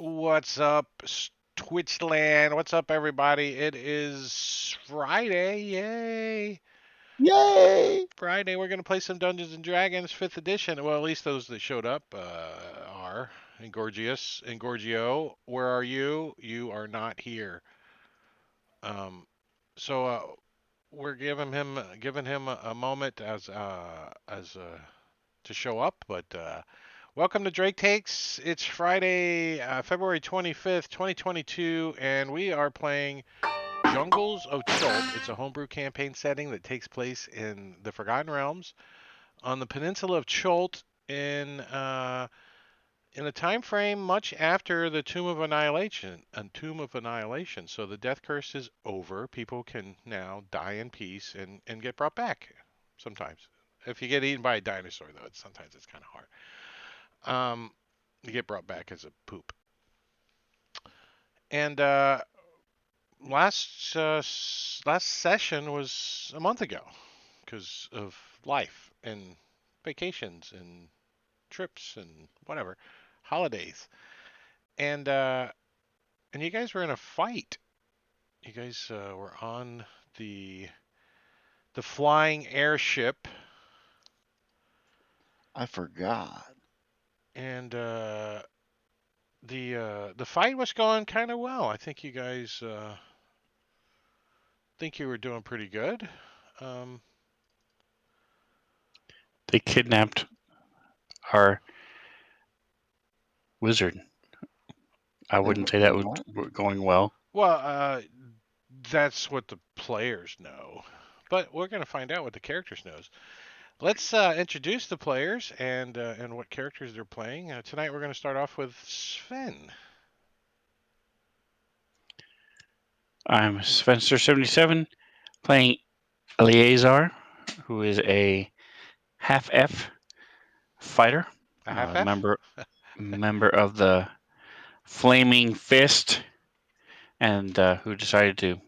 What's up, Twitchland? What's up, everybody? It is Friday. Yay! Yay! Friday, we're going to play some Dungeons and Dragons 5th edition. Well, at least those that showed up are. Engorgio, where are you? You are not here. Um, so we're giving him a moment as to show up. But welcome to Drake Takes. It's Friday, February 25th, 2022, and we are playing Jungles of Chult. It's a homebrew campaign setting that takes place in the Forgotten Realms on the peninsula of Chult in a time frame much after the Tomb of Annihilation. So the death curse is over. People can now die in peace and get brought back. Sometimes, if you get eaten by a dinosaur, though, sometimes it's kind of hard. You get brought back as a poop. And last session was a month ago because of life and vacations and trips and whatever, holidays. And and you guys were in a fight. You guys were on the the flying airship, I forgot. and the fight was going kind of well. I think you guys think you were doing pretty good. Um, They kidnapped our wizard. I It wouldn't was say that going was well. going well. well, that's what the players know, but we're gonna find out what the characters knows. Let's introduce the players and what characters they're playing. Tonight we're going to start off with Sven. I'm Spencer77 playing Eleazar, who is a half F fighter, A half F. member of the Flaming Fist, and who decided to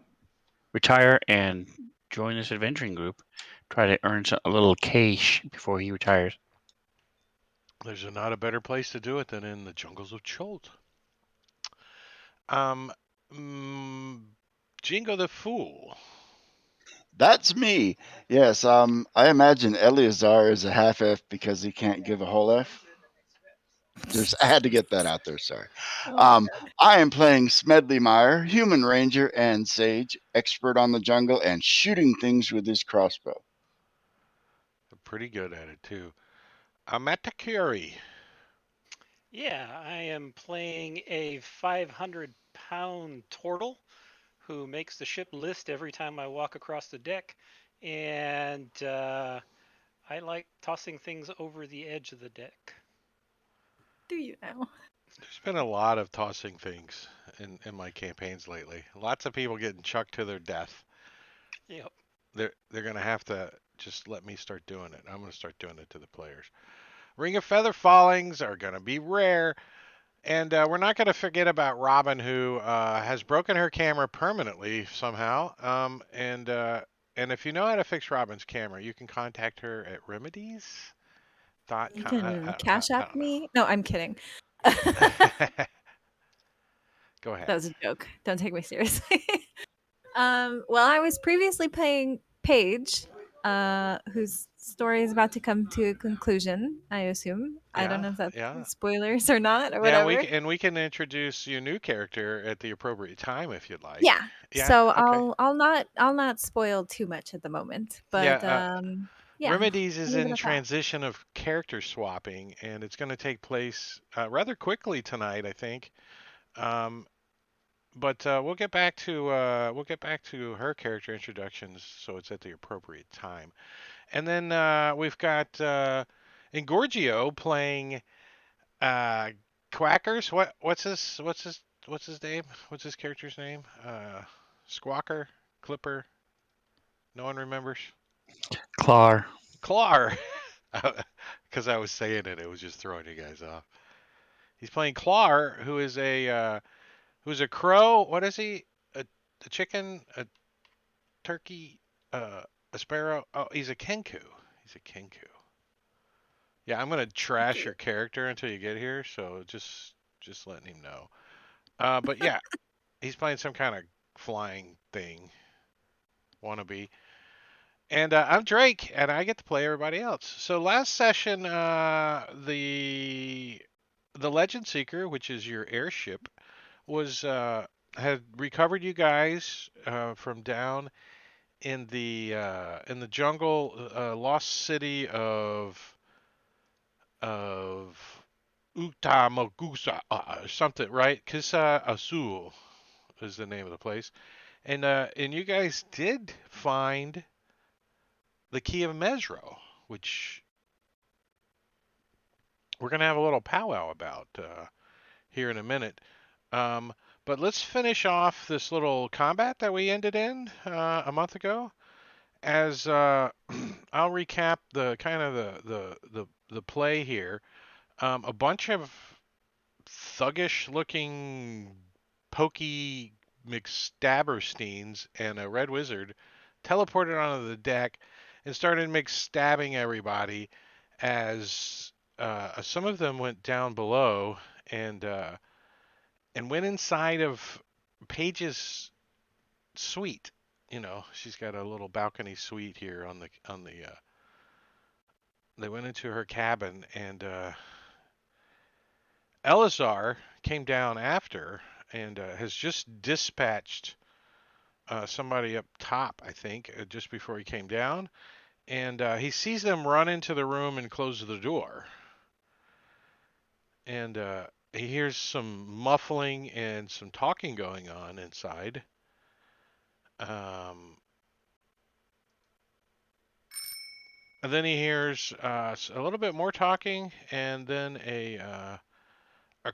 retire and join this adventuring group, try to earn a little cash before he retires. There's not a better place to do it than in the jungles of Chult. Um, mm, Jingo the Fool. That's me. Yes. I imagine Eleazar is a half F because he can't give a whole F. Just I had to get that out there. Sorry. Oh my Um, I am playing Smedley Meyer, human ranger and sage, expert on the jungle and shooting things with his crossbow. They're pretty good at it too. Amatakuri. Yeah, I am playing a 500-pound turtle who makes the ship list every time I walk across the deck, and I like tossing things over the edge of the deck. do you now? There's been a lot of tossing things in my campaigns lately. Lots of people getting chucked to their death. Yep. They're gonna have to just let me start doing it. I'm gonna start doing it to the players. Ring of Feather Fallings are gonna be rare. And we're not going to forget about Robin, who has broken her camera permanently somehow. And if you know how to fix Robin's camera, you can contact her at remedies. Dot You com. can cash I app don't me. No, I'm kidding. That know. Go ahead. was a joke. Don't take me seriously. Well, I was previously playing Paige, whose story is about to come to a conclusion, I assume. I don't Yeah, know if that's yeah, spoilers or not or yeah. And whatever. we can introduce your new character at the appropriate time if you'd like. Yeah. Yeah. So Okay. I'll not spoil too much at the moment, Yeah. but yeah, Remedies is leave it in at that. transition of character swapping, and it's going to take place rather quickly tonight, I think. Um, But we'll get back to her character introductions, so it's at the appropriate time. And then we've got Engorgio playing uh, Quackers. What's his name? What's his character's name? Squawker, Clipper. No one remembers. Clar. Clar. Because I was saying it, it was just throwing you guys off. He's playing Clar, who's a crow. What is he? A chicken? A turkey, a sparrow. Oh, he's a kenku. He's a kenku. Yeah, I'm gonna trash your character until you get here, so just letting him know. But yeah, he's playing some kind of flying thing, wannabe. And I'm Drake, and I get to play everybody else. So last session, the the Legend Seeker, which is your airship, was had recovered you guys from down in the jungle, lost city of Utamagusa, something, right? Kisa Asul is the name of the place, and you guys did find the key of Mesro, which we're gonna have a little powwow about here in a minute. Um, but let's finish off this little combat that we ended in a month ago. As I'll recap the kind of the play here. A bunch of thuggish looking pokey McStabbersteins and a red wizard teleported onto the deck and started McStabbing everybody as some of them went down below and uh, and went inside of Paige's suite. You know, she's got a little balcony suite here on the. They went into her cabin, and Elazar came down after and has just dispatched somebody up top, I think, just before he came down, and he sees them run into the room and close the door, and he hears some muffling and some talking going on inside. Um, and then he hears a little bit more talking, and then a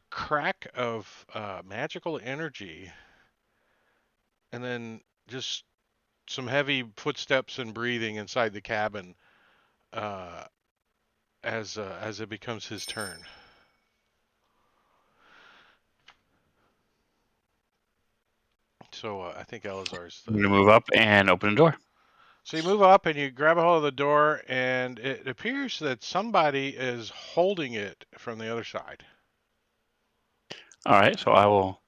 crack of magical energy, and then just some heavy footsteps and breathing inside the cabin uh, as it becomes his turn. So I think Elazar's I'm the. going to move up and open the door. So you move up and you grab a hold of the door, and it appears that somebody is holding it from the other side. All right, so I will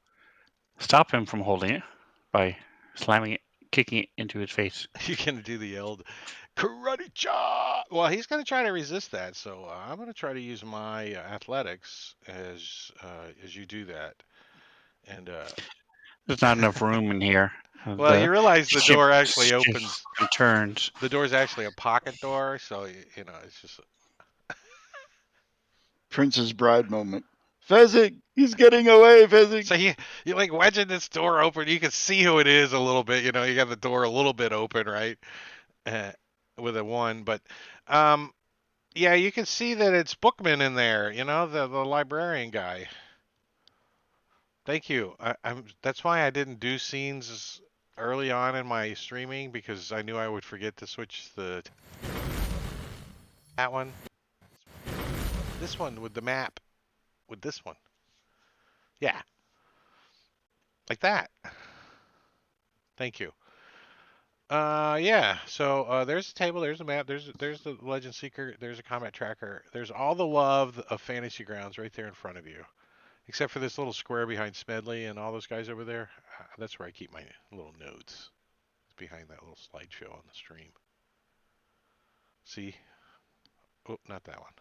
stop him from holding it by slamming it, kicking it into his face. You're gonna do the old karate chop. Well, he's gonna try to resist that, so I'm gonna try to use my athletics as you do that. And There's not enough room in here. well, The you realize the ship door actually shifts opens. and turns. The door's actually a pocket door, so you know it's just. Princess Bride moment. Fezzik, he's getting away, Fezzik. So you like wedging this door open. You can see who it is a little bit. You know, you got the door a little bit open, right? Uh, with a one, but um, yeah, you can see that it's Bookman in there. You know, the librarian guy. Thank you. I'm. That's why I didn't do scenes early on in my streaming because I knew I would forget to switch that one. This one with the map with this one. Yeah, like that. Thank you. Yeah. So there's a table, there's a map, there's the Legend Seeker, there's a combat tracker, there's all the love of Fantasy Grounds right there in front of you, except for this little square behind Smedley and all those guys over there. That's where I keep my little notes. It's behind that little slideshow on the stream. See? Oh, not that one.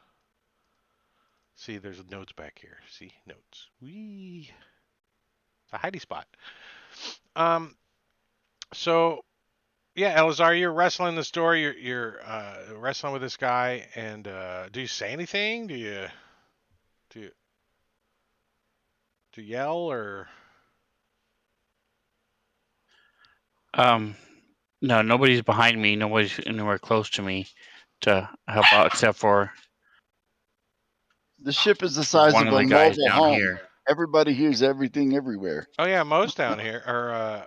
See, there's notes back here. See, notes. Wee. A hidey spot. Um. So yeah, Elazar, you're wrestling this door. You're wrestling with this guy, and do you say anything? Do you do you yell or? Um, no, nobody's behind me. Nobody's anywhere close to me to help out, except for The ship is the size one of of a the guys mobile down home. here. Everybody hears everything everywhere. Oh yeah, Mo's down here. Or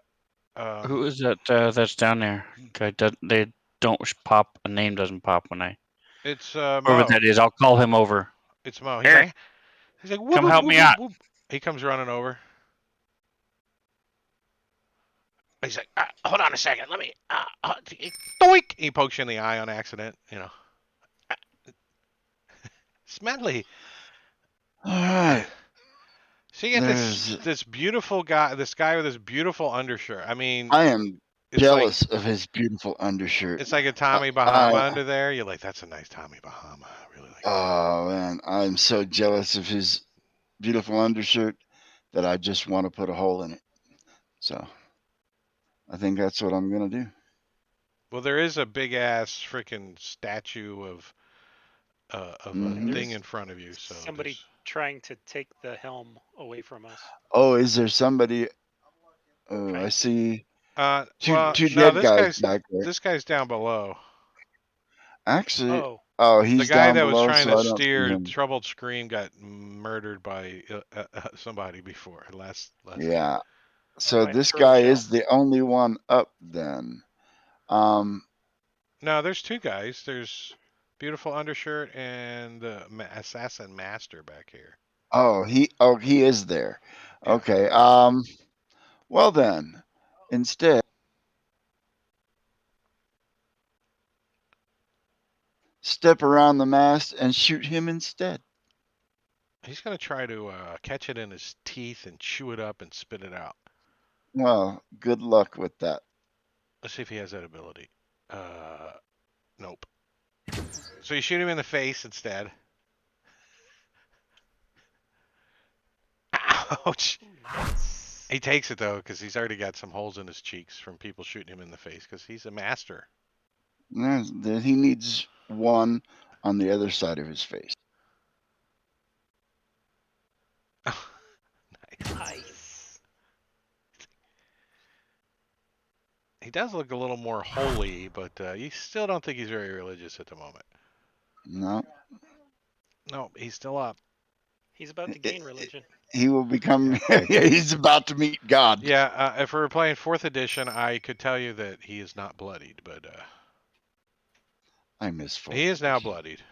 Who is that? That's down there. Okay, they don't pop. A name doesn't pop when I it's whoever Mo. that is. I'll call him over. It's Mo. Here, He's like whoop come whoop help whoop me whoop out. whoop. He comes running over. He's like, hold on a second. Let me. Doink! He pokes you in the eye on accident. You know, uh, Smedley. All right. So you get There's. this beautiful guy, this guy with this beautiful undershirt. I mean, I am it's like jealous of his beautiful undershirt. it's like a Tommy Bahama I under there. You're like, that's a nice Tommy Bahama. I really like that. oh man, I'm so jealous of his beautiful undershirt that I just want to put a hole in it. So I think that's what I'm gonna do. Well, there is a big ass freaking statue of a And Hmm. thing there's in front of you. So somebody there's trying to take the helm away from us. Oh, is there somebody? Oh, I Trying to. see well, two no, dead guys back there. this guy's down below. Actually, Oh, oh, The he's guy down that was below, trying so to I don't see steer him. Troubled Scream got murdered by somebody before last game. Yeah. So by a this turtle guy shell. is the only one up then. Um. No, there's two guys. There's Beautiful Undershirt and the Assassin Master back here. Oh, he is there. Yeah. Okay. Well then, instead, step around the mast and shoot him instead. He's going to try to catch it in his teeth and chew it up and spit it out. Well, good luck with that. Let's see if he has that ability. Nope. So you shoot him in the face instead. Ouch. Nice. He takes it though because he's already got some holes in his cheeks from people shooting him in the face because he's a master. Then he needs one on the other side of his face. Nice. Nice. He does look a little more holy, but you still don't think he's very religious at the moment. No, No, he's still up. He's about to I- gain religion. he will become. Yeah. He's about to meet God. Yeah, if we were playing 4th edition, I could tell you that he is not bloodied, but I miss he fourth is now edition. bloodied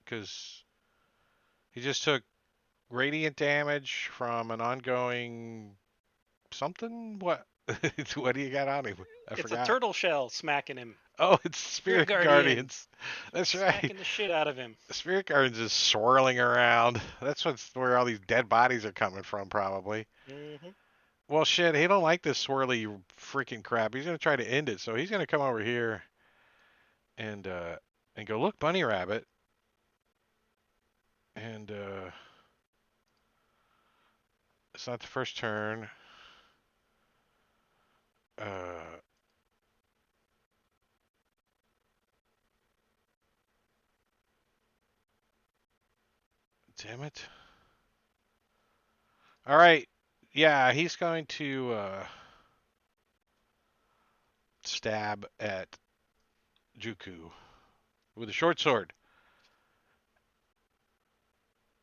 because he just took radiant damage from an ongoing something. What? What do you got on him? I It's a forgot. turtle shell smacking him. Oh, it's Spirit Spirit Guardian Guardians. That's right. smacking the shit out of him. Spirit Guardians is swirling around. That's where all these dead bodies are coming from, probably. Hmm. Well, shit, he don't like this swirly freaking crap. He's gonna try to end it, so he's gonna come over here and uh and go, look, bunny rabbit, and it's not the first turn. Uh, damn it. All right, yeah, he's going to stab at Juku with a short sword.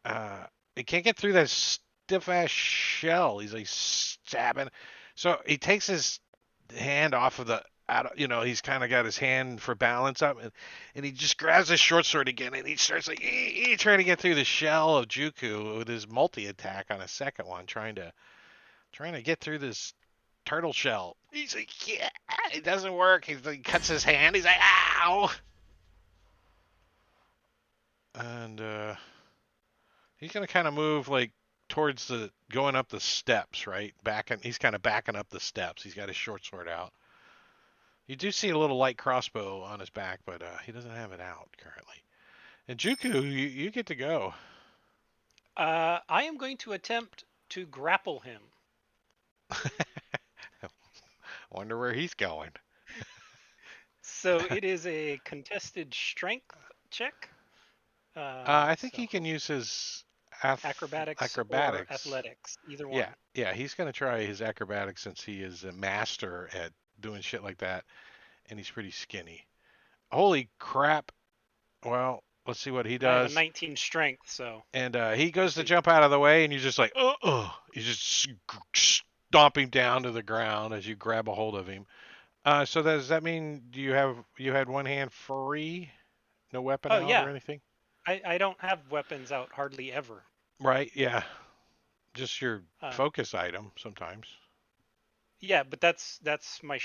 Uh, he can't get through that stiff ass shell. He's like stabbing. So he takes his hand off of the he's kind of got his hand for balance up, and he just grabs his short sword again, and he starts like trying to get through the shell of Juku with his multi attack on a second one, trying to get through this turtle shell. He's like, yeah, it doesn't work. He cuts his hand. He's like, ow, and he's gonna kind of move like towards the going up the steps, right? He's kind of backing up the steps. He's got his short sword out. You do see a little light crossbow on his back, but he doesn't have it out currently. And Juku, you get to go. I am going to attempt to grapple him. Wonder where he's going. So it is a contested strength check. I think he So can use his acrobatics or acrobatics. athletics, either Yeah, one. yeah, he's gonna try his acrobatics since he is a master at doing shit like that, and he's pretty skinny. Holy crap! Well, let's see what he I have a does. 19 strength, so And he we'll goes to see. jump out of the way, and you're just like, you just stomp him down to the ground as you grab a hold of him. So does that mean you had one hand free, no weapon Oh out or yeah, anything? I don't have weapons out hardly ever. Right? Yeah, just your Uh, focus item sometimes. yeah, but that's my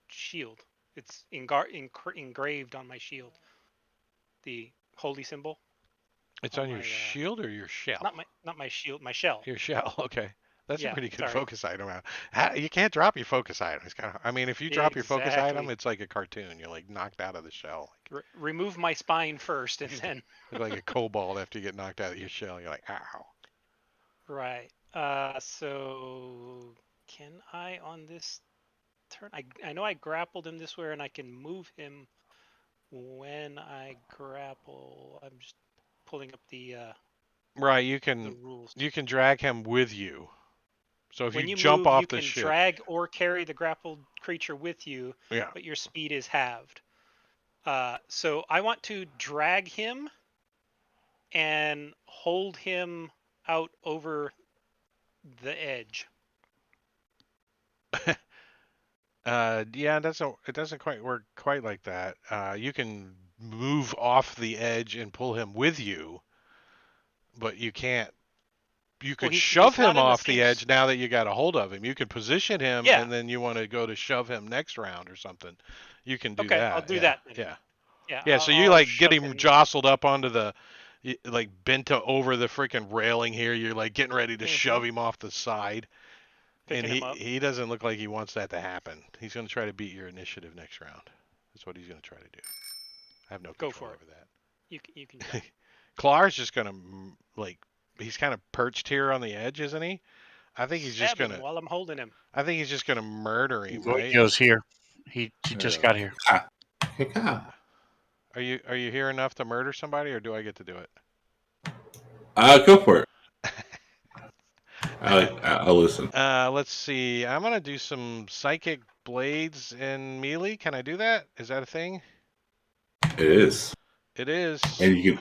shield. It's engraved on my shield. The holy symbol It's on on your my shield or your shell? not my shield, my shell. Your shell. Okay. That's a Yeah, pretty good sorry. focus item. You can't drop your focus item. It's kind of. I mean, if you drop your focus item, Exactly. it's like a cartoon. You're like knocked out of the shell. Remove my spine first, and then Look like a kobold after you get knocked out of your shell. You're like, ow. right. So can I on this turn? I know I grappled him this way, and I can move him when I grapple. I'm just pulling up Right. the rules. You can drag him with you. So if you When you jump move, you off the can ship, drag or carry the grappled creature with you, yeah. but your speed is halved. So I want to drag him and hold him out over the edge. Yeah, it doesn't quite work quite like that. You can move off the edge and pull him with you, but you can't. You Well, could shove he's not him in the off same. the edge now that you got a hold of him. You could position him, Yeah. and then you want to go to shove him next round or something. You can do Okay, I'll that. do Yeah, that then. yeah, Yeah, yeah. So you I'll like get shove him him. jostled up onto like bent over the freaking railing here. You're like getting ready to Hmm. shove him off the side, and Picking him up. he doesn't look like he wants that to happen. He's going to try to beat your initiative next round. That's what he's going to try to do. I have no Go control for it. over You can try. that. Clar's just going to like he's kind of perched here on the edge, isn't he? I think he's just Stab going him to while I'm holding him. I think he's just gonna murder him, right? Goito's here. He just got here. Are you here enough to murder somebody, or do I get to do it? Go for it. I'll listen. Let's see. I'm gonna do some psychic blades in melee. Can I do that? Is that a thing? It is, It is. and you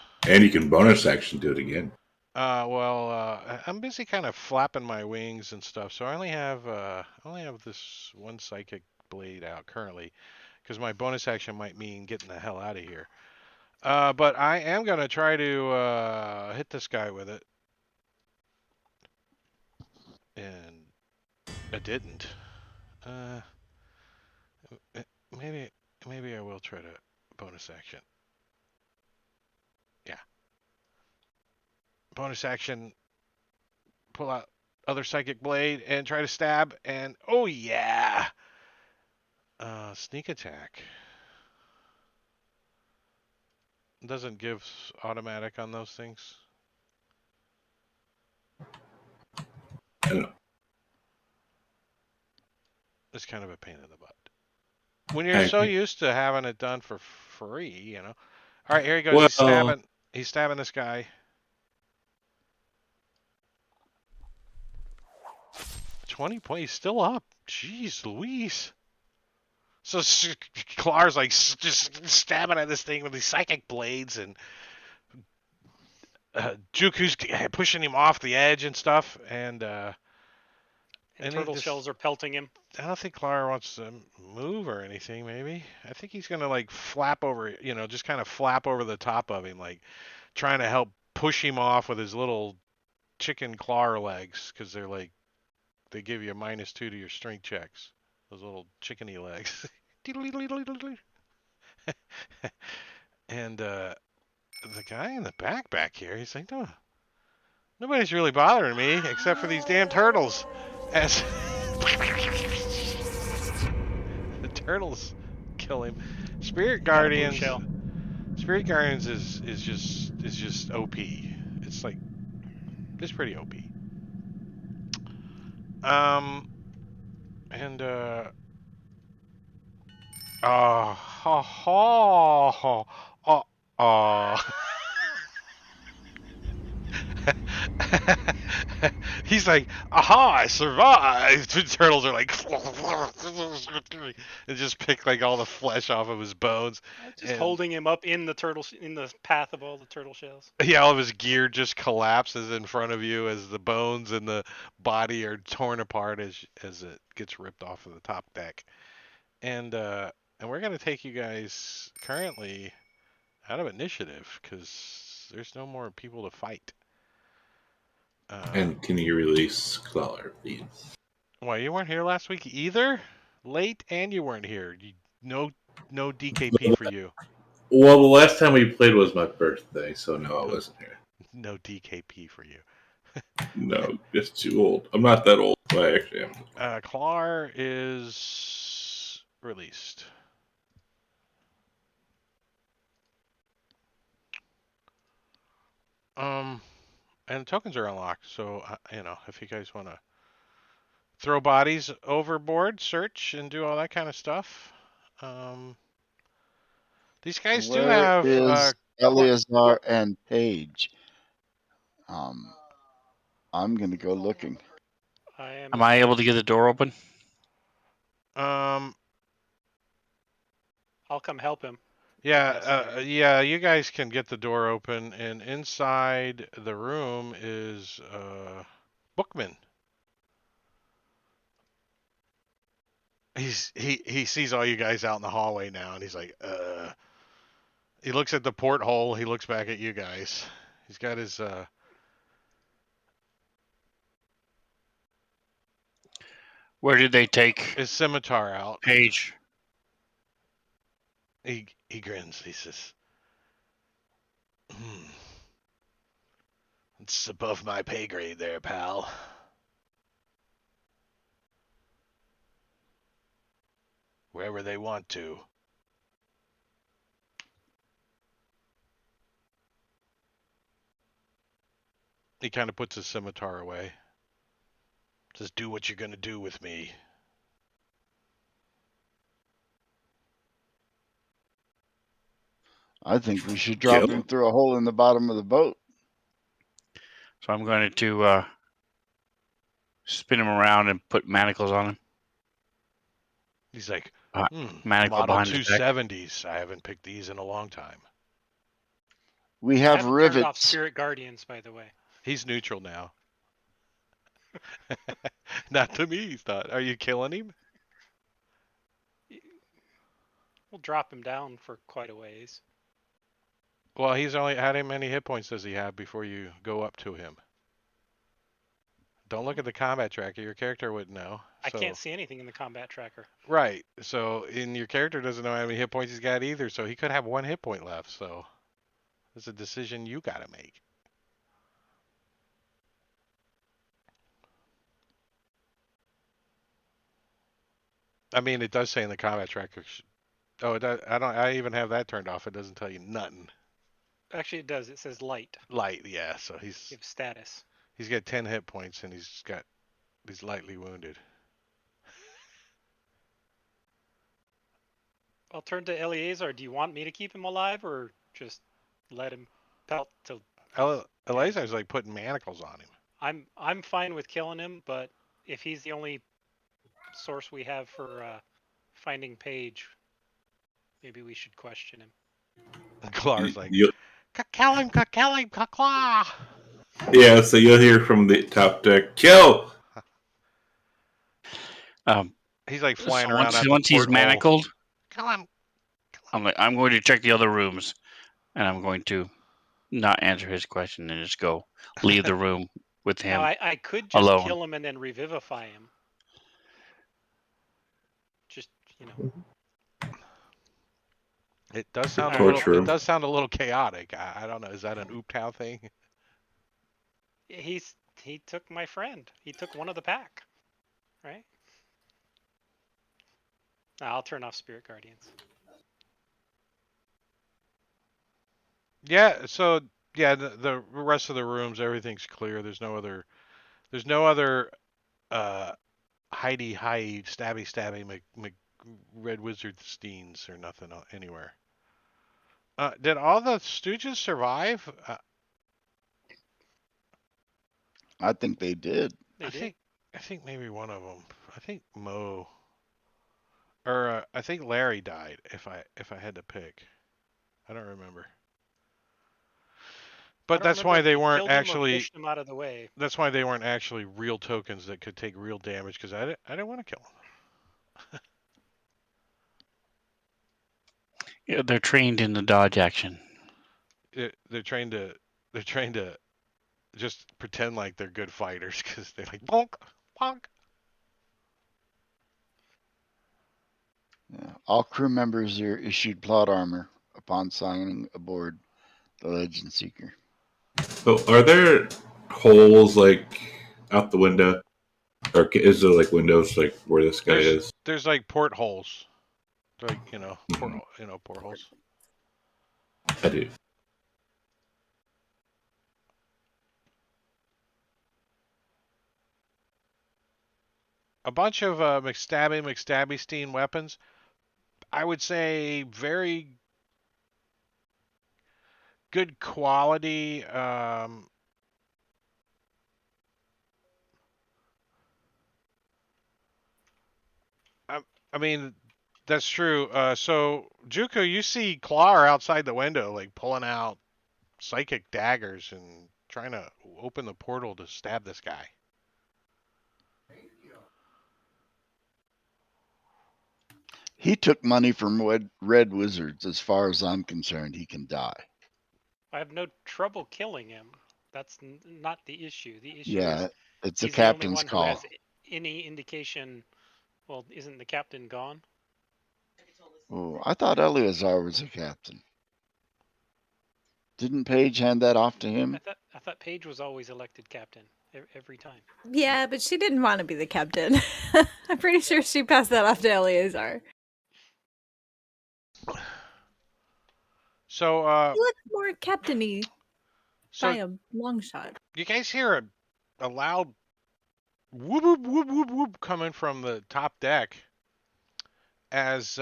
can bonus action do it again. I'm busy kind of flapping my wings and stuff, so I only have this one psychic blade out currently, because my bonus action might mean getting the hell out of here. But I am gonna try to hit this guy with it, and I didn't. Uh, eh, maybe maybe I will try to bonus action. Yeah, bonus action. Pull out other psychic blade and try to stab. And oh yeah, sneak attack doesn't give automatic on those things. I don't know. It's kind of a pain in the butt when you're I, so used to having it done for free, you know. All right, here he goes. well, He's stabbing this guy. 20 points. He's still up. Jeez Louise. So Clar's like just stabbing at this thing with these psychic blades, and Juku's pushing him off the edge and stuff. And And he turtle just, shells are pelting him. I don't think Clar wants to move or anything. Maybe I think he's gonna like flap over, just kind of flap over the top of him, like trying to help push him off with his little chicken claw legs, because they give you a -2 to your strength checks. Those little chickeny legs. And the guy in the back here, he's like, no, nobody's really bothering me except for these damn turtles. As the turtles kill him. Spirit He got a blue Guardians. shell. Spirit Guardians is just OP. It's like it's pretty OP. And ha ha oh. He's like, aha, I survived. The turtles are like, and just pick like all the flesh off of his bones. Just And holding him up in the path of all the turtle shells. yeah, all of his gear just collapses in front of you as the bones and the body are torn apart as it gets ripped off of the top deck. And we're gonna take you guys currently out of initiative because there's no more people to fight. and can you release Clawler, please? Why, you weren't here last week either? Late, and you weren't here. No DKP for you. Well, the last time we played was my birthday, so no, I wasn't here. No DKP for you. No, it's too old. I'm not that old, but I actually am. Klar is released. And tokens are unlocked, so if you guys want to throw bodies overboard, search, and do all that kind of stuff. These guys do Where have is Eleazar and Paige? I'm gonna go looking. I am. Am As I able well. to get the door open? um I'll come help him. yeah necessary. yeah you guys can get the door open, and inside the room is Bookman. He sees all you guys out in the hallway now, and he's like, he looks at the porthole, he looks back at you guys. He's got Where did they take his scimitar out. Paige? He grins. He says, "It's above my pay grade there, pal." Wherever they want to. He kind of puts his scimitar away. Says, "Do what you're gonna do with me." I think we should drop Kill him him. through a hole in the bottom of the boat. So I'm going to spin him around and put manacles on him. He's like, Manacle Model behind his back. 270s. I haven't picked these in a long time. We I have haven't turned off rivets. Spirit Guardians, by the way. He's neutral now. Not to me, he's not. Are you killing him? We'll drop him down for quite a ways. Well, he's only how many hit points does he have before you go up to him? Don't look at the combat tracker. Your character wouldn't know. I So, can't see anything in the combat tracker. right. So, your character doesn't know how many hit points he's got either. So he could have 1 hit point left. So it's a decision you got to make. I mean, it does say in the combat tracker. Oh, it does, I even have that turned off. It doesn't tell you nothing. Actually, it does. It says light. Light, yeah. So he's Give status. got 10 hit points, and he's lightly wounded. I'll turn to Eleazar. Do you want me to keep him alive or just let him pelt till Eleazar's like putting manacles on him. I'm fine with killing him, but if he's the only source we have for finding Paige, maybe we should question him. And Klar's like, You'll- kill him, claw. yeah, so you'll hear from the top deck, kill! He's like flying So around once, at the once he's porthole. manacled, Kill him. I'm going to check the other rooms, and I'm going to not answer his question and just go leave the room with him. Now, I could just alone. kill him and then revivify him. Just It does sound a Torture little. him. It does sound a little chaotic. I don't know. Is that an Ooptown thing? he took my friend. He took one of the pack, right? I'll turn off Spirit Guardians. Yeah. So yeah, the rest of the rooms, everything's clear. There's no other. Heidi, stabby, Red Wizard Steens or nothing anywhere. Did all the Stooges survive? I think they did. They did. I think maybe one of them. I think Mo, or I think Larry died. If I had to pick, I don't remember. But that's why they weren't actually. Pushed him out of the way. That's why they weren't actually real tokens that could take real damage. Because I didn't want to kill them. Yeah, they're trained in the dodge action. They're trained to just pretend like they're good fighters because they're like bonk, bonk. Yeah. All crew members are issued plot armor upon signing aboard the Legend Seeker. So are there holes like out the window, or is there like windows like where this guy is? There's like portholes, like Mhm. portholes. I do. A bunch of McStabby weapons. I would say very good quality. I, I mean, that's true. So Juko, you see Clar outside the window, like pulling out psychic daggers and trying to open the portal to stab this guy. He took money from Red Wizards. As far as I'm concerned, he can die. I have no trouble killing him. That's not the issue. The issue is Yeah, it's a he's the only captain's one who call. has any indication. Well, isn't the captain gone? Oh, I thought Eleazar was a captain. Didn't Paige hand that off to him? I thought Paige was always elected captain every time. Yeah, but she didn't want to be the captain. I'm pretty sure she passed that off to Eleazar. So He looks more captainy by so a long shot. you guys hear a loud whoop whoop whoop whoop whoop coming from the top deck as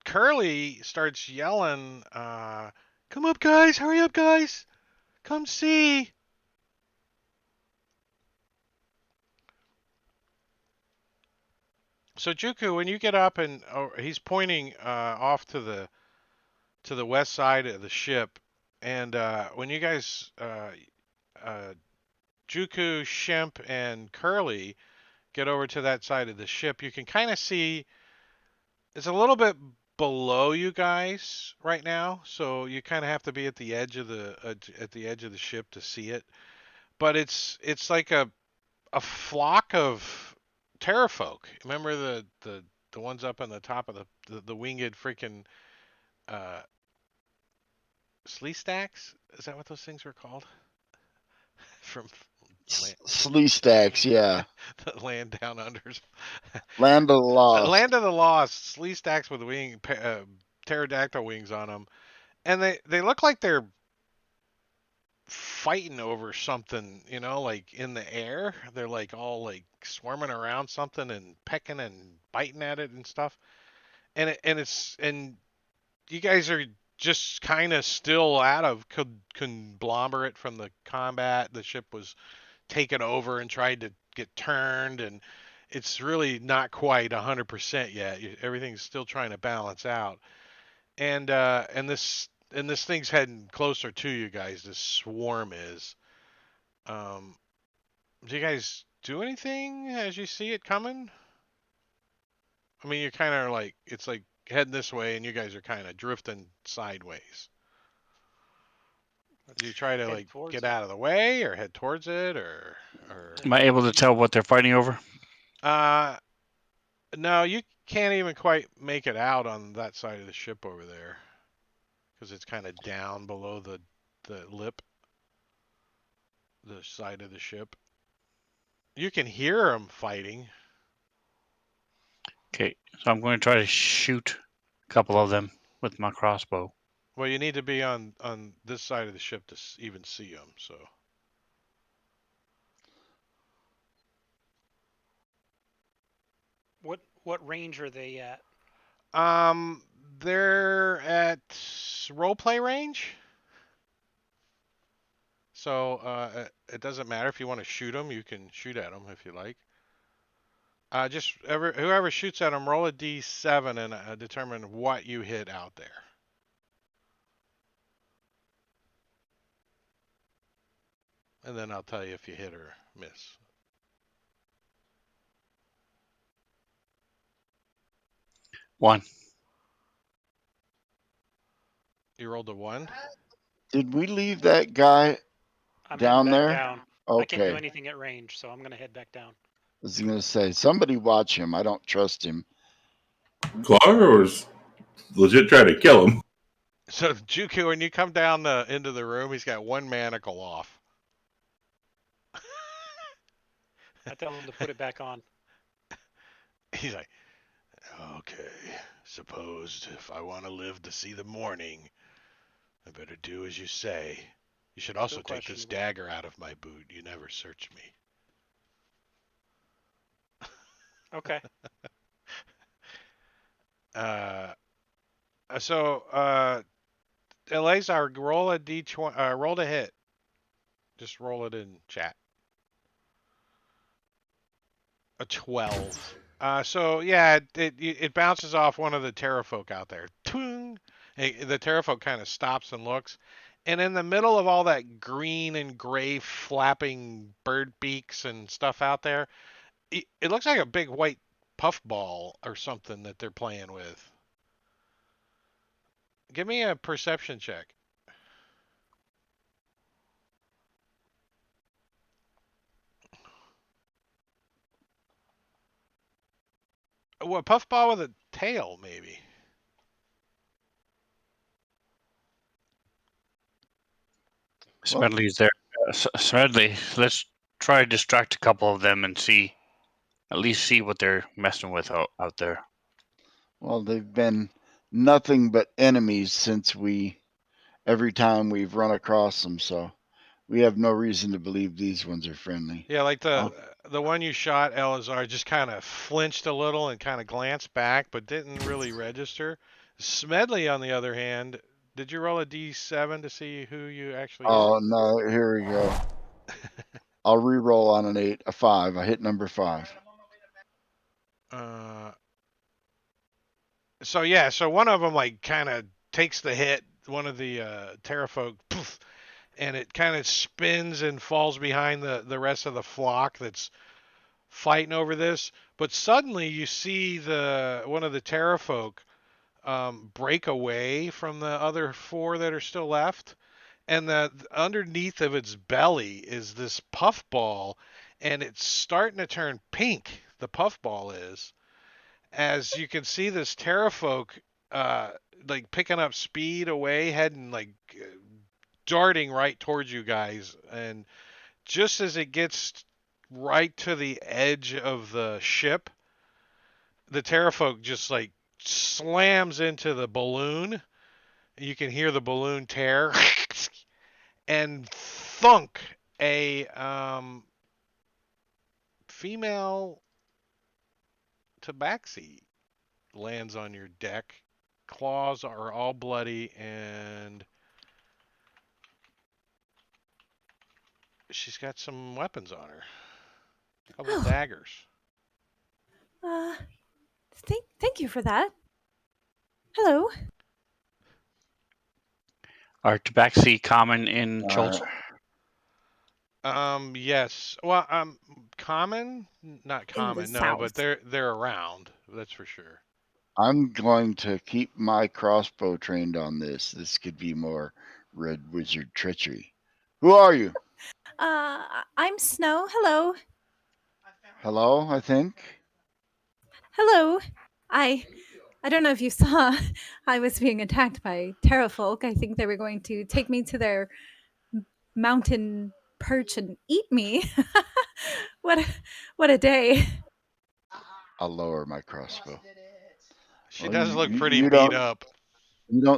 Curly starts yelling, "Come up, guys! Hurry up, guys! Come see!" So Juku, when you get up and he's pointing off to the west side of the ship, and when you guys uh, Juku, Shemp, and Curly get over to that side of the ship, you can kind of see it's a little bit below you guys right now, so you kind of have to be at the edge of the ship to see it. But it's like a flock of terrafolk. Remember the ones up on the top of the winged freaking uh, slee stacks? Is that what those things were called? From land, Slee stacks, yeah. the land down unders. Land of the Lost. Land of the Lost, slee stacks with pterodactyl wings on them, and they look like they're fighting over something, like in the air. They're like all like swarming around something and pecking and biting at it and stuff. And you guys are just kind of still out of conglomerate from the combat. The ship was taken over and tried to get turned, and it's really not quite 100% yet. Everything's still trying to balance out, and this thing's heading closer to you guys. This swarm is. Um, do you guys do anything as you see it coming? I mean, you're kind of like it's like heading this way, and you guys are kind of drifting sideways. Do you try to Head like towards get it. out of the way or head towards it or Am I able to tell what they're fighting over? uh no, you can't even quite make it out on that side of the ship over there because it's kind of down below the lip, the side of the ship. You can hear them fighting. Okay, so I'm going to try to shoot a couple of them with my crossbow. Well, you need to be on this side of the ship to even see them. So What range are they at? um, they're at role play range. So it doesn't matter if you want to shoot them, you can shoot at them if you like. Just whoever shoots at them, roll a d7 and determine what you hit out there. And then I'll tell you if you hit or miss. One. You rolled a 1? Did we leave that guy I'm heading down back there? down. I can't do Okay. anything at range, so I'm gonna head back down. I was going to say, somebody watch him. I don't trust him. Clar was legit trying to kill him. So Juku, when you come down into the room, he's got one manacle off. I tell him to put it back on. He's like, okay, suppose if I want to live to see the morning, I better do as you say. You should also Still take this questionable. dagger out of my boot. You never searched me. Okay. Uh, so, Eleazar, roll a d20. Roll to hit. Just roll it in chat. A 12. So yeah, it bounces off one of the terrafolk out there. Toong! The terrafolk kind of stops and looks, and in the middle of all that green and gray flapping bird beaks and stuff out there, it looks like a big white puffball or something that they're playing with. Give me a perception check. What puffball with a tail, maybe? Well, Smedley's there. Smedley, let's try to distract a couple of them and see, at least see what they're messing with out there. well, they've been nothing but enemies since every time we've run across them. So we have no reason to believe these ones are friendly. Yeah, like Oh, the one you shot, Elazar, just kind of flinched a little and kind of glanced back, but didn't really register. Smedley, on the other hand, did you roll a d7 to see who you actually hit? oh no, here we go. I'll re-roll on an 8, a 5. I hit number 5. uh, so yeah, so one of them like kind of takes the hit, one of the terrafolk, poof, and it kind of spins and falls behind the rest of the flock that's fighting over this. But suddenly you see the one of the terrafolk break away from the other four that are still left, and the underneath of its belly is this puffball, and it's starting to turn pink. The puffball is, as you can see, this terrafolk uh, like picking up speed away, heading like darting right towards you guys, and just as it gets right to the edge of the ship, the terrafolk just like slams into the balloon. You can hear the balloon tear, and thunk, a female tabaxi lands on your deck. Claws are all bloody, and she's got some weapons on her. A couple Oh, daggers. uh, thank you for that. Hello. Are tabaxi common in All Chult? right. Yes. Well, common? Not In the common. No, but south. they're around. That's for sure. I'm going to keep my crossbow trained on this. This could be more red wizard treachery. Who are you? I'm Snow. Hello. Hello, I think. Hello. I I don't know if you saw I was being attacked by terrafolk. I think they were going to take me to their mountain perch and eat me. what a, what a day. I'll lower my crossbow. She Well, does look pretty you beat don't up.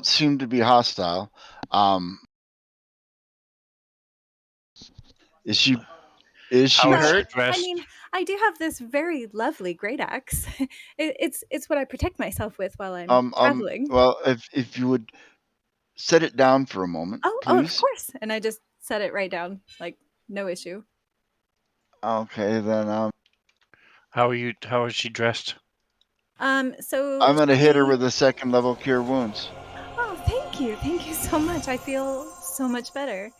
seem to be hostile. Um, is she How is she Well, hurt? I mean, dressed? I do have this very lovely great axe. It's what I protect myself with while I'm traveling. Well, if you would set it down for a moment, Oh, of please. course. And I just set it right down, like no issue. Okay, then How are you? How is she dressed? So I'm gonna hit her she. with a second level cure wounds. Oh, thank you so much. I feel so much better.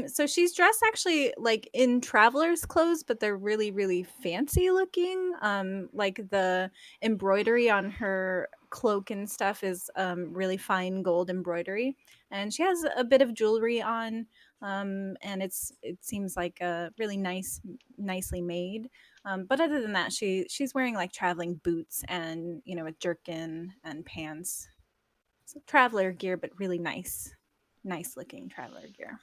So she's dressed actually like in traveler's clothes, but they're really, really fancy looking. Like the embroidery on her cloak and stuff is really fine gold embroidery, and she has a bit of jewelry on. And it seems like really nicely made. But other than that, she's wearing like traveling boots and a jerkin and pants. So traveler gear, but really nice looking traveler gear.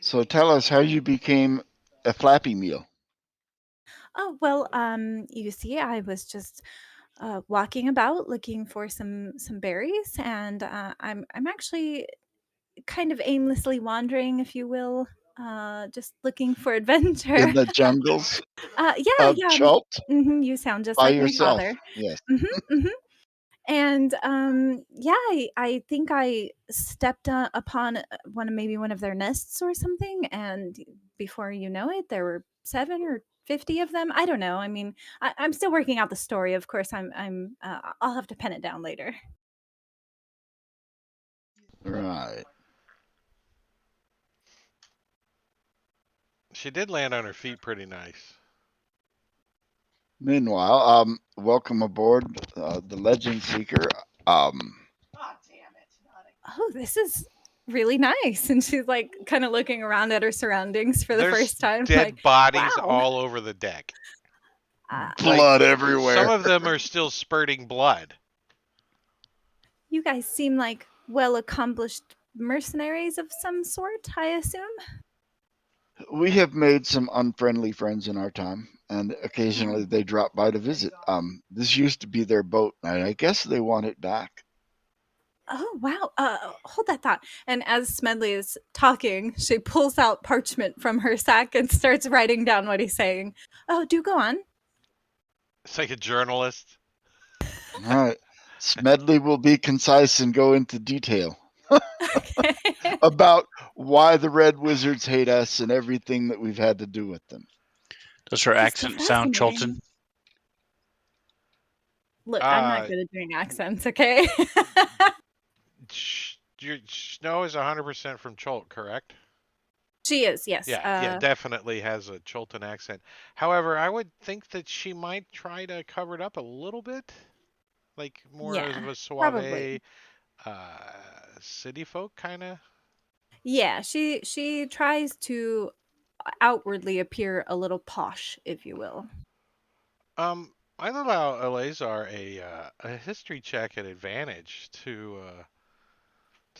So tell us how you became a flappy meal. Oh, well, you see, I was just walking about looking for some berries, and I'm actually kind of aimlessly wandering, if you will, just looking for adventure. In the jungles Yeah, of yeah. Chult You sound just by like my yourself. father. Yes. hmm hmm And yeah, I think I stepped upon one of their nests or something, and before you know it, there were 7 or 50 of them. I don't know. I mean, I'm still working out the story. Of course, I'll have to pen it down later. Right. She did land on her feet pretty nice. Meanwhile, welcome aboard the Legend Seeker. Um, Oh, this is really nice. And she's like kind of looking around at her surroundings for the There's first time, like, dead bodies wow. all over the deck. Like blood some everywhere. of them are still spurting blood. You guys seem like well accomplished mercenaries of some sort, I assume. We have made some unfriendly friends in our time, and occasionally Oh. they drop by to visit. This used to be their boat, and I guess they want it back. Oh, wow. Hold that thought. And as Smedley is talking, she pulls out parchment from her sack and starts writing down what he's saying. Oh, do go on. It's like a journalist. All right. Smedley will be concise and go into detail Okay. about why the Red Wizards hate us and everything that we've had to do with them. Does her Just so accent sound Chultan? fascinating. Look, I'm not Uh, good at doing accents, okay? Snow is 100% from Chult, correct? She is, yes. Yeah, yeah, definitely has a Chultan accent. However, I would think that she might try to cover it up a little bit, like more Yeah, of a probably. suave uh, city folk kind of. Yeah, she tries to outwardly appear a little posh, if you will. I'd allow Eleazar a history check at advantage to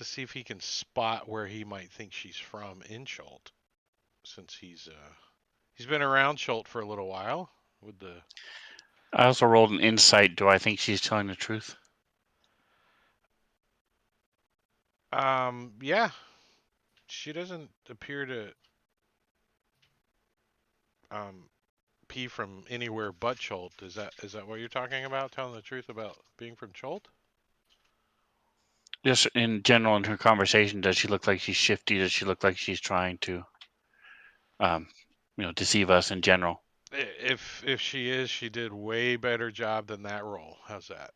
see if he can spot where he might think she's from in Chult, since he's been around Chult for a little while with the I also rolled an insight. Do I think she's telling the truth? yeah, she doesn't appear to um pee from anywhere but Chult. Is that what you're talking about? Telling the truth about being from Chult? Just in general, in her conversation, does she look like she's shifty? Does she look like she's trying to, um, deceive us in general? If she is, she did way better job than that role. How's that?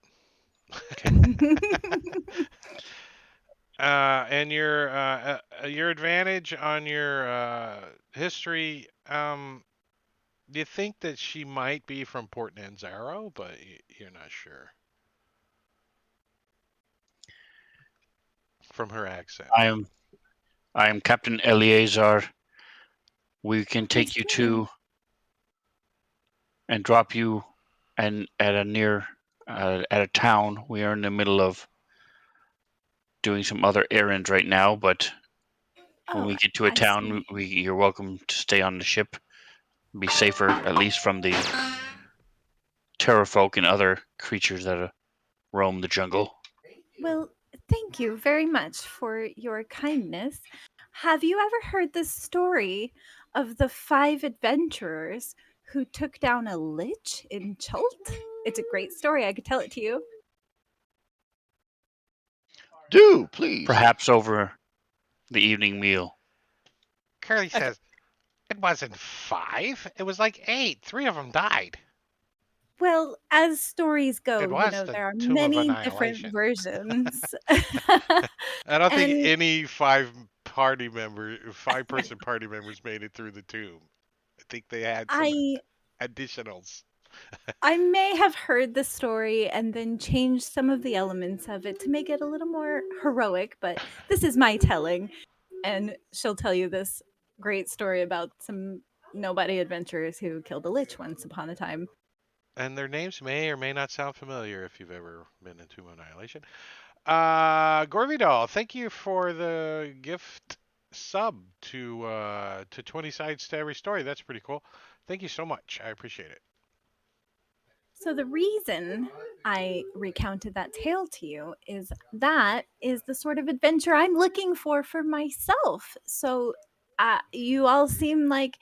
Okay. And your advantage on your history. Do you think that she might be from Port Nanzaro, but you're not sure from her accent? I am I am Captain Eleazar. We can Nice take you to meet you. to and drop you and at a near at a town. We are in the middle of doing some other errands right now, but when Oh, we get to a I town, see. you're welcome to stay on the ship, be safer at least from the terror folk and other creatures that roam the jungle. Well, thank you very much for your kindness. Have you ever heard the story of the 5 adventurers who took down a lich in Chult? It's a great story. I could tell it to you. Do, please. Perhaps over the evening meal. Curly Okay. says it wasn't 5. It was like 8. 3 of them died. Well, as stories It go, was the there are Tomb of many different Annihilation. versions. I don't think And any 5-person party members made it through the tomb. I think they had some I additionals. I may have heard the story and then changed some of the elements of it to make it a little more heroic, but this is my telling. And she'll tell you this great story about some nobody adventurers who killed a lich once upon a time. And their names may or may not sound familiar if you've ever been in Tomb of Annihilation. Gorvidal, thank you for the gift sub to 20 sides to every story. That's pretty cool. Thank you so much. I appreciate it. So the reason I recounted that tale to you is that is the sort of adventure I'm looking for myself. So you all seem like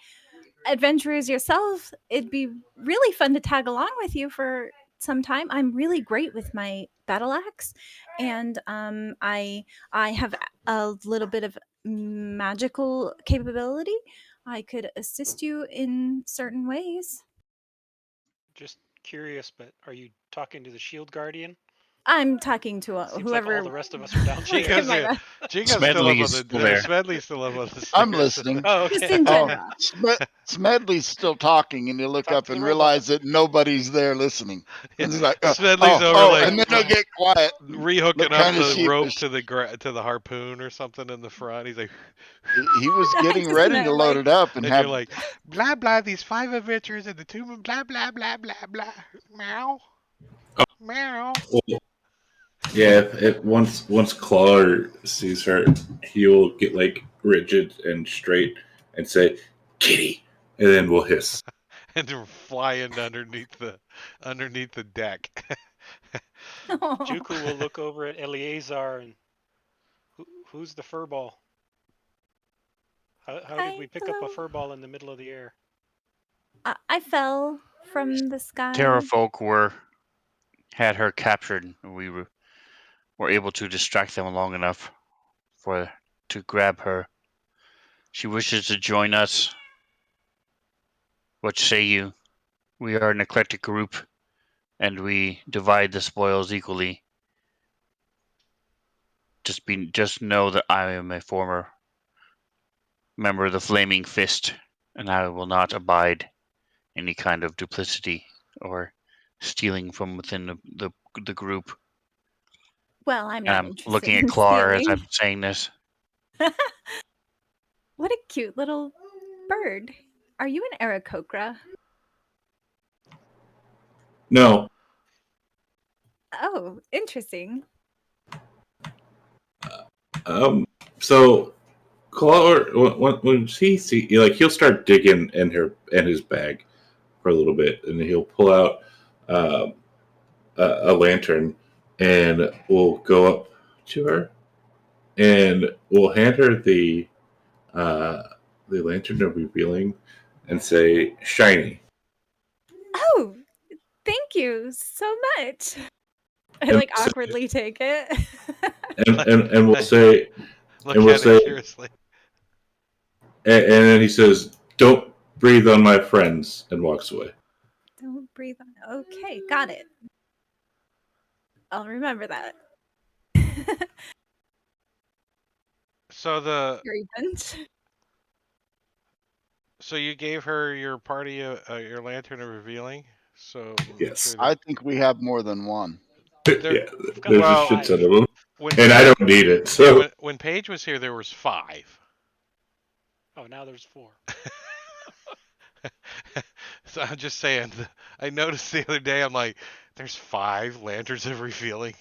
adventurers yourself. It'd be really fun to tag along with you for some time. I'm really great with my battle axe, and I have a little bit of magical capability. I could assist you in certain ways. Just curious, but are you talking to the Shield Guardian? I'm talking to Seems like all whoever. the rest of us are downstairs. Chico's My God. Chico's still up Smedley on is the still there. Smedley's still up on the I'm stairs. listening. Oh, Just okay. in Oh, general. Smedley's still talking, and you look Talk up to the and robot. realize that nobody's there listening. Yeah. And he's like, Smedley's over like and then he'll get quiet and look rehooking up kind of the rope sheepish. to the harpoon or something in the front. He's like, He was I getting just ready to meant load like it up and and you're have. like, blah blah. These 5 adventures in the tomb of blah blah blah blah blah. Meow meow. Well, yeah, once Claw sees her, he'll get like rigid and straight and say, "Kitty," and then we'll hiss. And they're flying underneath the deck. Juku will look over at Eleazar and who's the furball? How did Hi, we pick up a hello. furball in the middle of the air? I fell from the sky. Terra folk had her captured. And we were able to distract them long enough to grab her. She wishes to join us. What say you? We are an eclectic group, and we divide the spoils equally. Just know that I am a former member of the Flaming Fist, and I will not abide any kind of duplicity or stealing from within the group. Well, I'm And not I'm interested looking at in Clar as stealing. I'm saying this. What a cute little bird. Are you an Aarakocra? No, Oh, interesting. so Claw when he see like he'll start digging in his bag for a little bit, and he'll pull out um, a lantern, and we'll go up to her, and we'll hand her uh, the lantern of revealing, and say shiny, Oh, thank you so much. I and like awkwardly take it. and we'll say and Look we'll at it say curiously. and then he says, "Don't breathe on my friends," and walks away. Don't breathe on. Okay, got it. I'll remember that. So the Very bunch. so you gave her your party your lantern of revealing. So make Yes, sure I that think we have more than one. there. yeah. I've got There's like a Well, shit ton five. of them, when and I don't need it. yeah, So when Paige was here, there was 5. Oh, now there's 4. So I'm just saying. I noticed the other day. I'm like, there's 5 lanterns of revealing.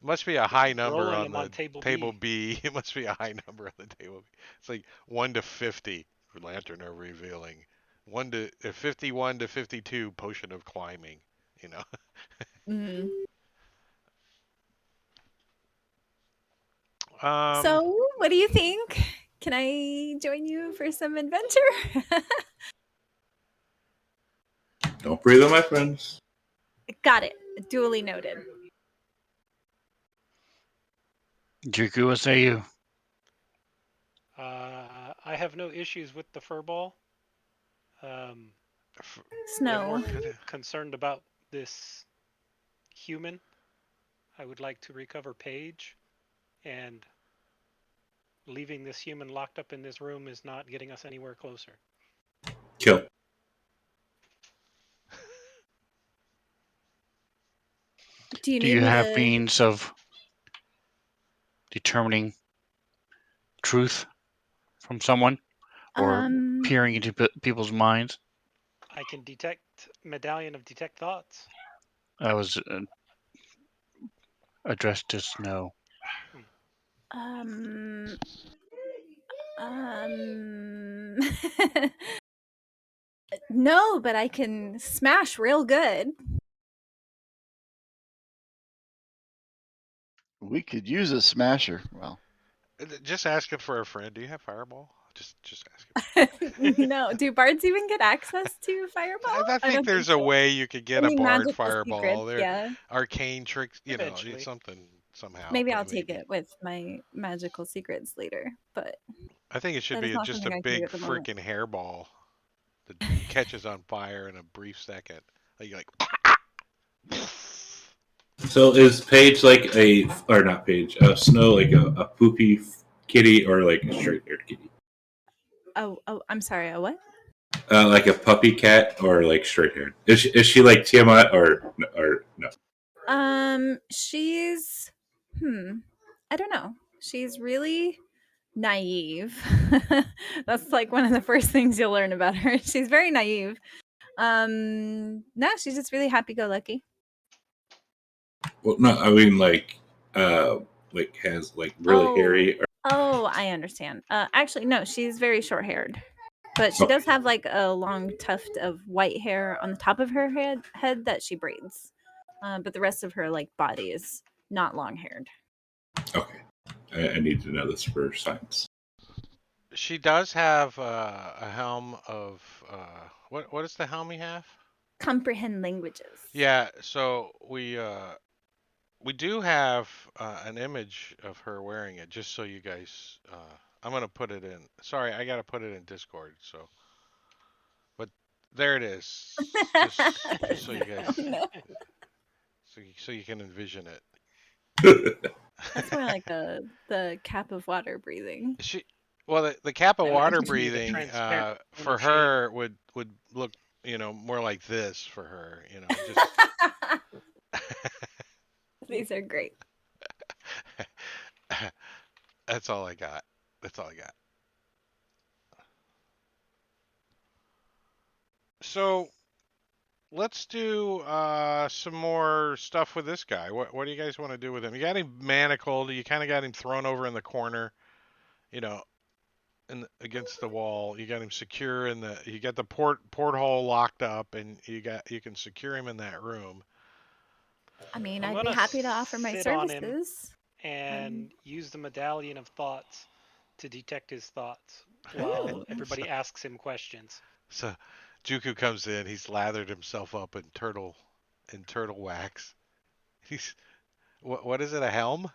Must be a high number Rolling on them on the table table B. B. It must be a high number on the table B. It's like 1 to 50 for lantern of revealing. 51 to 52 potion of climbing. You know. Mm. Um. So, what do you think? Can I join you for some adventure? don't breathe on my friends. Got it. Duly noted. Juku, what say you? I have no issues with the furball. I'm more Snow. concerned about this human. I would like to recover Paige, and leaving this human locked up in this room is not getting us anywhere closer. Kill. Do you Do need you me have to means of determining truth from someone or um peering into people's minds? I can detect medallion of detect thoughts. That was addressed to Snow. Hmm. um Um, no, but I can smash real good. We could use a smasher. Well, Just asking for a friend. Do you have Fireball? Just asking. No, do bards even get access to Fireball? I I think don't think there's a so. way you could get a Any bard magical secrets? Fireball. There, Yeah. arcane tricks. It's Eventually. something somehow, Maybe but I'll take maybe. it with my magical secrets later, but I think it should that is be not just something a I can do big at the moment. freaking hairball that catches on fire in a brief second. Like So is Paige like a, or not Paige, Snow like a poopy kitty or like a straight haired kitty? Oh, I'm sorry. A what? Like a puppy cat or like straight haired? Is she like Tiamat or no? She's I don't know. She's really naive. That's like one of the first things you'll learn about her. She's very naive. No, she's just really happy go lucky. Well, no, I mean like has like really Oh, hairy. Or, I understand. Actually, no, she's very short haired, but she okay, does have like a long tuft of white hair on the top of her head that she braids. But the rest of her like body is not long haired. okay. I need to know this for science. she does have a helm of what is the helm we have? Comprehend languages. Yeah, so we do have an image of her wearing it, just so you guys. I'm gonna put it in. Sorry, I gotta put it in Discord. So, but there it is. Just so you guys, Oh no, so you can envision it. that's more like the cap of water breathing. She, well, the cap of That would water just be the breathing transparent cone for of shame. her would look more like this for her. Just These are great. that's all I got. That's all I got. So let's do some more stuff with this guy. What do you guys want to do with him? You got him manacled. You kind of got him thrown over in the corner. You know, against the wall. You got him secure in the. You got the porthole locked up, and you can secure him in that room. I mean, I'm I'd be gonna happy to offer my sit on him services. Um, and use the medallion of thoughts to detect his thoughts while so, everybody asks him questions. so Juku comes in. He's lathered himself up in turtle wax. He's what is it? A helm?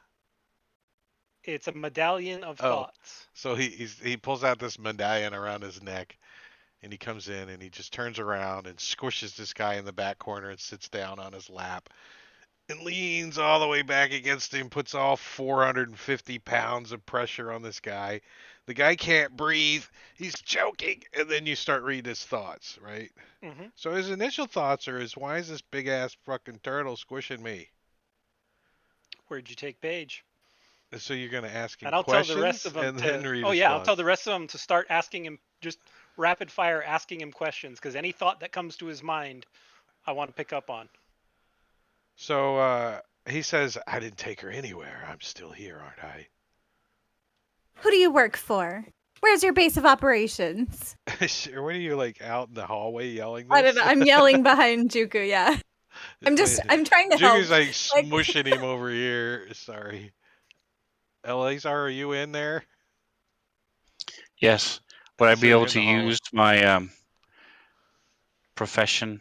It's a medallion of Oh, thoughts. so he pulls out this medallion around his neck, and he comes in and he just turns around and squishes this guy in the back corner and sits down on his lap and leans all the way back against him, puts all 450 pounds of pressure on this guy. The guy can't breathe. He's choking. And then you start reading his thoughts, right? Hmm. So his initial thoughts are, why is this big ass fucking turtle squishing me? Where'd you take Paige? And so you're going to ask him And I'll tell the rest questions of them and then to. read Oh his yeah, I'll tell thoughts. the rest of them to start asking him just rapid fire, asking him questions because any thought that comes to his mind, I want to pick up on. So he says, I didn't take her anywhere. I'm still here, aren't I? who do you work for? Where's your base of operations? Sure, what are you like out in the hallway yelling I don't know. this? I'm yelling behind Juku. Yeah, I'm trying to help. Juku's like Like, smushing him over here. Sorry. Eleazar, are you in there? Yes. Would I So be you're able in to the hallway. use my profession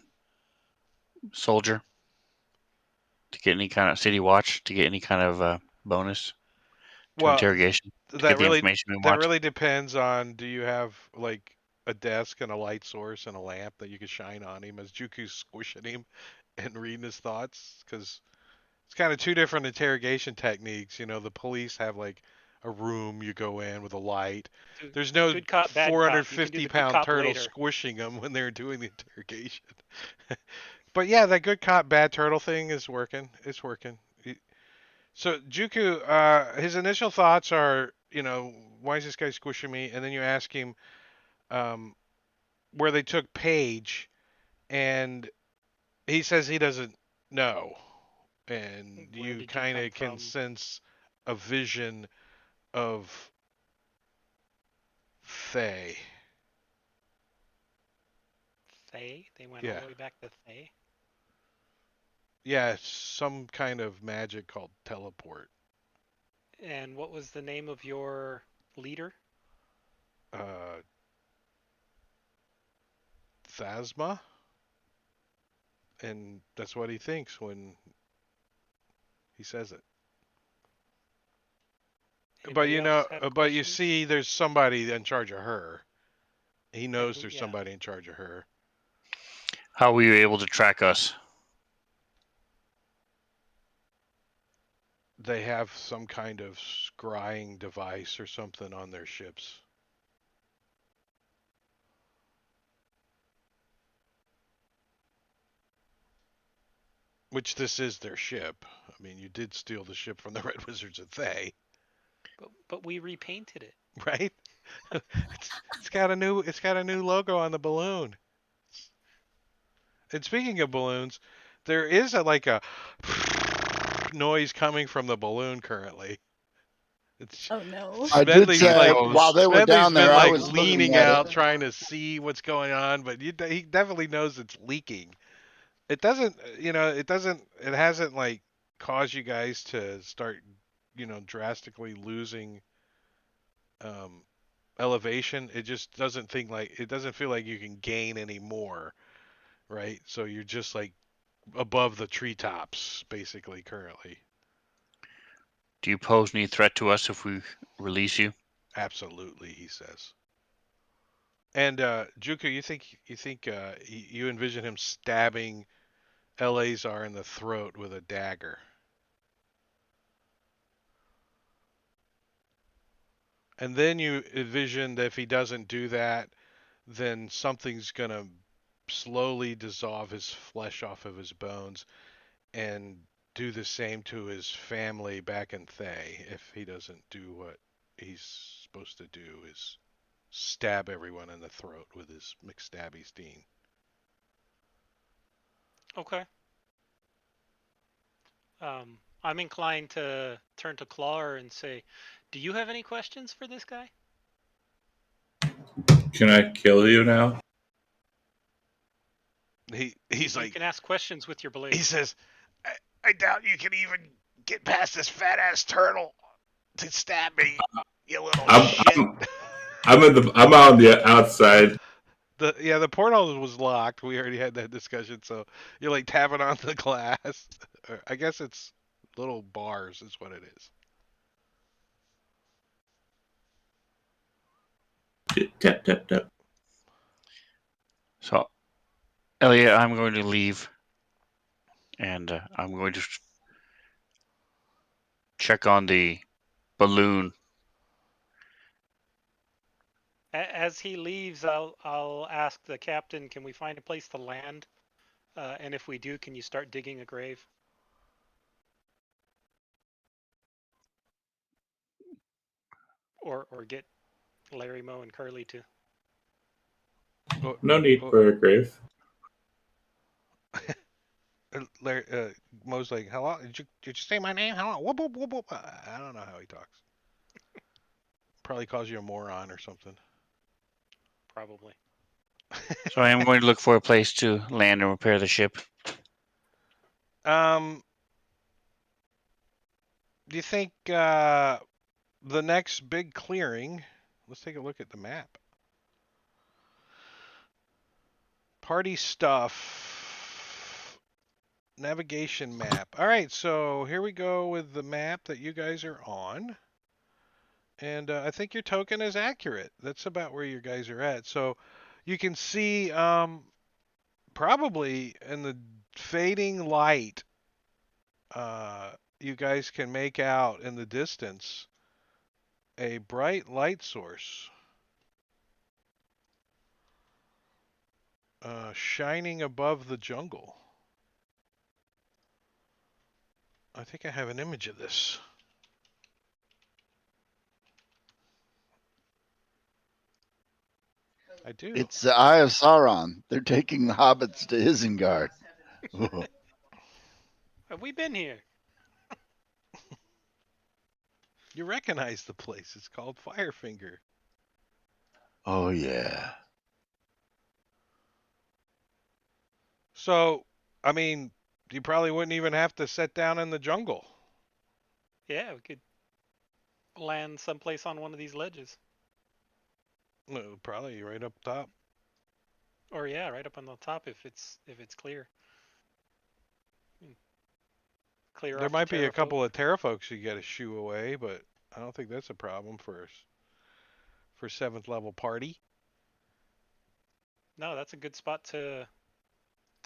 soldier to get any kind of city watch to get any kind of bonus to Well, interrogation to get that the really information we that want? really depends on, do you have like a desk and a light source and a lamp that you can shine on him as Juku's squishing him and reading his thoughts? Because it's kind of two different interrogation techniques. The police have like a room you go in with a light. Do There's no good cop, bad cop. You can do 450 the good pound cop turtle later. squishing them when they're doing the interrogation. But yeah, that good cop, bad turtle thing is working. It's working. So Juku, his initial thoughts are, why is this guy squishing me? And then you ask him um, where they took Paige, and he says he doesn't know. And Where you did you kind come of can from? sense a vision of Thay. Thay? They went all Yeah. the way back to Thay? Yeah, some kind of magic called teleport. And what was the name of your leader? Uh, Phasma, and that's what he thinks when he says it. But Anybody else have but you questions? see, there's somebody in charge of her. He And knows who? there's Yeah. somebody in charge of her. How were you able to track us? They have some kind of scrying device or something on their ships. Which this is their ship. I mean, you did steal the ship from the Red Wizards of Thay, But we repainted it. right? It's got a new logo on the balloon. And speaking of balloons, there is like a noise coming from the balloon currently. It's Oh no. I did Do Smedley's you say like while pose? they were Smedley's down been there, I like was looking leaning at it. out trying to see what's going on, but he definitely knows it's leaking. It hasn't like caused you guys to start, drastically losing um elevation. It doesn't feel like you can gain any more, right? So you're just like above the treetops basically currently. Do you pose any threat to us if we release you? Absolutely, he says. And Juku, you envision him stabbing Eleazar in the throat with a dagger. And then you envision that if he doesn't do that, then something's going to slowly dissolve his flesh off of his bones and do the same to his family back in Thay if he doesn't do what he's supposed to do, is stab everyone in the throat with his McStabby Steen. Okay. I'm inclined to turn to Claw and say, "Do you have any questions for this guy?" Can I kill you now? He's You like, can ask questions with your he blade. says, I doubt you can even get past this fat ass turtle to stab me, you little I'm shit. I'm I'm on the outside. The portal was locked. We already had that discussion, so you're like tapping on the glass. I guess it's little bars is what it is. Tap tap tap. So, Elliot, I'm going to leave, and I'm going to check on the balloon. As he leaves, I'll ask the captain, "Can we find a place to land? And if we do, can you start digging a grave, or get Larry, Moe, and Curly to?" Oh, No need oh, for a grave. Larry, Mo's like, hello? Did you say my name? Hello? Whoop, whoop, whoop, whoop. I don't know how he talks. Probably calls you a moron or something. Probably. So I am going to look for a place to land and repair the ship. um, do you think the next big clearing? Let's take a look at the map. Party stuff. Navigation map. All right, so here we go with the map that you guys are on. And I think your token is accurate. That's about where you guys are at. So you can see probably in the fading light, you guys can make out in the distance a bright light source shining above the jungle. I think I have an image of this. I do. It's the Eye of Sauron. They're taking the hobbits to Isengard. Whoa. Have we been here? You recognize the place. It's called Firefinger. Oh yeah. So, I mean, you probably wouldn't even have to set down in the jungle. Yeah, we could land someplace on one of these ledges. No, probably right up top. Or yeah, right up on the top if it's clear. Clear There off the might be a terrafolk. couple of terrafolks you got to shoo away, but I don't think that's a problem for seventh level party. No, that's a good spot to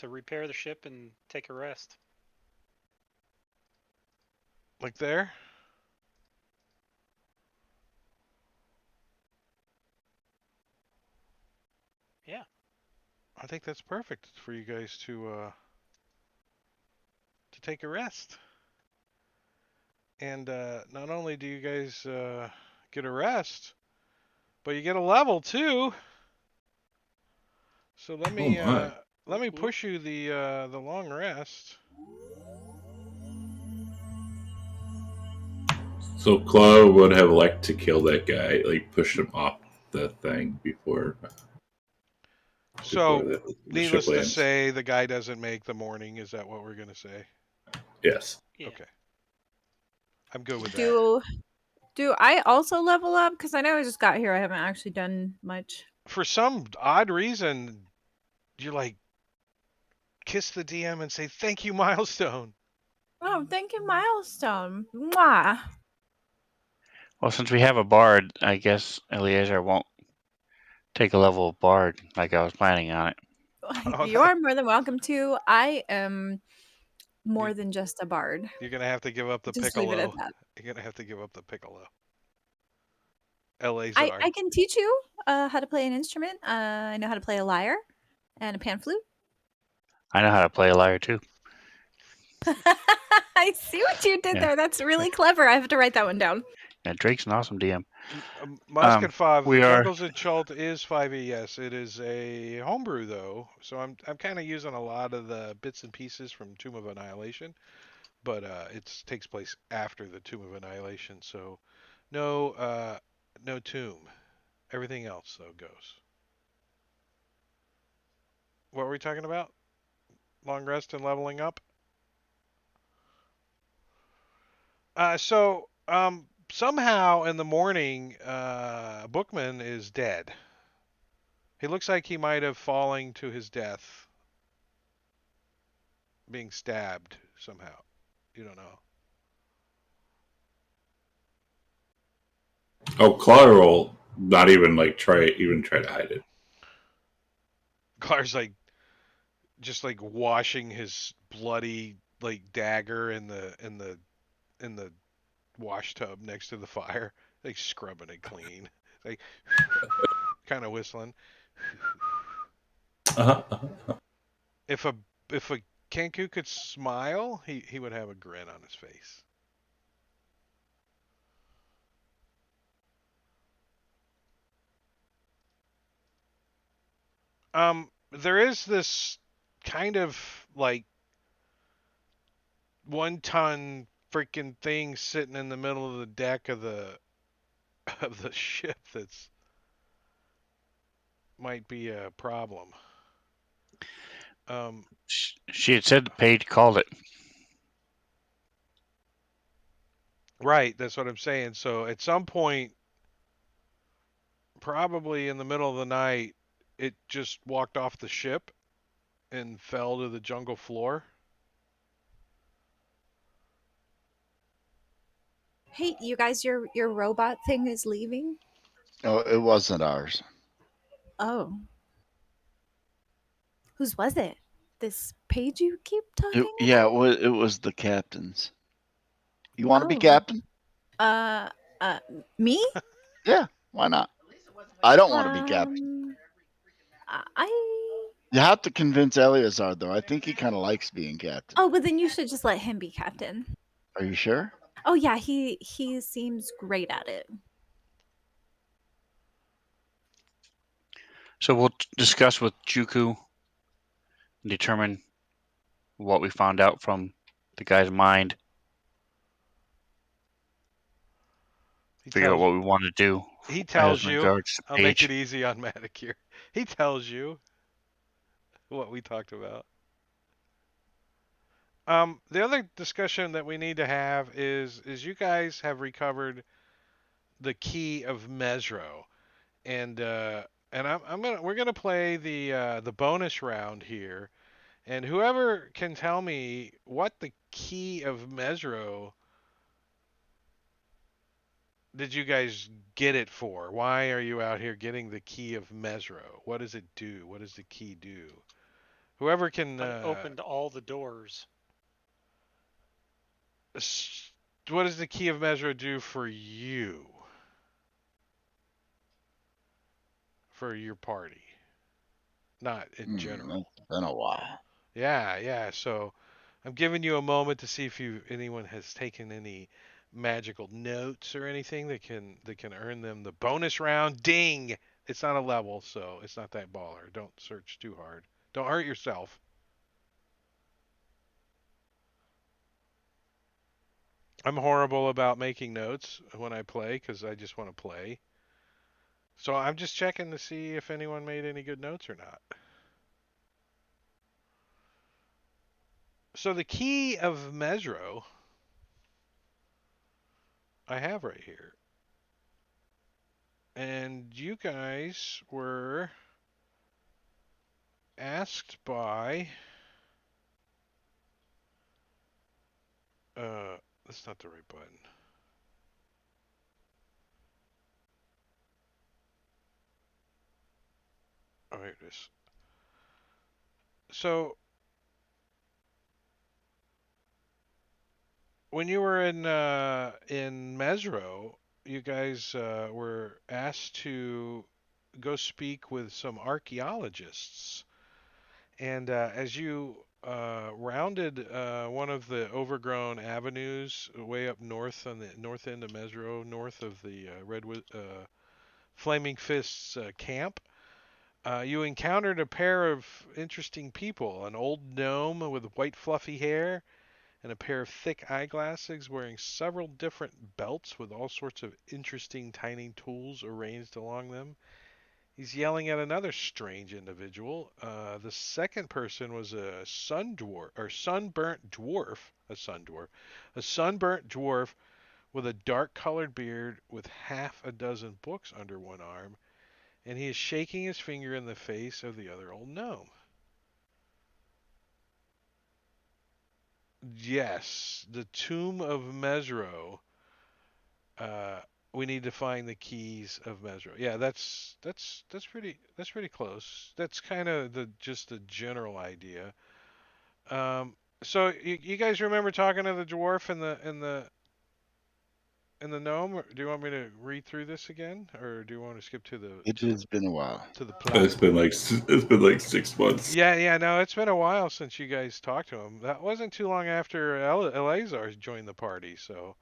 repair the ship and take a rest. Like there. Yeah. I think that's perfect for you guys to take a rest. And not only do you guys get a rest, but you get a level too. So Oh my. let me Ooh. push you the long rest. So Claw would have liked to kill that guy, like push him off the thing before So the ship needless to lands. say, the guy doesn't make the morning. Is that what we're gonna say? Yes. Yeah. Okay, I'm good with that. Do I also level up? Because I know I just got here. I haven't actually done much. For some odd reason, you like kiss the DM and say thank you, milestone. Oh, thank you, milestone. Mwah. Well, since we have a bard, I guess Eleazar won't take a level of bard like I was planning on it. Oh, You are more than welcome to. I am you, more than just a bard. you're gonna have to give up the Just leave it at piccolo. that. You're gonna have to give up the piccolo. I Eleazar. can teach you how to play an instrument. I know how to play a lyre and a pan flute. I know how to play a lyre too. I see what you did Yeah, there. That's really clever. I have to write that one down. yeah. Drake's an awesome DM. Musket 5, We are. Jungles at Chult is 5e. It is a homebrew though, so I'm kind of using a lot of the bits and pieces from Tomb of Annihilation, but it takes place after the Tomb of Annihilation, so no no tomb. Everything else though goes. What were we talking about? Long rest and leveling up. Somehow in the morning, Bookman is dead. He looks like he might have fallen to his death, being stabbed somehow. You don't know. Oh, Claw will not even like try to hide it. Clark's like just like washing his bloody like dagger in the wash tub next to the fire, like scrubbing it clean, like kind of whistling. Uh-huh. If a Kenku could smile, he would have a grin on his face. There is this kind of like 1 ton freaking thing sitting in the middle of the deck of the of the ship that's might be a problem. Um, She had said the page called it. right, that's what I'm saying. So at some point, probably in the middle of the night, it just walked off the ship and fell to the jungle floor. Hey, you guys, your robot thing is leaving. Oh, it wasn't ours. Oh, whose was it? This page you keep It, talking yeah, it was the captain's. You want to be about? Oh, captain? uh, uh, me? Yeah, why not? I don't want to be captain. Um, I. You have to convince Eleazar, though. I think he kind of likes being captain. Oh, but then you should just let him be captain. Are you sure? Oh yeah, he seems great at it. So we'll discuss with Juku and determine what we found out from the guy's mind. He Figure out tells what we want to do He as tells you. regards to I'll make it Paige. easy on Manicure. He tells you what we talked about. The other discussion that we need to have is you guys have recovered the key of Mesro, and we're gonna play the bonus round here, and whoever can tell me what the key of Mesro did you guys get it for? Why are you out here getting the key of Mesro? What does it do? What does the key do? Whoever can I opened all the doors. what does the key of Mesro do for you? For your party, not in general. It's been a while. Yeah, yeah. So I'm giving you a moment to see if anyone has taken any magical notes or anything that can earn them the bonus round. Ding! It's not a level, so it's not that baller. Don't search too hard. Don't hurt yourself. I'm horrible about making notes when I play because I just want to play. So I'm just checking to see if anyone made any good notes or not. So the key of Mesro I have right here. And you guys were asked by that's not the right button. Oh, here it is. So when you were in Mesro, you guys were asked to go speak with some archaeologists, and as you rounded one of the overgrown avenues way up north on the north end of Mesro, north of the Redwood Flaming Fists camp, you encountered a pair of interesting people, an old gnome with white fluffy hair and a pair of thick eyeglasses wearing several different belts with all sorts of interesting tiny tools arranged along them. He's yelling at another strange individual. The second person was a sun dwarf or sunburnt dwarf, a sunburnt dwarf with a dark-colored beard with half a dozen books under one arm, and he is shaking his finger in the face of the other old gnome. Yes, the tomb of Mesro. Uh, we need to find the keys of Mesro. Yeah, that's pretty close. That's kind of just the general idea. So you guys remember talking to the dwarf and the gnome? Or do you want me to read through this again, or do you want to skip to the It to the has been a while. to the plot? It's been like 6 months. Yeah, yeah, no, it's been a while since you guys talked to him. That wasn't too long after Eleazar joined the party, so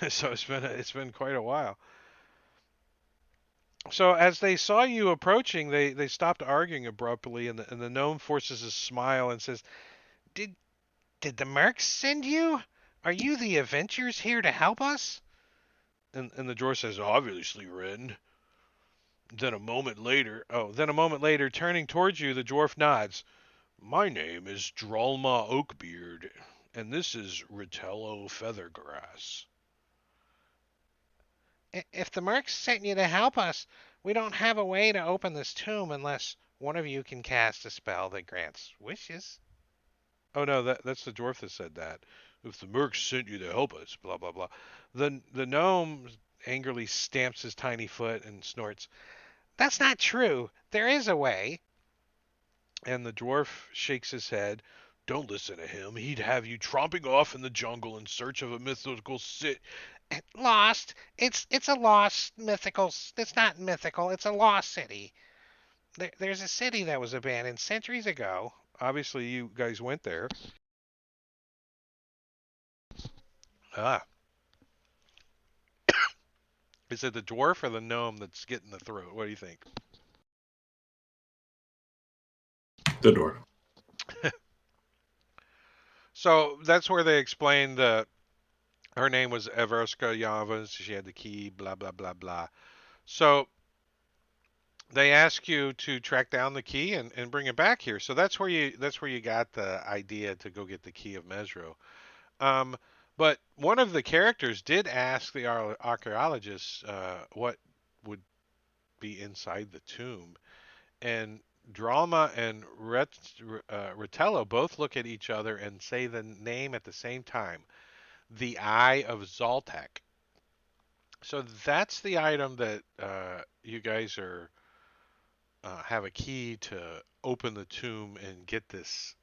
so it's been quite a while. So as they saw you approaching, they stopped arguing abruptly, and the gnome forces a smile and says, "Did did the mercs send you? Are you the Avengers here to help us?" And the dwarf says, "Obviously, Ren." Then a moment later, turning towards you, the dwarf nods. "My name is Dralma Oakbeard, and this is Ritello Feathergrass." If the mercs sent you to help us, we don't have a way to open this tomb unless one of you can cast a spell that grants wishes. Oh no, that's the dwarf that said that. If the mercs sent you to help us, blah blah blah. The gnome angrily stamps his tiny foot and snorts. That's not true. There is a way. And the dwarf shakes his head. Don't listen to him. He'd have you tromping off in the jungle in search of a mythical city. Lost. It's a lost mythical. It's not mythical. It's a lost city. There's a city that was abandoned centuries ago. Obviously, you guys went there. Ah, is it the dwarf or the gnome that's getting the throat? What do you think? The door. So that's where they explain the Her name was Everska Javas. She had the key. Blah blah blah blah. So they ask you to track down the key and bring it back here. So that's where you got the idea to go get the key of Mesro. Um, but one of the characters did ask the archaeologists what would be inside the tomb, and Drama and Ritello both look at each other and say the name at the same time, the Eye of Zoltek. So that's the item that you guys are have a key to open the tomb and get this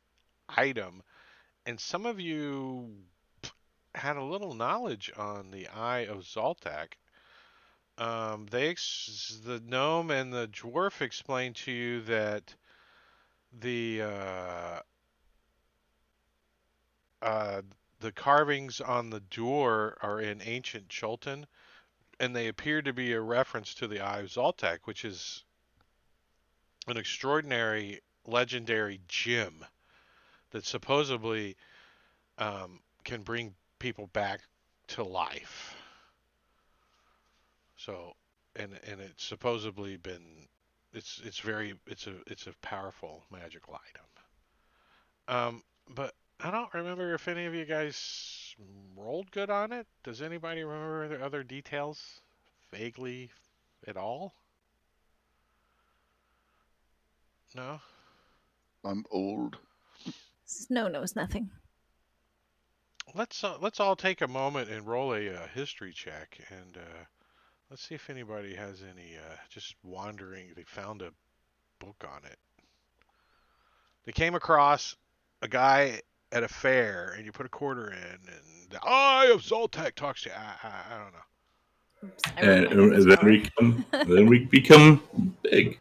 item. And some of you had a little knowledge on the Eye of Zoltak. The gnome and the dwarf explained to you that the uh, uh, the carvings on the door are in ancient Chultan, and they appear to be a reference to the Eye of Zoltak, which is an extraordinary, legendary gem that supposedly can bring people back to life. So, and it's supposedly been, it's a powerful magical item. But I don't remember if any of you guys rolled good on it. Does anybody remember the other details vaguely at all? No. I'm old. Snow knows nothing. Let's all take a moment and roll a history check, and let's see if anybody has any just wandering. They found a book on it. They came across a guy at a fair, and you put a quarter in, and the Eye of Zoltek talks to you. I don't know. Oops, I rolled And my hardest then power. we become big.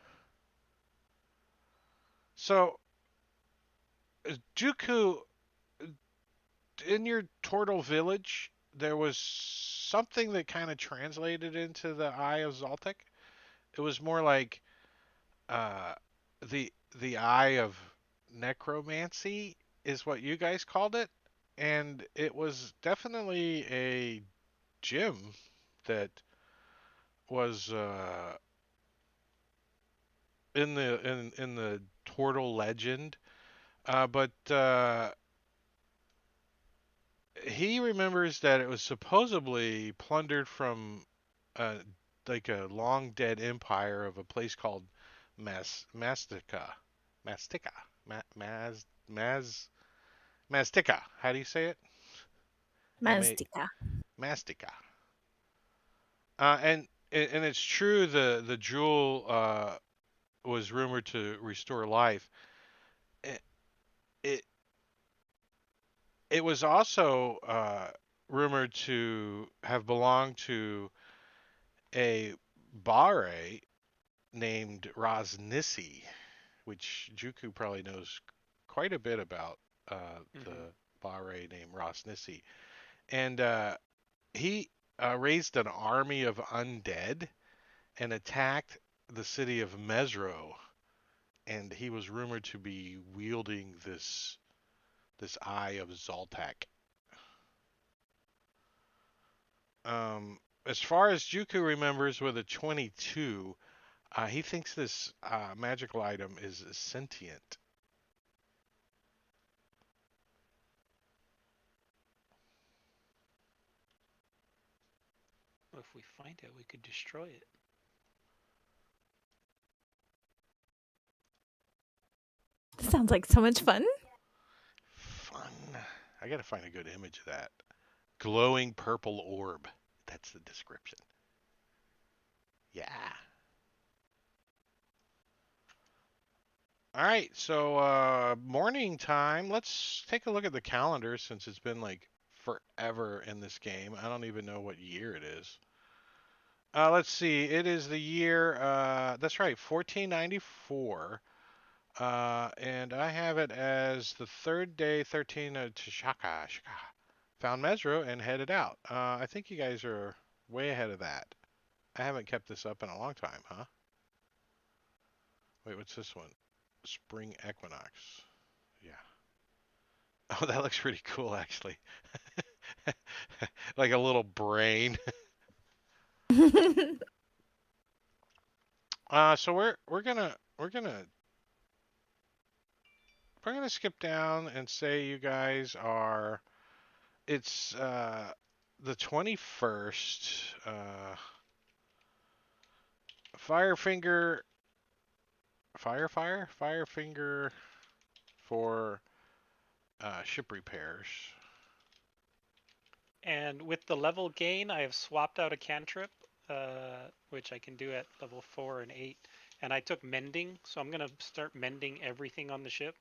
So, Juku, in your Turtle Village, there was something that kind of translated into the Eye of Zoltek. It was more like uh, the the Eye of Necromancy is what you guys called it, and it was definitely a gem that was in the Turtle legend. But he remembers that it was supposedly plundered from uh, like a long dead empire of a place called Mastica. Mastica. Mastica. How do you say it? M A Maztica. Mastica. And it's true the jewel was rumored to restore life. It it, it was also rumored to have belonged to a Bare named Rosnissi, which Juku probably knows quite a bit about Hmm. the Bare named Rosnissi. And he raised an army of undead and attacked the city of Mesro. And he was rumored to be wielding this Eye of Zoltak. As far as Juku remembers, with a 22, he thinks this magical item is sentient. Well, if we find it, we could destroy it. Sounds like so much fun. Fun. I gotta find a good image of that. Glowing purple orb. That's the description. Yeah. All right, so morning time. Let's take a look at the calendar since it's been like forever in this game. I don't even know what year it is. Let's see. It is the year. That's right, 1494. And I have it as the third day, 13 of Tshaka. Found Mesro and headed out. I think you guys are way ahead of that. I haven't kept this up in a long time, huh? Wait, what's this one? Spring equinox. Yeah. Oh, that looks pretty cool, actually. like a little brain. So we're gonna skip down and say you guys are. It's the 21st. Firefinger, Firefinger for ship repairs. And with the level gain, I have swapped out a cantrip, which I can do at level 4 and 8. And I took mending, so I'm going to start mending everything on the ship.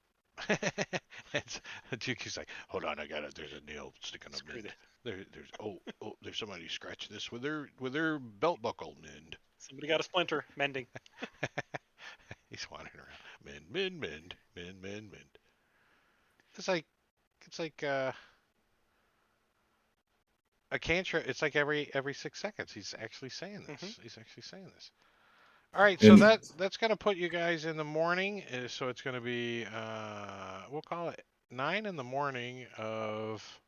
It's, Juki's like, hold on, there's a nail sticking up. Screw this. There's somebody scratched this with their belt buckle. Mend. Somebody got a splinter. Mending. He's wandering around. Mend. It's like a cantrip. It's like every 6 seconds. He's actually saying this. Mm-hmm. He's actually saying this. All right, so And that's gonna put you guys in the morning. So it's gonna be we'll call it 9 in the morning of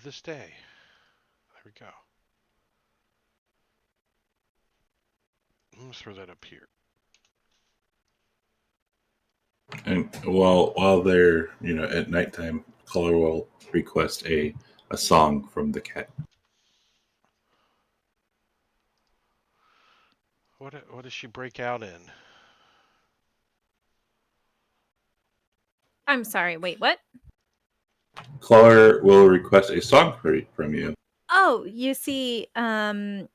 this day. There we go. I'm gonna throw that up here. and while they're at nighttime, caller will request a song from the cat. What does she break out in? I'm sorry. Wait, what? Caller will request a song from you. Oh, you see, I'm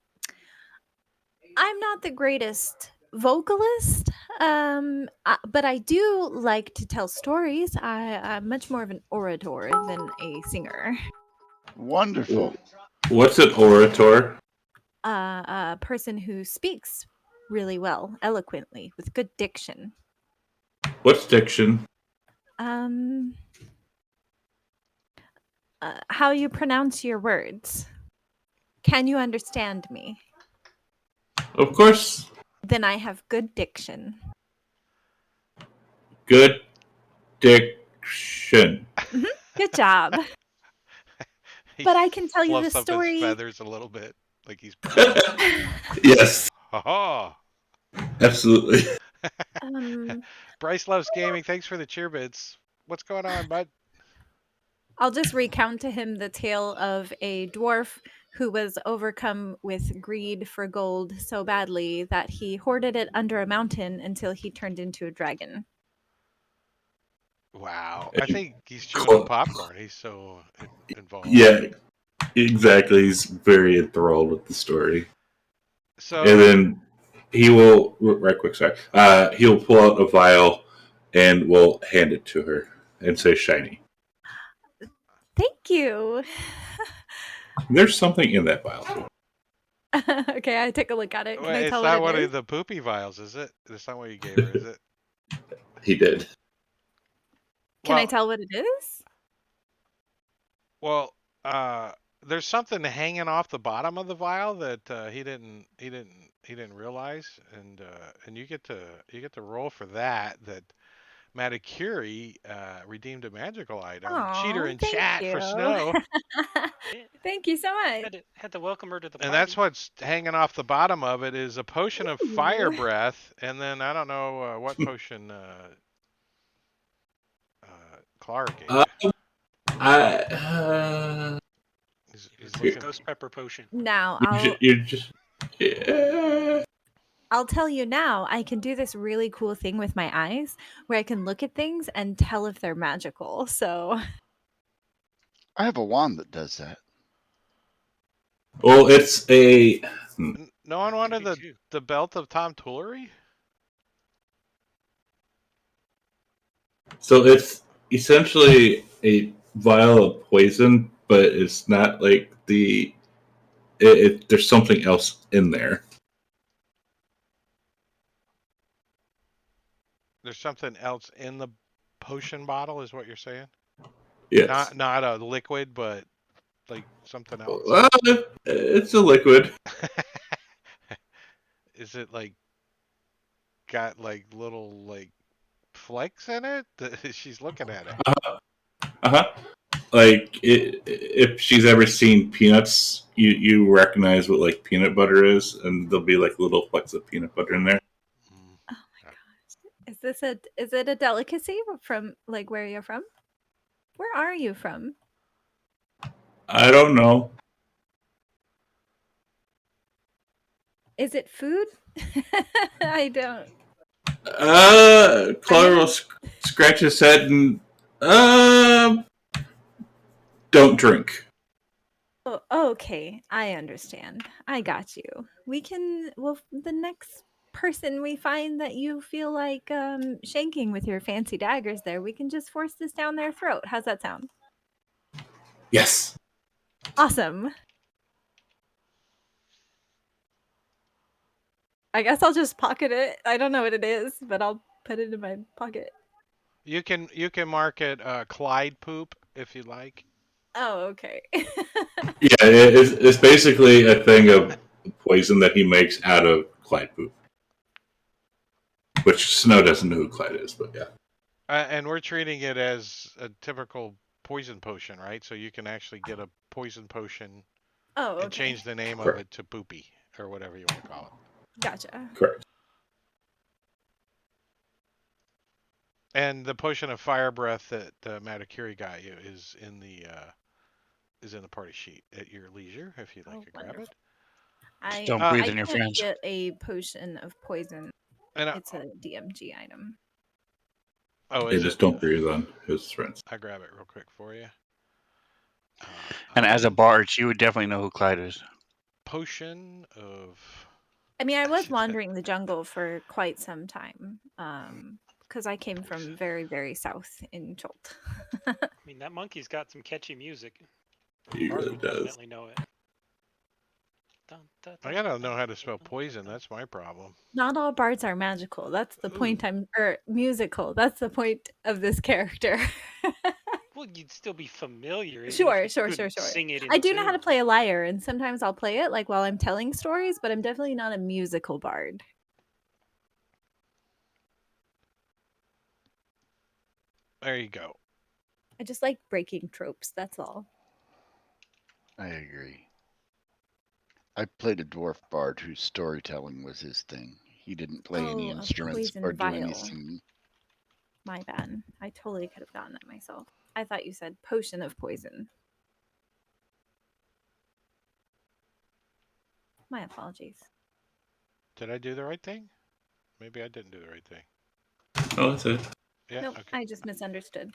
not the greatest vocalist, but I do like to tell stories. I'm much more of an orator than a singer. Wonderful. What's an orator? A person who speaks really well, eloquently, with good diction. What's diction? Um, how you pronounce your words. Can you understand me? Of course, Then I have good diction. good diction. Good job. He But I can tell you the fluffs up his story. feathers a little bit, like he's. Yes, Ha ha! absolutely. Bryce loves gaming. Thanks for the cheer bits. What's going on, bud? I'll just recount to him the tale of a dwarf who was overcome with greed for gold so badly that he hoarded it under a mountain until he turned into a dragon. Wow, I think he's chewing on Cl- popcorn. He's so involved. Yeah, exactly. He's very enthralled with the story. And So then he will, right quick, sorry. He'll pull out a vial and will hand it to her and say shiny. Thank you. There's something in that vial, too. Okay, I take a look at it. Can I it's tell what not it one is? of the poopy vials, is it? That's not what you gave her, is it? He did. Can I Well, tell what it is? well, uh, there's something hanging off the bottom of the vial that he didn't realize, and you get to roll for that. That Matakuri redeemed a magical item. Cheater Oh, in thank chat for you. snow. Yeah, Thank you so much. had to welcome her to the And party. that's what's hanging off the bottom of it is a potion of fire Ooh. breath, and then I don't know what potion Clara gave Uh, you. I, He's It's you're, a looking. ghost pepper potion. Now, you're just. Yeah. I'll tell you now, I can do this really cool thing with my eyes where I can look at things and tell if they're magical. So, I have a wand that does that. Well, it's a. No one I wanted do too. the belt of Tom Toolery. So it's essentially a vial of poison, but it's not like there's something else in there. There's something else in the potion bottle, is what you're saying? Yes. Not a liquid, but like something else. Well, it's a liquid. Is it like got like little like flecks in it? She's looking at it. Uh huh. like if she's ever seen peanuts, you recognize what like peanut butter is, and there'll be like little flecks of peanut butter in there. Mm. Oh my gosh. Is it a delicacy from like where you're from? Where are you from? I don't know. Is it food? I don't. I Clara will know. scratch his head and uh, don't drink. Oh, okay, I understand. I got you. We can. Well, the next person we find that you feel like shanking with your fancy daggers, there, we can just force this down their throat. How's that sound? Yes. Awesome. I guess I'll just pocket it. I don't know what it is, but I'll put it in my pocket. You can mark it Clyde poop if you like. Oh, okay. Yeah, it's basically a thing of poison that he makes out of Clyde poop. Which Snow doesn't know who Clyde is, but yeah. And we're treating it as a typical poison potion, right? So you can actually get a poison potion Oh, and okay. change the name of Correct. it to Poopy or whatever you want to call it. Gotcha. Correct. And the potion of fire breath that Matakiri got you is in the party sheet at your leisure if you'd like Oh, to grab wonderful. it. Just I don't Uh, breathe I in your can't friends. get a potion of poison. and It's a DMG item. oh, They is just it? don't breathe on his friends. I grab it real quick for you. And as a Item bard, you would definitely know who Clyde is. potion of. I mean, I was wandering the jungle for quite some time. Because I came from very, very south in Chult. I mean, that monkey's got some catchy music. He Bard really would does. definitely know it. Dun, dun, I dun, gotta know dun, how to spell dun, poison. dun. That's my problem. Not all bards are magical. That's the point. Ooh. Or musical. That's the point of this character. Well, you'd still be familiar, even if Sure, you sure, sure, couldn't sure. sing it I in do know how to tune. play a lyre, and sometimes I'll play it like while I'm telling stories, but I'm definitely not a musical bard. There you go. I just like breaking tropes, that's all. I agree. I played a dwarf bard whose storytelling was his thing. He didn't play any Oh, a instruments or poison do any vial. singing. My bad. I totally could have gotten that myself. I thought you said potion of poison. My apologies. Did I do the right thing? Maybe I didn't do the right thing. Oh, that's it. Yeah. Nope, Okay. I just misunderstood.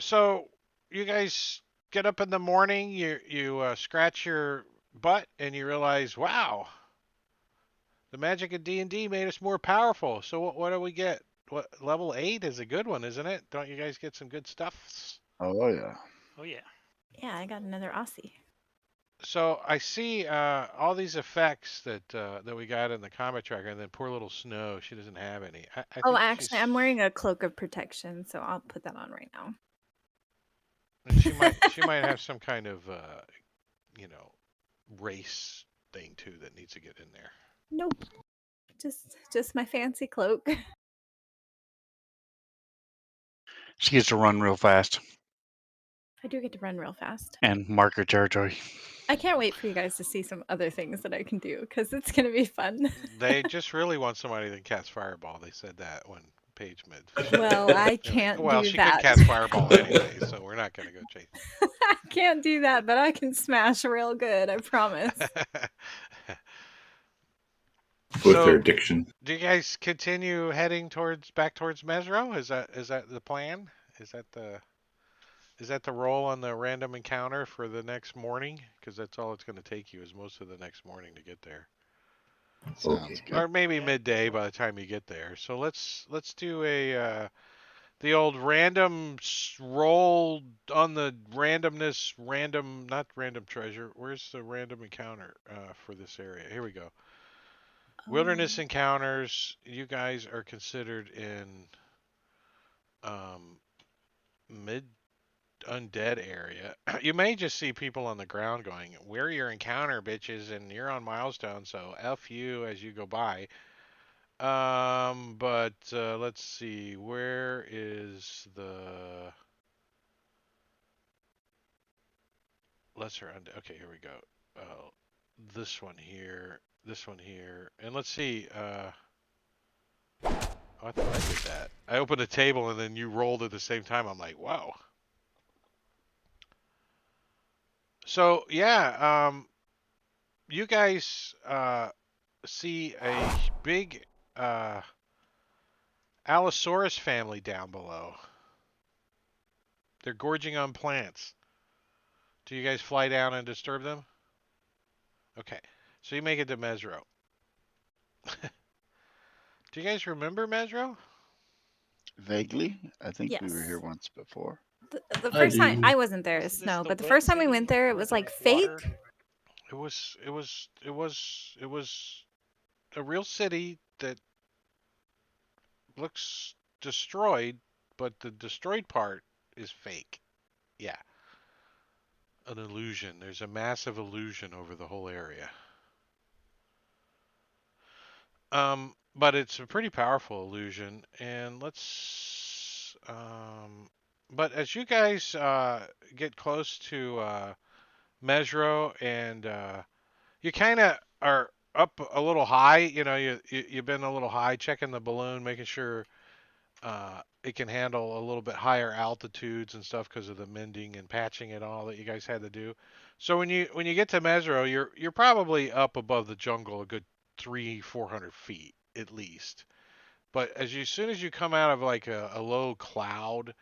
So you guys get up in the morning. You scratch your butt and you realize, wow, the magic of D&D made us more powerful. So what do we get? What level 8 is a good one, isn't it? Don't you guys get some good stuff? Oh yeah. Oh yeah. Yeah, I got another Aussie. So I see all these effects that we got in the combat tracker, and then poor little Snow, she doesn't have any. I Oh, think actually, she's I'm wearing a cloak of protection, so I'll put that on right now. and she might have some kind of you know race thing too that needs to get in there. Nope. Just my fancy cloak. She gets to run real fast I do get to run real fast. and mark her territory. I can't wait for you guys to see some other things that I can do because it's gonna be fun. They just really want somebody that casts fireball. They said that when Paige mid. Well, I They're like, can't well, do she could that. cast fireball anyway, so we're not gonna go chase. I can't do that, but I can smash real good, I promise. With their So, addiction. do you guys continue heading back towards Mesro? Is that the plan? Is that the is that the roll on the random encounter for the next morning? Because that's all it's going to take you is most of the next morning to get there, Sounds Okay. good. or maybe Yeah. midday by the time you get there. So let's do the old random roll on the randomness random not random treasure. Where's the random encounter for this area? Here we go. Wilderness Oh. encounters. You guys are considered in um, mid undead area. You may just see people on the ground going, "We're your encounter bitches," and you're on milestone, so f you as you go by. But let's see. Where is the lesser und? Okay, here we go. This one here. This one here. And let's see. Oh, I thought I did that. I opened a table and then you rolled at the same time. I'm like, wow. So yeah, you guys see a big uh, Allosaurus family down below. They're gorging on plants. Do you guys fly down and disturb them? Okay. So you make it to Mesro. Do you guys remember Mesro? Vaguely, I think we were here Yes. once before. The I first time do. I wasn't there, Wasn't this Snow, the but the wet first time we city went there, it where was the like water? fake. It was a real city that looks destroyed, but the destroyed part is fake. Yeah, an illusion. There's a massive illusion over the whole area. But it's a pretty powerful illusion, and but as you guys get close to Mesro, and you kind of are up a little high, you've been a little high, checking the balloon, making sure it can handle a little bit higher altitudes and stuff because of the mending and patching and all that you guys had to do. So when you get to Mesro, you're probably up above the jungle a good 300-400 feet at least. But soon as you come out of like a low cloud,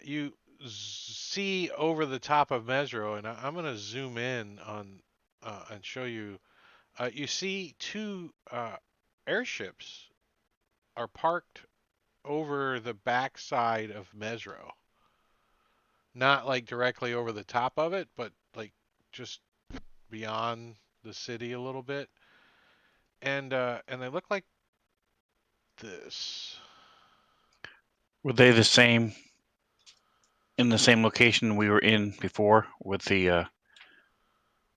you see over the top of Mesro, and I'm gonna zoom in on and show you. You see two airships are parked over the backside of Mesro. Not like directly over the top of it, but like just beyond the city a little bit. And they look like this. Were they the same in the same location we were in before with the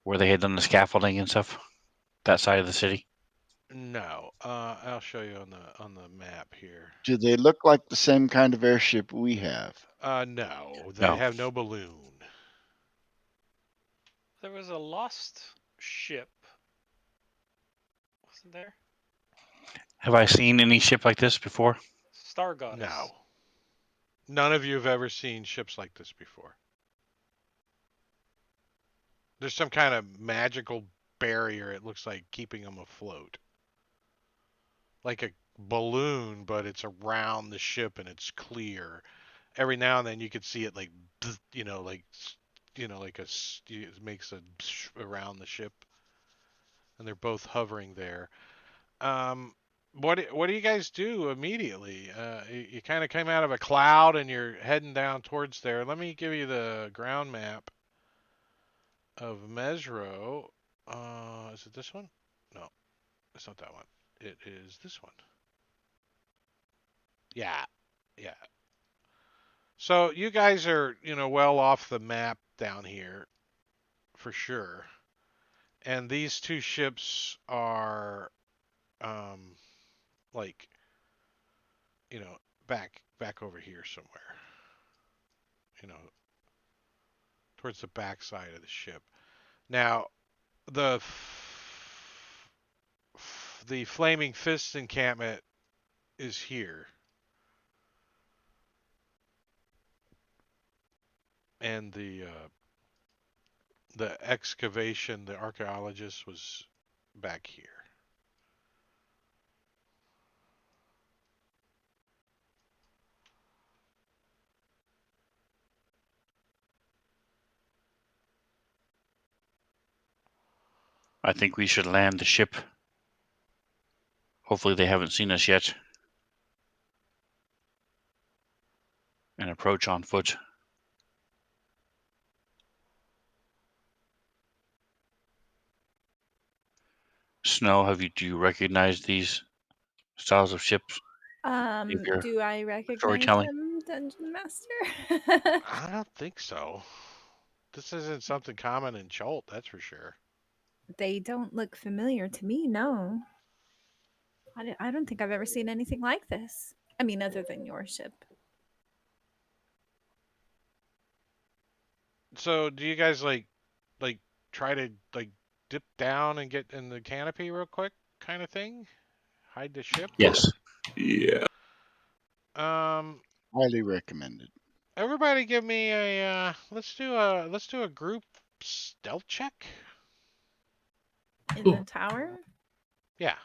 where they had done the scaffolding and stuff? That side of the city? No, I'll show you on the map here. Do they look like the same kind of airship we have? No, they No. have no balloon. There was a lost ship, wasn't there? Have I seen any ship like this before? Star Goddess. No, none of you have ever seen ships like this before. There's some kind of magical barrier. It looks like keeping them afloat, like a balloon, but it's around the ship and it's clear. Every now and then you could see it like, like it makes a around the ship, and they're both hovering there. Um, what do you guys do immediately? You kind of came out of a cloud and you're heading down towards there. Let me give you the ground map of Mesro. Is it this one? No, it's not that one. It is this one. Yeah, yeah. So you guys are, well off the map down here for sure. And these two ships are, like, you know, back over here somewhere. You know, towards the backside of the ship. Now, the the Flaming Fist encampment is here, and the excavation, the archaeologist was back here. I think we should land the ship. Hopefully they haven't seen us yet. And approach on foot. Snow, do you recognize these styles of ships? In your Do I recognize storytelling? them, Dungeon Master? I don't think so. This isn't something common in Chult, that's for sure. They don't look familiar to me, no. I don't think I've ever seen anything like this. I mean, other than your ship. So do you guys like try to like dip down and get in the canopy real quick, kind of thing? Hide the ship? Yes. Yeah. Um, Highly recommended. everybody, give me a let's do a group stealth check. In the tower? Yeah,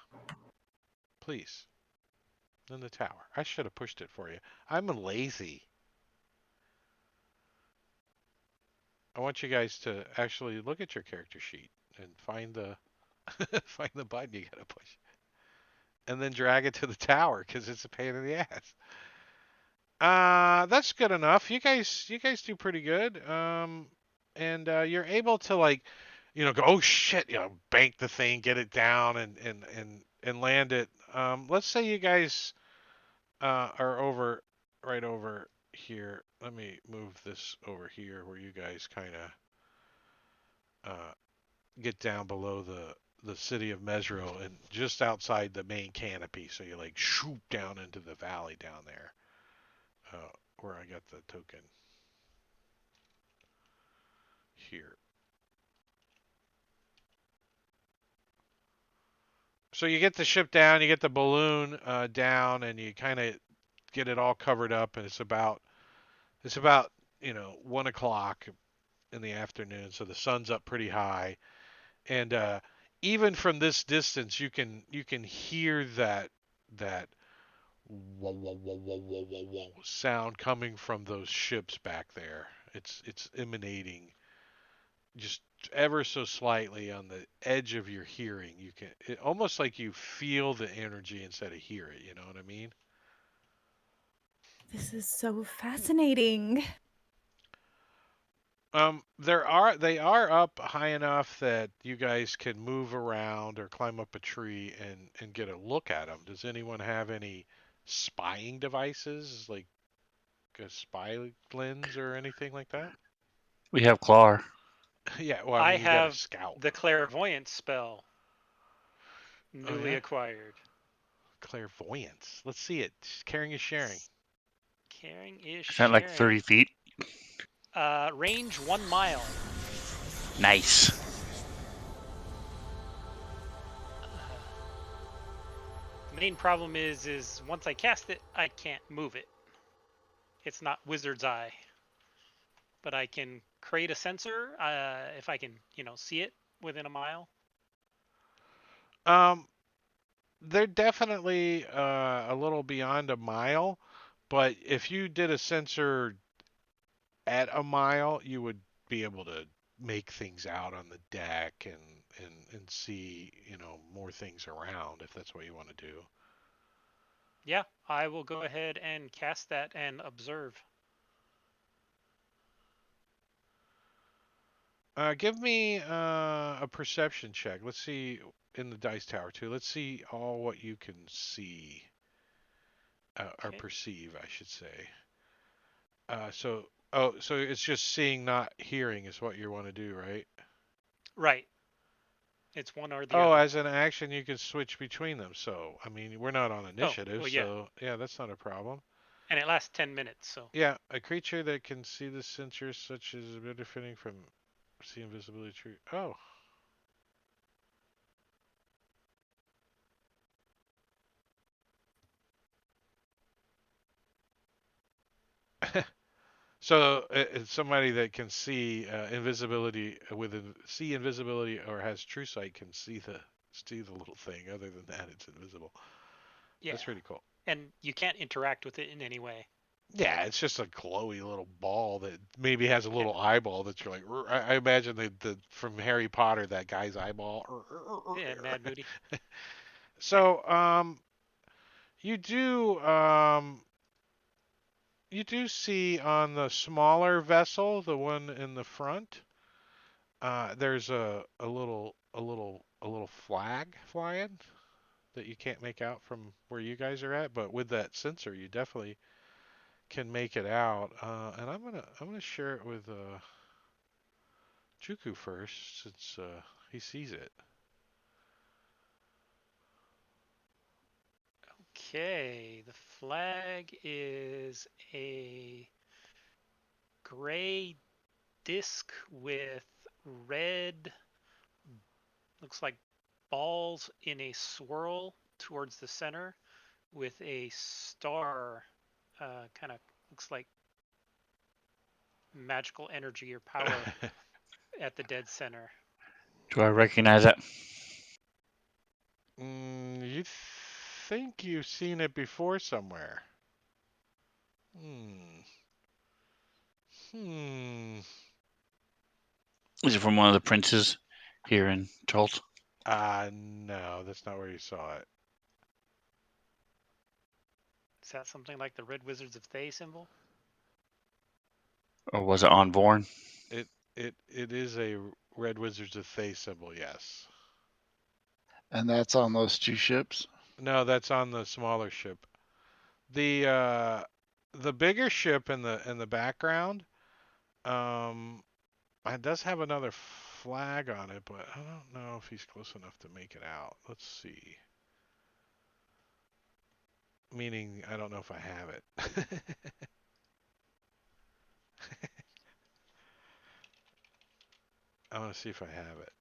please. In the tower. I should have pushed it for you. I'm lazy. I want you guys to actually look at your character sheet and find the find the button you gotta push, and then drag it to the tower because it's a pain in the ass. That's good enough. You guys do pretty good. And you're able to like, go, oh shit, bank the thing, get it down, and land it. Let's say you guys are right over here. Let me move this over here where you guys kind of get down below the city of Mesro and just outside the main canopy. So you like shoot down into the valley down there, where I got the token here. So you get the ship down, you get the balloon down, and you kind of get it all covered up, and it's about 1 o'clock in the afternoon, so the sun's up pretty high, and even from this distance, you can hear that whoa, whoa, whoa, whoa, whoa, whoa, whoa sound coming from those ships back there. It's emanating just ever so slightly on the edge of your hearing. Almost like you feel the energy instead of hear it. You know what I mean? This is so fascinating. They are up high enough that you guys can move around or climb up a tree and get a look at them. Does anyone have any spying devices like a spy lens or anything like that? We have Clar. Yeah, well, I I mean, you got a have scout. the clairvoyance spell Oh newly yeah, acquired. clairvoyance. Let's see it. Caring is sharing. Caring is Is that like 30 sharing. feet? Range 1 mile. Nice. The main problem is once I cast it, I can't move it. It's not Wizard's Eye, but I can create a sensor if I can, see it within a mile. Um, they're definitely a little beyond a mile, but if you did a sensor at a mile, you would be able to make things out on the deck and see, more things around if that's what you want to do. Yeah, I will go ahead and cast that and observe. Give me a perception check. Let's see in the dice tower too. Let's see all what you can see or Okay. perceive, I should say. So it's just seeing, not hearing, is what you want to do, right? Right. It's one or the Oh, other. as an action, you can switch between them. So, I mean, we're not on Oh, initiative, well, yeah. so yeah, that's not a problem. And it lasts 10 minutes, so. Yeah, a creature that can see the sensors, such as benefiting from see invisibility tree. Oh, so it's somebody that can see invisibility see invisibility or has true sight can see the little thing. Other than that, it's invisible. Yeah. That's pretty cool. And you can't interact with it in any way. Yeah, it's just a glowy little ball that maybe has a Yeah. little eyeball that you're like. I imagine the from Harry Potter, that guy's eyeball. Yeah, Mad Moody. So you do you do see on the smaller vessel, the one in the front, there's a little flag flying that you can't make out from where you guys are at, but with that sensor, you definitely can make it out. And I'm gonna share it with Juku first, since he sees it. Okay, the flag is a gray disc with red, looks like balls in a swirl towards the center with a star, kind of looks like magical energy or power at the dead center. Do I recognize it? You think you've seen it before somewhere? Hmm. Hmm. Is it from one of the princes here in Chult? No, that's not where you saw it. Is that something like the Red Wizards of Thay symbol? Or was it on Vorn? It is a Red Wizards of Thay symbol, yes. And that's on those two ships. No, that's on the smaller ship. The bigger ship in the background, it does have another flag on it, but I don't know if he's close enough to make it out. Let's see. Meaning, I don't know if I have it. I want to see if I have it.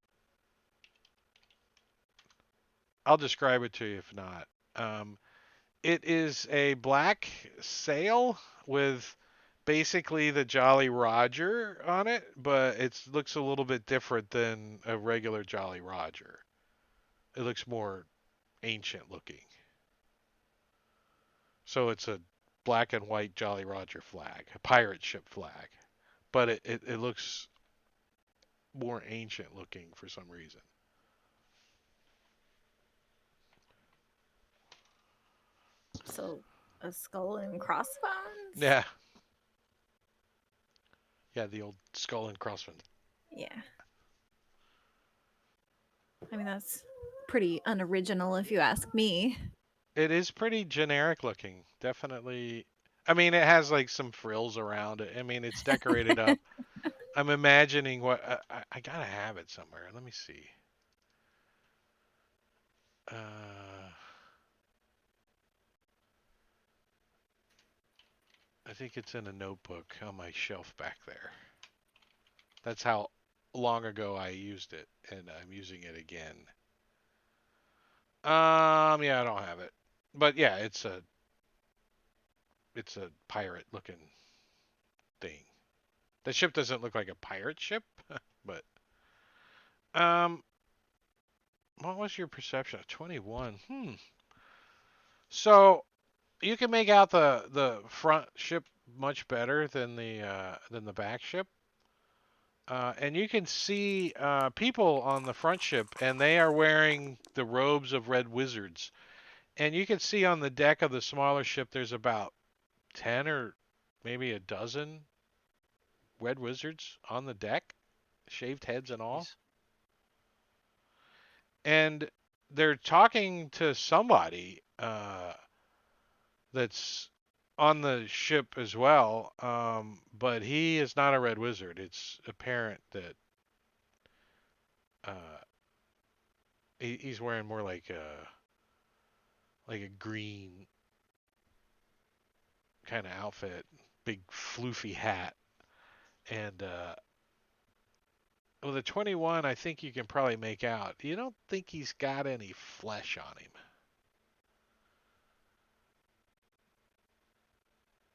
I'll describe it to you if not. Um, it is a black sail with basically the Jolly Roger on it, but it looks a little bit different than a regular Jolly Roger. It looks more ancient looking. So it's a black and white Jolly Roger flag, a pirate ship flag. But it looks more ancient looking for some reason. So a skull and crossbones? Yeah. Yeah, the old skull and crossbones. Yeah. I mean, that's pretty unoriginal if you ask me. It is pretty generic looking. Definitely. I mean, it has like some frills around it. I mean, it's decorated up. I'm imagining what I gotta have it somewhere. Let me see. I think it's in a notebook on my shelf back there. That's how long ago I used it, and I'm using it again. Yeah, I don't have it, but yeah, it's a pirate looking thing. The ship doesn't look like a pirate ship, but um, what was your perception? 21. So you can make out the front ship much better than the back ship. And you can see people on the front ship, and they are wearing the robes of red wizards. And you can see on the deck of the smaller ship, there's about 10 or maybe a dozen red wizards on the deck, shaved heads and all. Jeez. And they're talking to somebody that's on the ship as well, but he is not a red wizard. It's apparent that uh, he's wearing more like a green kind of outfit, big floofy hat, and with a 21, I think you can probably make out. You don't think he's got any flesh on him,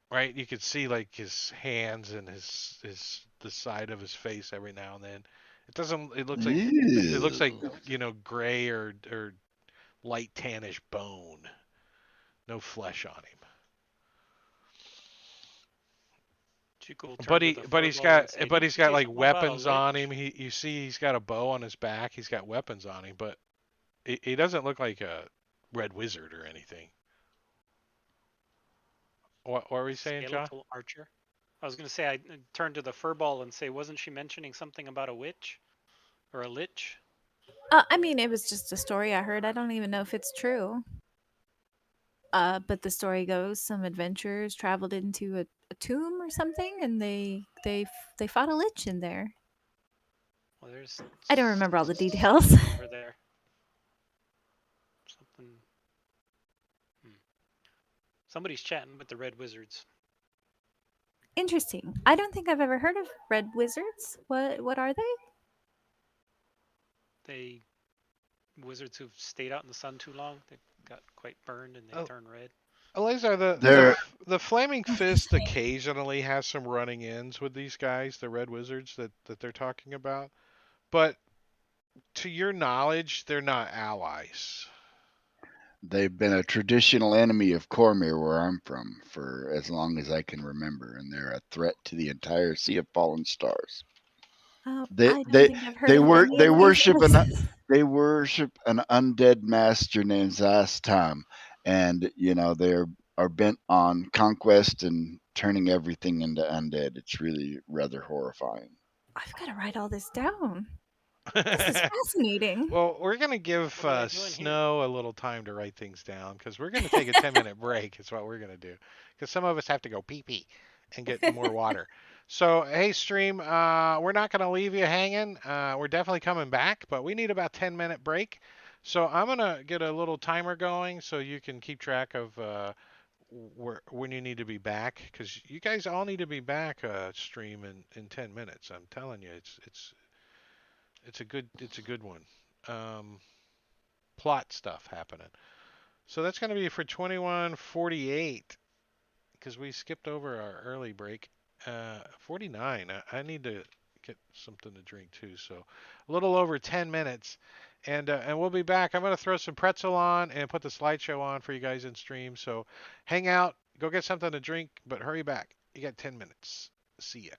right? You could see like his hands and his the side of his face every now and then. It doesn't. It looks like Ew. gray or light tannish bone. No flesh on him. Chico will turn to the furball and say, But "Didn't he's you got say like something about a weapons on him. lich?" You see he's got a bow on his back. He's got weapons on him, but he doesn't look like a red wizard or anything. What were we saying, John? Skeletal archer. I was going to say, I turned to the furball and say, wasn't she mentioning something about a witch or a lich? I mean, it was just a story I heard. I don't even know if it's true. But the story goes some adventurers traveled into a tomb or something, and they fought a lich in there. Well, there's I don't remember all the details. something over there. Something. Hmm. Somebody's chatting with the Red Wizards. Interesting. I don't think I've ever heard of red wizards. What are they? They wizards who've stayed out in the sun too long. They got quite burned and they Oh, turn red. Eleazar, They're the Flaming Fist occasionally has some running ins with these guys, the Red Wizards that they're talking about. But to your knowledge, they're not allies. they've been a traditional enemy of Cormyr, where I'm from, for as long as I can remember, and they're a threat to the entire Sea of Fallen Stars. Oh, They I don't they think I've heard they of were any they of these worship an races. they worship an undead master named Zastam, and they are bent on conquest and turning everything into undead. It's really rather horrifying. I've got to write all this down. This is fascinating. Well, we're going to give What are they doing here? Snow a little time to write things down because we're going to take a 10-minute break, is what we're going to do. Because some of us have to go pee pee and get more water. So, hey, stream, we're not going to leave you hanging. We're definitely coming back, but we need about 10-minute break. So, I'm going to get a little timer going so you can keep track of when you need to be back. Because you guys all need to be back, stream, in 10 minutes. I'm telling you, it's a good one. Um, Plot stuff happening. So that's going to be for 21:48 because we skipped over our early break. 49. I need to get something to drink too. So a little over 10 minutes. And we'll be back. I'm going to throw some pretzel on and put the slideshow on for you guys in stream. So hang out, go get something to drink, but hurry back. You got 10 minutes. See ya.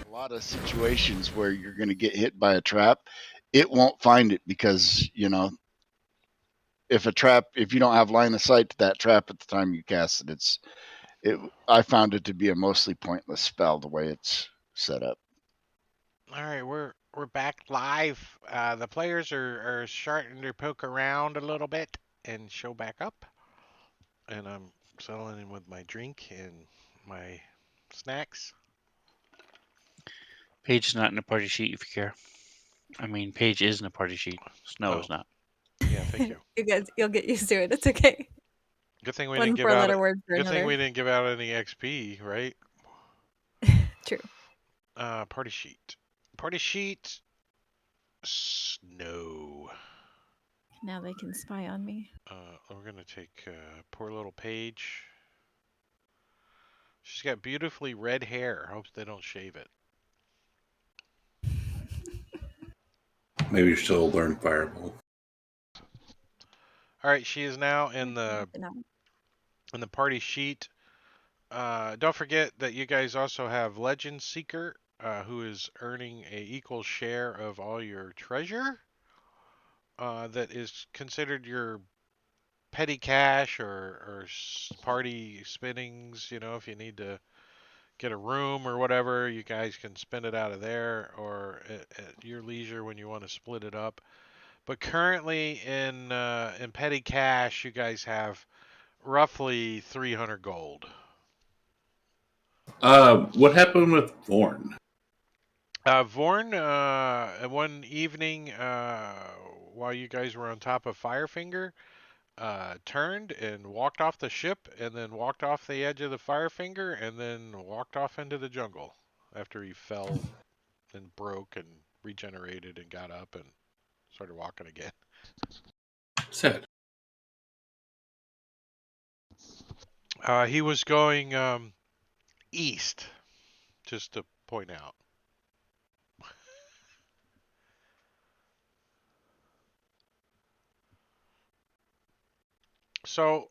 A lot of situations where you're going to get hit by a trap, it won't find it because, if you don't have line of sight to that trap at the time you cast it, I found it to be a mostly pointless spell the way it's set up. All right, we're back live. The players are starting to poke around a little bit and show back up, and I'm settling in with my drink and my snacks. Paige is not in the party sheet if you care. I mean, Paige is in the party sheet. Snow is Oh, not. yeah, thank you. You guys, you'll get used to it. It's okay. Good thing we didn't One give out. four-letter word for Good thing another. we didn't give out any XP, right? True. Party sheet. Party sheet. Snow. Now they can spy on me. We're gonna take poor little Paige. She's got beautifully red hair. Hope they don't shave it. Maybe she'll learn Fireball. All right, she is now in the party sheet. Don't forget that you guys also have Legend Seeker, who is earning a equal share of all your treasure. That is considered your petty cash or party spinnings. You know, if you need to get a room or whatever, you guys can spend it out of there or at your leisure when you want to split it up. But currently in petty cash, you guys have roughly 300 gold. What happened with Vorn? Vorn, one evening, while you guys were on top of Firefinger, turned and walked off the ship, and then walked off the edge of the Firefinger, and then walked off into the jungle after he fell and broke and regenerated and got up and started walking again. Sad. He was going east, just to point out. So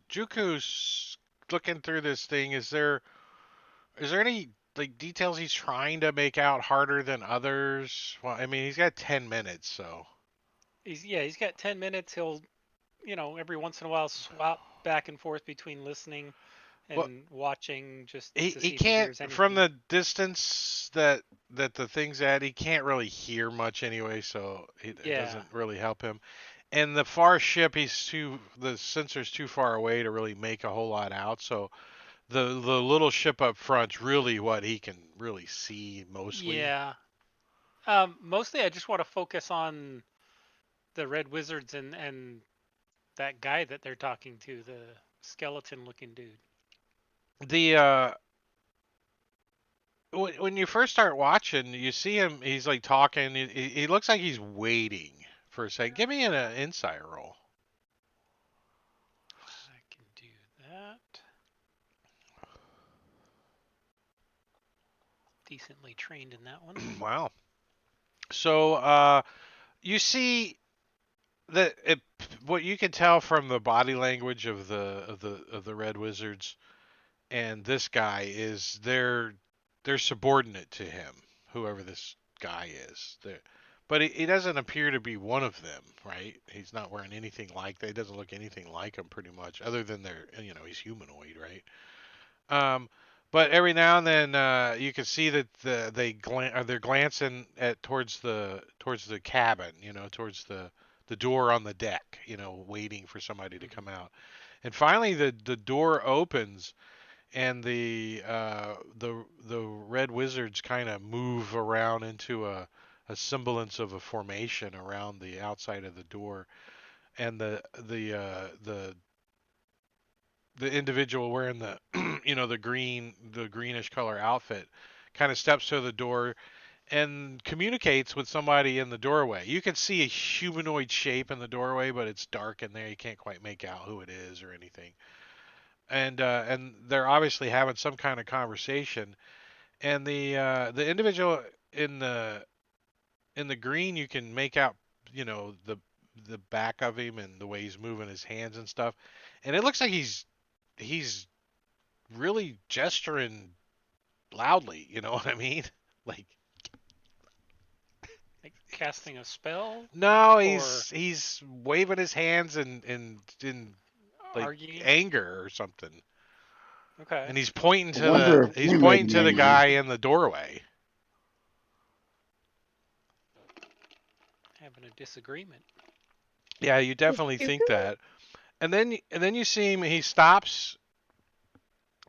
Juku's looking through this thing. Is there any like details he's trying to make out harder than others? Well, I mean, he's got 10 minutes, so He's got 10 minutes. He'll every once in a while swap back and forth between listening well, and watching just to he see if he can't hears from anything. the distance that the thing's at. He can't really hear much anyway, so it Yeah. doesn't really help him. And the far ship, the sensor's too far away to really make a whole lot out. So the little ship up front's really what he can really see mostly. Yeah. Mostly I just want to focus on the red wizards and that guy that they're talking to, the skeleton looking dude. The when you first start watching, you see him. He's like talking. He looks like he's waiting for a second. Give me an insight roll. I can do that. Decently trained in that one. Wow. So you see that what you can tell from the body language of the red wizards and this guy is they're subordinate to him, whoever this guy is. But he doesn't appear to be one of them, right? He's not wearing anything like that. He doesn't look anything like them, pretty much, other than he's humanoid, right? Um, but every now and then you can see that they're glancing at towards the cabin, towards the door on the deck, waiting for somebody to come out. And finally, the door opens, and the red wizards kind of move around into a semblance of a formation around the outside of the door, and the individual wearing the the greenish color outfit kind of steps to the door and communicates with somebody in the doorway. You can see a humanoid shape in the doorway, but it's dark in there. You can't quite make out who it is or anything. And they're obviously having some kind of conversation. And the individual in the green, you can make out, the back of him and the way he's moving his hands and stuff. And it looks like he's really gesturing loudly. You know what I mean? Like, Like casting a spell no, or he's waving his hands and in like arguing. anger or something. Okay. And he's pointing I to wonder the if he's we made pointing him to the angry. guy in the doorway. Having a disagreement. Yeah, you Is definitely Dooku? think that. And then you see him. He stops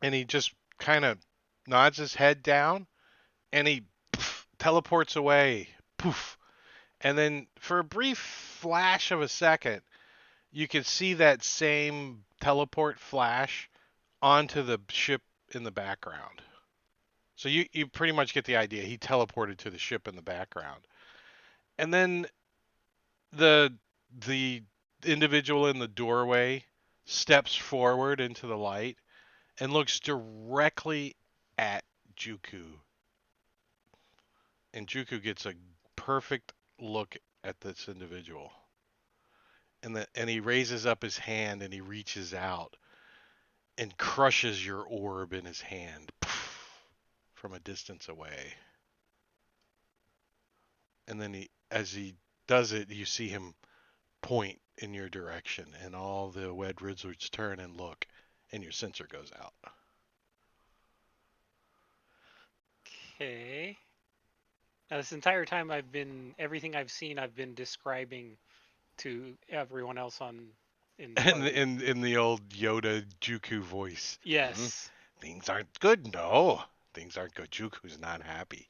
and he just kind of nods his head down and he teleports away. Poof. And then for a brief flash of a second, you can see that same teleport flash onto the ship in the background. So you pretty much get the idea. He teleported to the ship in the background. And then the the individual in the doorway steps forward into the light and looks directly at Juku. And Juku gets a perfect look at this individual. And he raises up his hand and he reaches out and crushes your orb in his hand from a distance away. And then as he does it, you see him point in your direction, and all the red wizards turn and look, and your sensor goes out. Okay. Now this entire time everything I've seen I've been describing to everyone else in the And party. in the old Yoda Juku voice, Yes. things aren't good. No, things aren't good. Juku's not happy.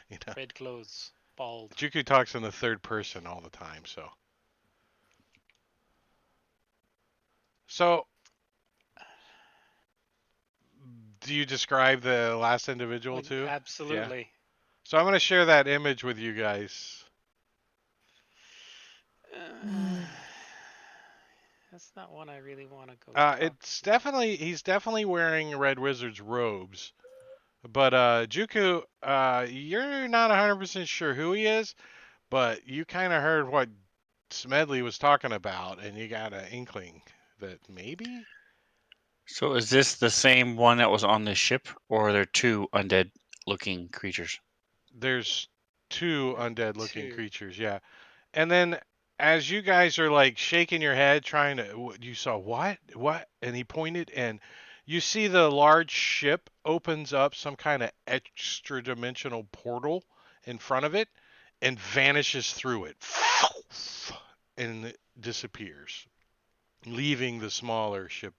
You know. Red clothes. bald. Juku talks in the third person all the time, so. So, do you describe the last individual Like, too? Yeah. absolutely. So I'm going to share that image with you guys. That's not one I really want to go talk It's to. he's definitely wearing Red Wizard's robes. But Juku, you're not 100% sure who he is, but you kind of heard what Smedley was talking about, and you got an inkling that maybe So is this the same one that was on this ship, or are there two undead-looking creatures? there's two There's undead-looking two. creatures. Yeah. And then as you guys are like shaking your head, trying to, you saw what? What? And he pointed, and you see the large ship opens up some kind of extra dimensional portal in front of it and vanishes through it and disappears, leaving the smaller ship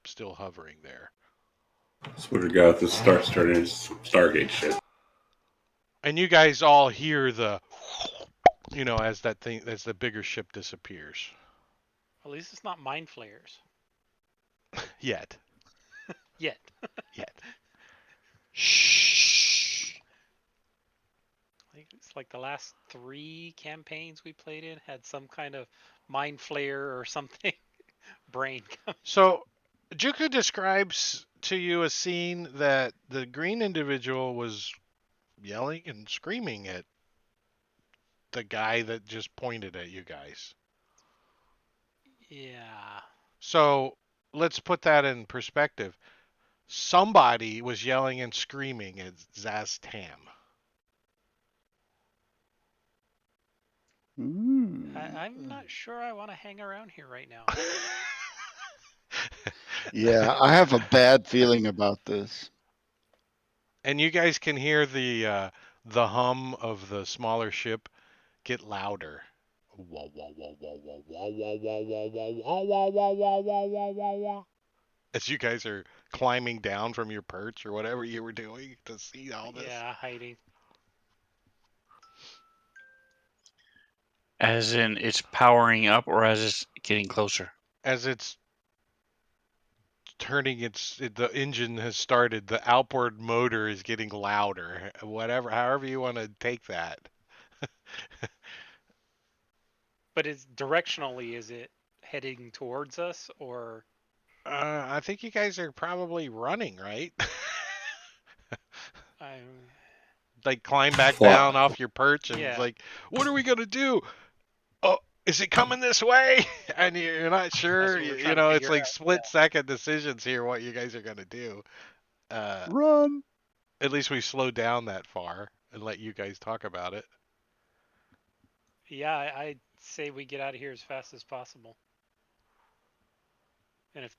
still hovering there. That's what we got with the started his Stargate shit. And you guys all hear the, as as the bigger ship disappears. At least it's not mind flayers Yet. yet. Yet. Shh. It's like the last 3 campaigns we played in had some kind of mind flayer or something. Brain. So, Juku describes to you a scene that the green individual was yelling and screaming at the guy that just pointed at you guys. Yeah. So, let's put that in perspective. Somebody was yelling and screaming at Zastam. I'm not sure I want to hang around here right now. Yeah, I have a bad feeling about this. And you guys can hear the hum of the smaller ship get louder. Wah, wah, wah, wah, wah, wah, wah, wah, wah, wah, wah, wah, wah, wah, wah, wah, wah, wah. As you guys are climbing down from your perch or whatever you were doing to see all this. Yeah, hiding. As in, it's powering up, or as it's getting closer? As it's turning the engine has started, the outboard motor is getting louder. Whatever, however you want to take that. But it's directionally, is it heading towards us or I think you guys are probably running, right? I'm Like climb back down Fly. off your perch and it's yeah. like, what are we gonna do? Oh, is it coming this way? And you're not That's sure. what we're You trying to know, it's figure like out. Yeah. split second decisions here. What you guys are gonna do? Uh, Run. at least we slowed down that far and let you guys talk about it. Yeah, I'd say we get out of here as fast as possible. And if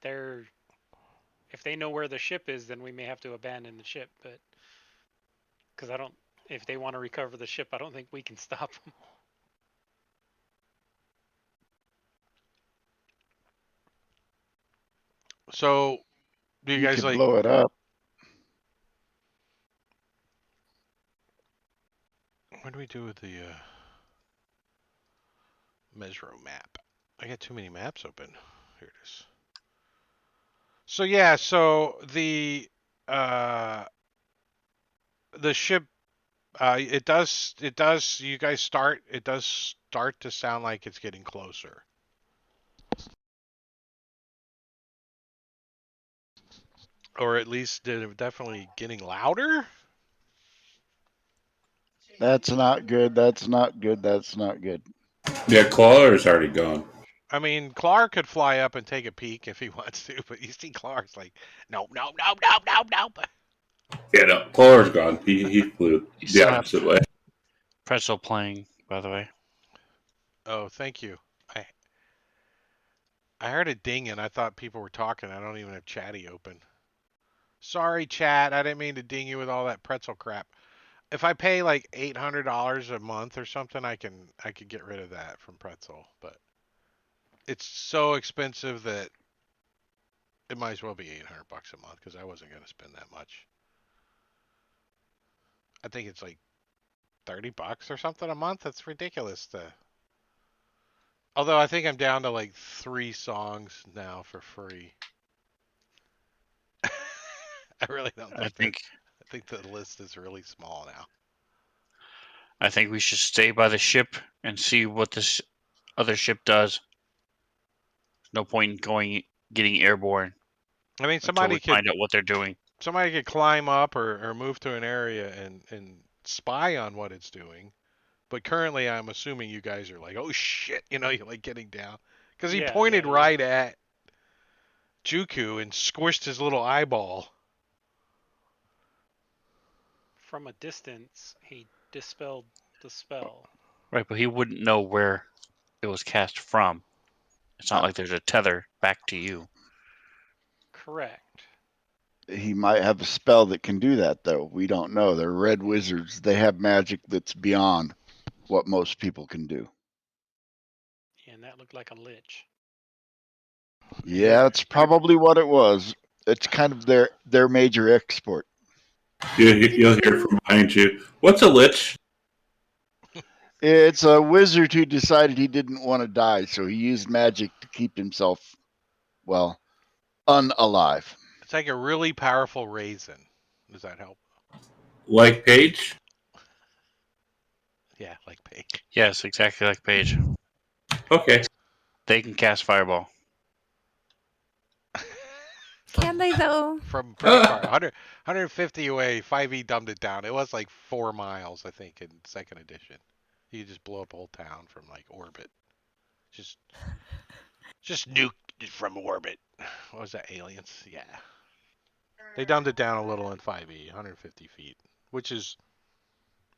they know where the ship is, then we may have to abandon the ship, but cuz I don't if they want to recover the ship, I don't think we can stop them. So, do you You guys could like? blow it up. What do we do with the Mesro map? I got too many maps open. Here it is. So yeah, so uh the ship it does you guys start it does start to sound like it's getting closer. Or at least definitely getting louder. That's not good. That's not good. That's not good. Yeah, Clawler's already gone. I mean, Clark could fly up and take a peek if he wants to, but you see Clark's like, no, no, no, no, no, no. Yeah, no, Clawler's gone. He flew You the still have opposite way. Pretzel playing, by the way. Oh, thank you. I I heard a ding and I thought people were talking. I don't even have Chatty open. Sorry, chat. I didn't mean to ding you with all that pretzel crap. If I pay like $800 a month or something, I could get rid of that from pretzel. But it's so expensive that it might as well be 800 bucks a month because I wasn't going to spend that much. I think it's like $30 or something a month. That's ridiculous. Although I think I'm down to like 3 songs now for free. I really don't I think that. think I think the list is really small now. I think we should stay by the ship and see what this other ship does. No point in getting airborne I mean, until somebody we could find out what they're doing. somebody could climb up or move to an area and spy on what it's doing. But currently, I'm assuming you guys are like, oh shit, you're like getting down because he Yeah, pointed yeah, yeah. right at Juku and squished his little eyeball. From a distance, he dispelled the spell. Right, but he wouldn't know where it was cast from. It's not Uh, like there's a tether back to you. Correct. he might have a spell that can do that, though. We don't know. They're red wizards. They have magic that's beyond what most people can do. And that looked like a lich. You're, Yeah, it's you're, probably what it was. It's kind of their major export. You'll Didn't hear you? from behind you. What's a lich? It's a wizard who decided he didn't want to die, so he used magic to keep himself, well, unalive. it's like a really powerful raisin. Does that help? Like Paige? Yeah, like Paige. Yes, exactly like Paige. Okay. They can cast fireball. Can from they though? from pretty far, Uh, 150 away. 5e dumbed it down. It was like 4 miles, I think, in second edition. You could just blow up a whole town from like orbit. Just just nuke it from orbit. What was that? Aliens? Yeah. They dumbed it down a little in 5e, 150 feet, which is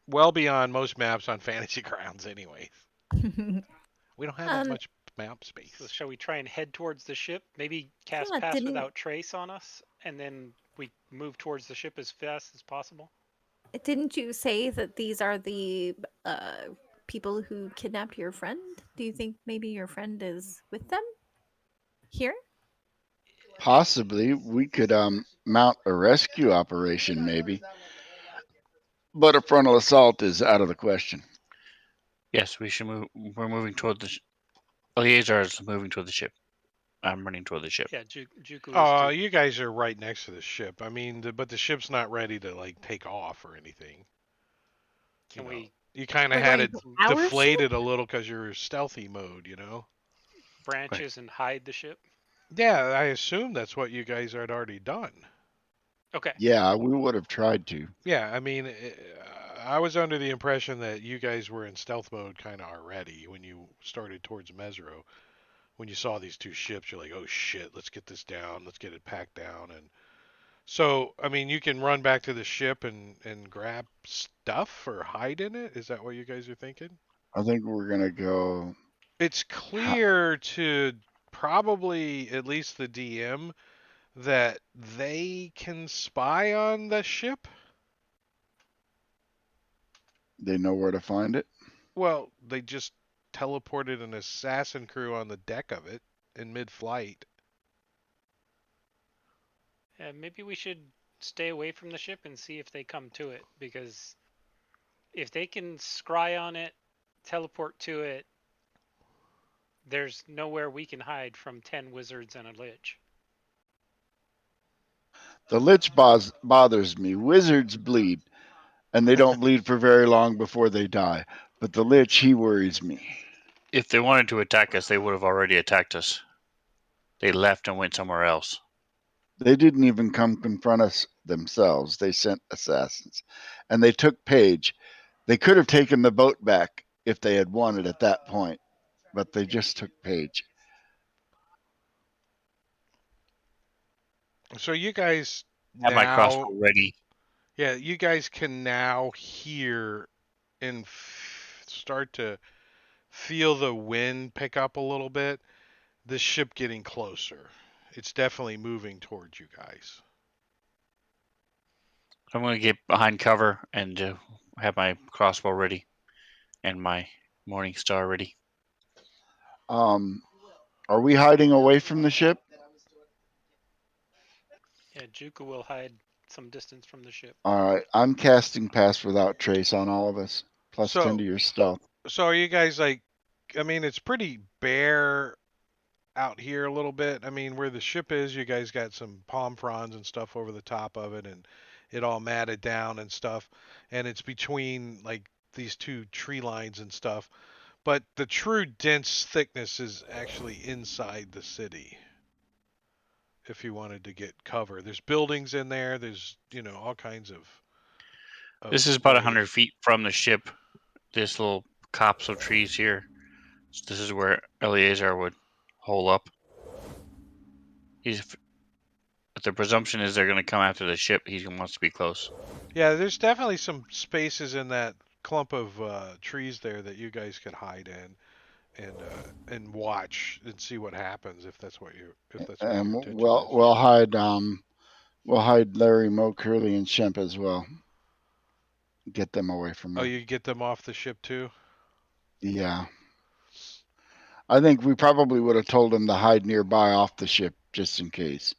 well beyond most maps on Fantasy Grounds, anyways. We don't have that um, much map So space. shall we try and head towards the ship? Maybe cast yeah, pass didn't without trace on us, and then we move towards the ship as fast as possible? didn't you say that these are the uh people who kidnapped your friend? Do you think maybe your friend is with them here? Possibly, we could mount a rescue operation, maybe, but a frontal assault is out of the question. Yes, we should move. We're moving toward the. Eleazar is moving toward the ship. I'm running toward the ship. Yeah, Juku is Oh, too. you guys are right next to the ship. I mean, but the ship's not ready to like take off or anything. You Can know, we you kind of We're had going it to our ship? deflated a little because you're stealthy mode. Right. branches and hide the ship? Yeah, I assume that's what you guys had already done. Okay. Yeah, we would have tried to. Yeah, I mean, I was under the impression that you guys were in stealth mode kind of already when you started towards Mesro. When you saw these two ships, you're like, oh shit, let's get this down, let's get it packed down. And so, I mean, you can run back to the ship and grab stuff or hide in it. Is that what you guys are thinking? I think we're gonna go. It's clear to probably at least the DM that they can spy on the ship. They know where to find it. Well, they just teleported an assassin crew on the deck of it in mid-flight. Maybe we should stay away from the ship and see if they come to it, because if they can scry on it, teleport to it, there's nowhere we can hide from 10 wizards and a lich. The lich bothers me. Wizards bleed, and they don't bleed for very long before they die. But the lich, he worries me. If they wanted to attack us, they would have already attacked us. They left and went somewhere else. They didn't even come confront us themselves. They sent assassins, and they took Paige. They could have taken the boat back if they had wanted at that point, but they just took Paige. So you guys Have my now, crossbow ready. yeah, you guys can now hear and start to feel the wind pick up a little bit. The ship getting closer. It's definitely moving towards you guys. I'm going to get behind cover and have my crossbow ready and my morning star ready. Um, are we hiding away from the ship? Yeah, Juku will hide some distance from the ship. All right, I'm casting Pass Without Trace on all of us. plus 10 So to your stealth. so are you guys like? I mean, it's pretty bare out here a little bit. I mean, where the ship is, you guys got some palm fronds and stuff over the top of it, and it all matted down and stuff. And it's between like these two tree lines and stuff. But the true dense thickness is actually inside the city. If you wanted to get cover, there's buildings in there. There's all kinds of This is about ways. 100 feet from the ship. This little copse of trees here. So this is where Eleazar would hole up. He's But the presumption is they're going to come after the ship. He wants to be close. Yeah, there's definitely some spaces in that clump of trees there that you guys could hide in and watch and see what happens if that's what your And intention is. we'll hide Larry, Mo, Curly, and Shemp as well. Get them away from Oh, her. you get them off the ship too? Yeah. I think we probably would have told them to hide nearby off the ship just in case.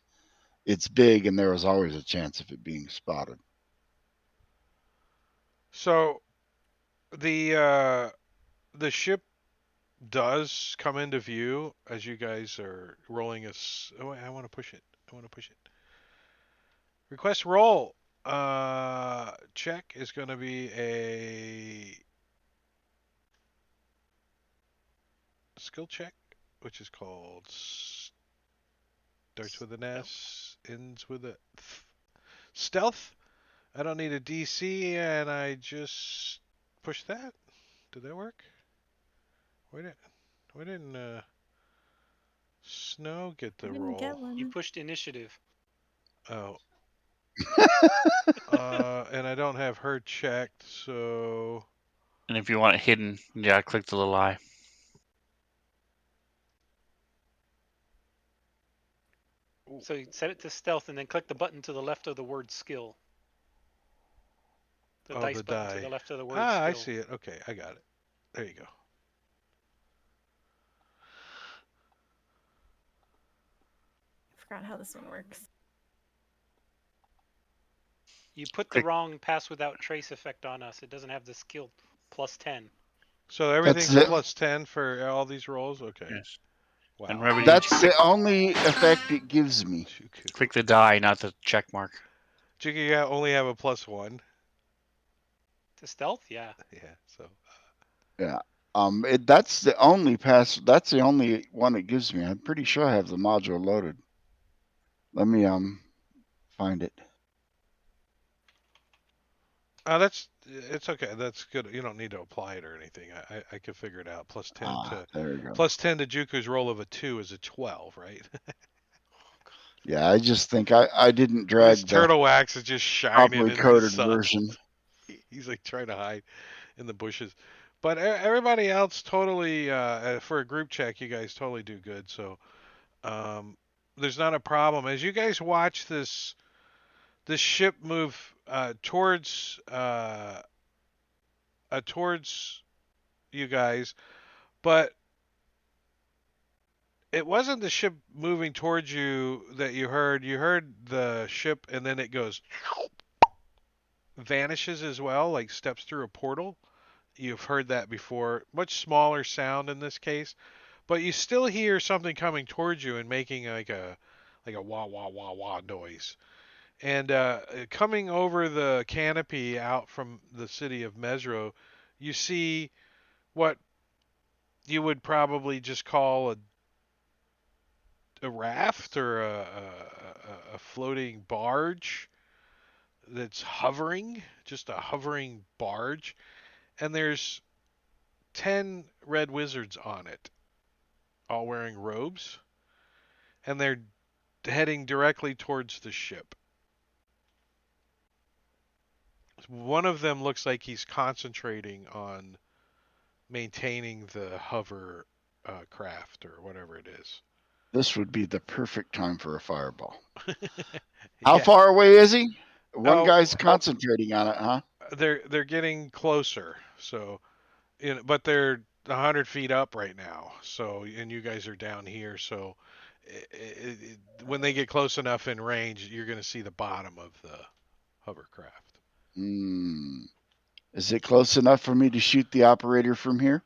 It's big and there was always a chance of it being spotted. So the ship does come into view as you guys are rolling us. Oh, wait, I want to push it. I want to push it. Request roll. Check is going to be a skill check, which is called starts with an S, ends with a stealth. I don't need a DC, and I just push that. Did that work? Why didn't Snow get I the didn't get roll? You one. pushed initiative. Oh, and I don't have her checked, so And if you want it hidden, yeah, click the little eye. So you set it to stealth and then click the button to the left of the word skill. The oh, dice the button to die. the left of the word Ah, I skill. see it. Okay, I got it. There you go. I forgot how this one works. You put the Click. wrong pass without trace effect on us. It doesn't have the skill plus 10. So That's everything's the plus 10 for all these rolls? Okay. Yes. And Wow. remember, you that's click, the only effect it gives me. Chuku. click the die, not the check mark. Chuku, you only have a plus 1. To stealth? Yeah. Yeah, so. Yeah. That's the only pass. That's the only one it gives me. I'm pretty sure I have the module loaded. Let me find it. It's okay. That's good. You don't need to apply it or anything. I could figure it out. There we go. Plus 10 to Juku's roll of a 2 is a 12, right? Yeah, I just think I didn't His drag the turtle wax is just shining properly in the coded sun. version. He's like trying to hide in the bushes. But everybody else totally for a group check, you guys totally do good. So um, there's not a problem as you guys watch this ship move towards you guys, but it wasn't the ship moving towards you that you heard. You heard the ship, and then it goes vanishes as well, like steps through a portal. You've heard that before. Much smaller sound in this case, but you still hear something coming towards you and making like a wah wah wah wah noise. And coming over the canopy out from the city of Mesro, you see what you would probably just call a raft or a floating barge that's hovering, just a hovering barge. And there's 10 red wizards on it, all wearing robes, and they're heading directly towards the ship. One of them looks like he's concentrating on maintaining the hover craft or whatever it is. This would be the perfect time for a fireball. How Yeah. far away is he? One Oh, guy's concentrating on it, huh? they're getting closer. So, but they're 100 feet up right now. So, and you guys are down here. So, when they get close enough in range, you're going to see the bottom of the hovercraft. Hmm. Is it close enough for me to shoot the operator from here?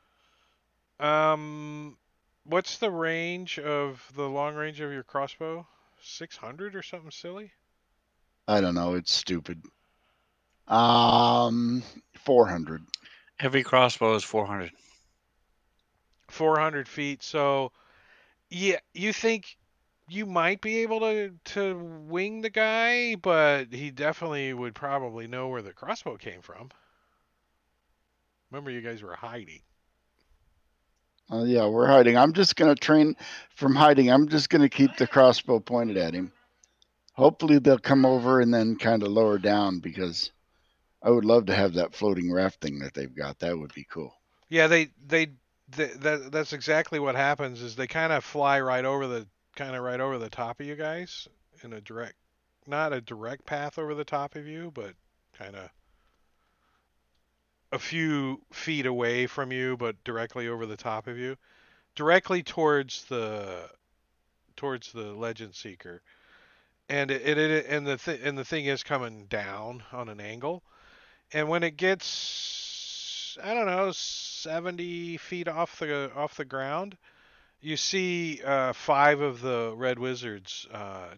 Um, what's the range of the long range of your crossbow? 600 or something silly? I don't know. It's stupid. 400. Heavy crossbow is 400. 400 feet. So, yeah, you think you might be able to wing the guy, but he definitely would probably know where the crossbow came from. Remember, you guys were hiding. Yeah, we're hiding. I'm just going to train from hiding. I'm just going to keep the crossbow pointed at him. Hopefully, they'll come over and then kind of lower down because I would love to have that floating raft thing that they've got. That would be cool. Yeah, that's exactly what happens. Is they kind of fly right over the top of you guys in a direct, not a direct path over the top of you, but kind of a few feet away from you, but directly over the top of you, directly towards the Legend Seeker. And and the thing is coming down on an angle. And when it gets, I don't know, 70 feet off the ground, you see five of the red wizards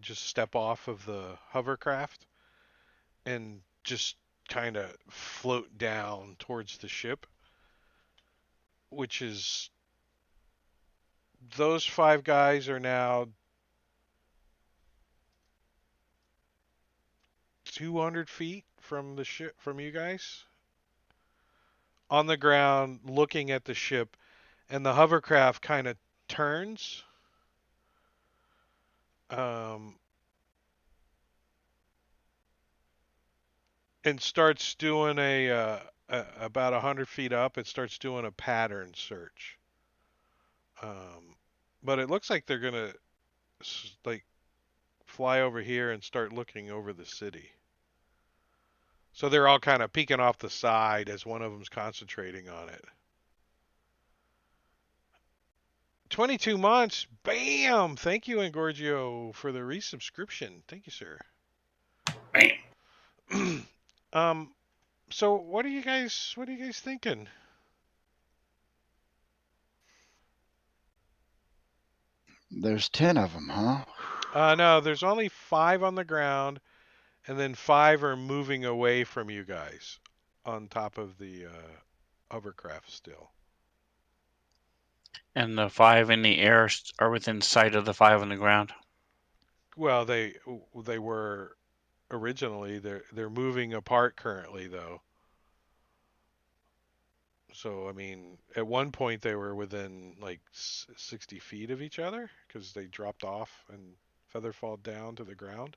just step off of the hovercraft and just kind of float down towards the ship, which is those five guys are now 200 feet from the ship from you guys on the ground looking at the ship, and the hovercraft kind of turns um, and starts doing about 100 feet up. It starts doing a pattern search, um, but it looks like they're gonna like fly over here and start looking over the city. So they're all kind of peeking off the side as one of them's concentrating on it. 22 months. Bam! Thank you, Engorgio, for the resubscription. Thank you, sir. Bam. um, so what are you guys thinking? There's 10 of them, huh? No, there's only five on the ground, and then five are moving away from you guys on top of the hovercraft still. And the 5 in the air are within sight of the 5 on the ground. Well, they were originally. They're moving apart currently though. So I mean, at one point they were within like 60 feet of each other because they dropped off and feather fall down to the ground.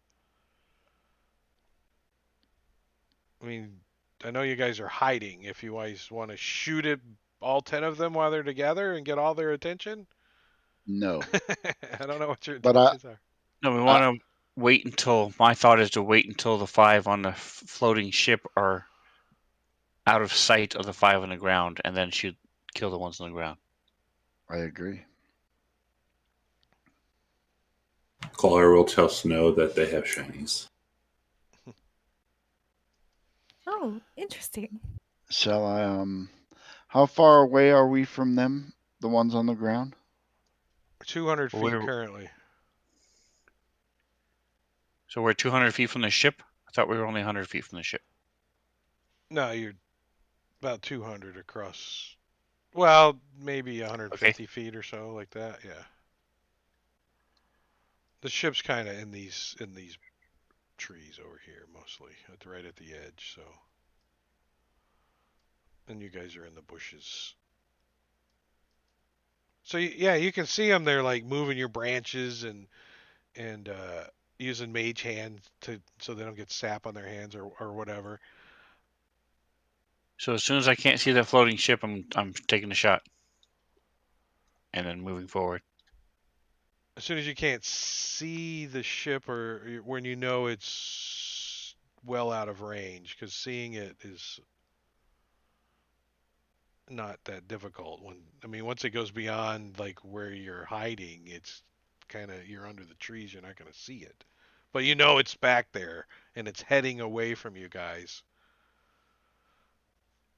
I mean, I know you guys are hiding. If you guys want to shoot at all 10 of them while they're together and get all their attention, No. I don't know what your But I, intentions are. No, we I, want to wait until. My thought is to wait until the 5 on the floating ship are out of sight of the 5 on the ground, and then shoot, kill the ones on the ground. I agree. Caller will tell Snow that they have shinies. Oh, interesting. Shall I, how far away are we from them, the ones on the ground? 200 Well, feet currently. So we're 200 feet from the ship. I thought we were only 100 feet from the ship. No, you're about 200 across. Well, maybe Okay. 150 feet or so, like that. Yeah. The ship's kind of in these trees over here mostly, right at the edge. So, and you guys are in the bushes. So yeah, you can see them. They're like moving your branches and using mage hand to so they don't get sap on their hands or whatever. So as soon as I can't see the floating ship, I'm taking a shot and then moving forward. As soon as you can't see the ship or when you know it's well out of range, because seeing it is not that difficult. When I mean, once it goes beyond like where you're hiding, it's kind of you're under the trees. You're not going to see it, but you know it's back there and it's heading away from you guys.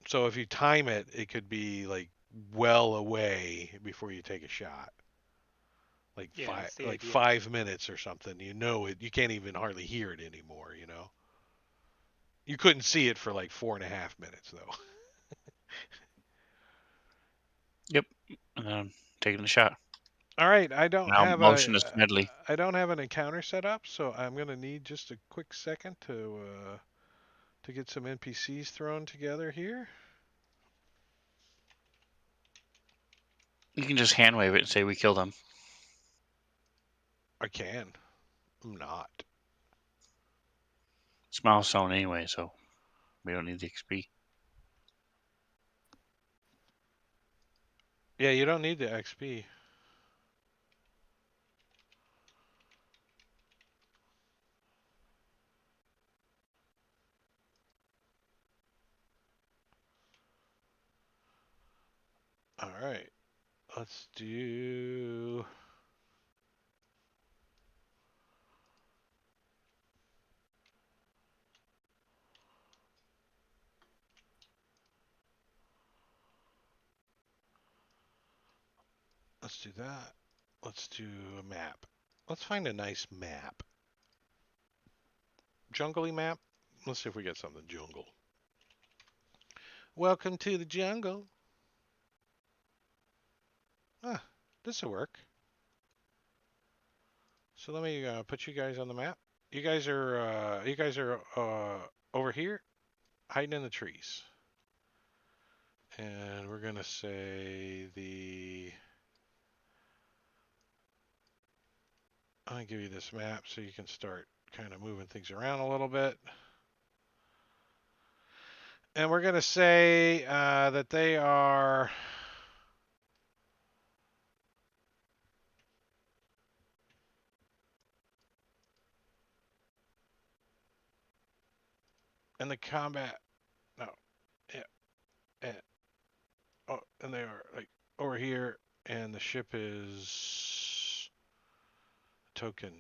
So if you time it, it could be like well away before you take a shot. Like Yeah, that's the like idea. 5 minutes or something. You know it. You can't even hardly hear it anymore. You know. You couldn't see it for like 4.5 minutes though. Yep. And then I'm taking a shot. All right, I don't Now have motion a is medley. I don't have an encounter set up, so I'm gonna need just a quick second to get some NPCs thrown together here. You can just hand wave it and say we killed them. I can. I'm not. It's milestone anyway, so we don't need the XP. Yeah, you don't need the XP. All right, let's do. Let's do that. Let's do a map. Let's find a nice map. Jungly map. Let's see if we get something jungle. Welcome to the jungle. Ah, this will work. So let me put you guys on the map. You guys are over here, hiding in the trees, and we're gonna say the. I'm gonna give you this map so you can start kind of moving things around a little bit. And we're gonna say that they are. In the combat. No, yeah, and, oh, and they are like over here, and the ship is token.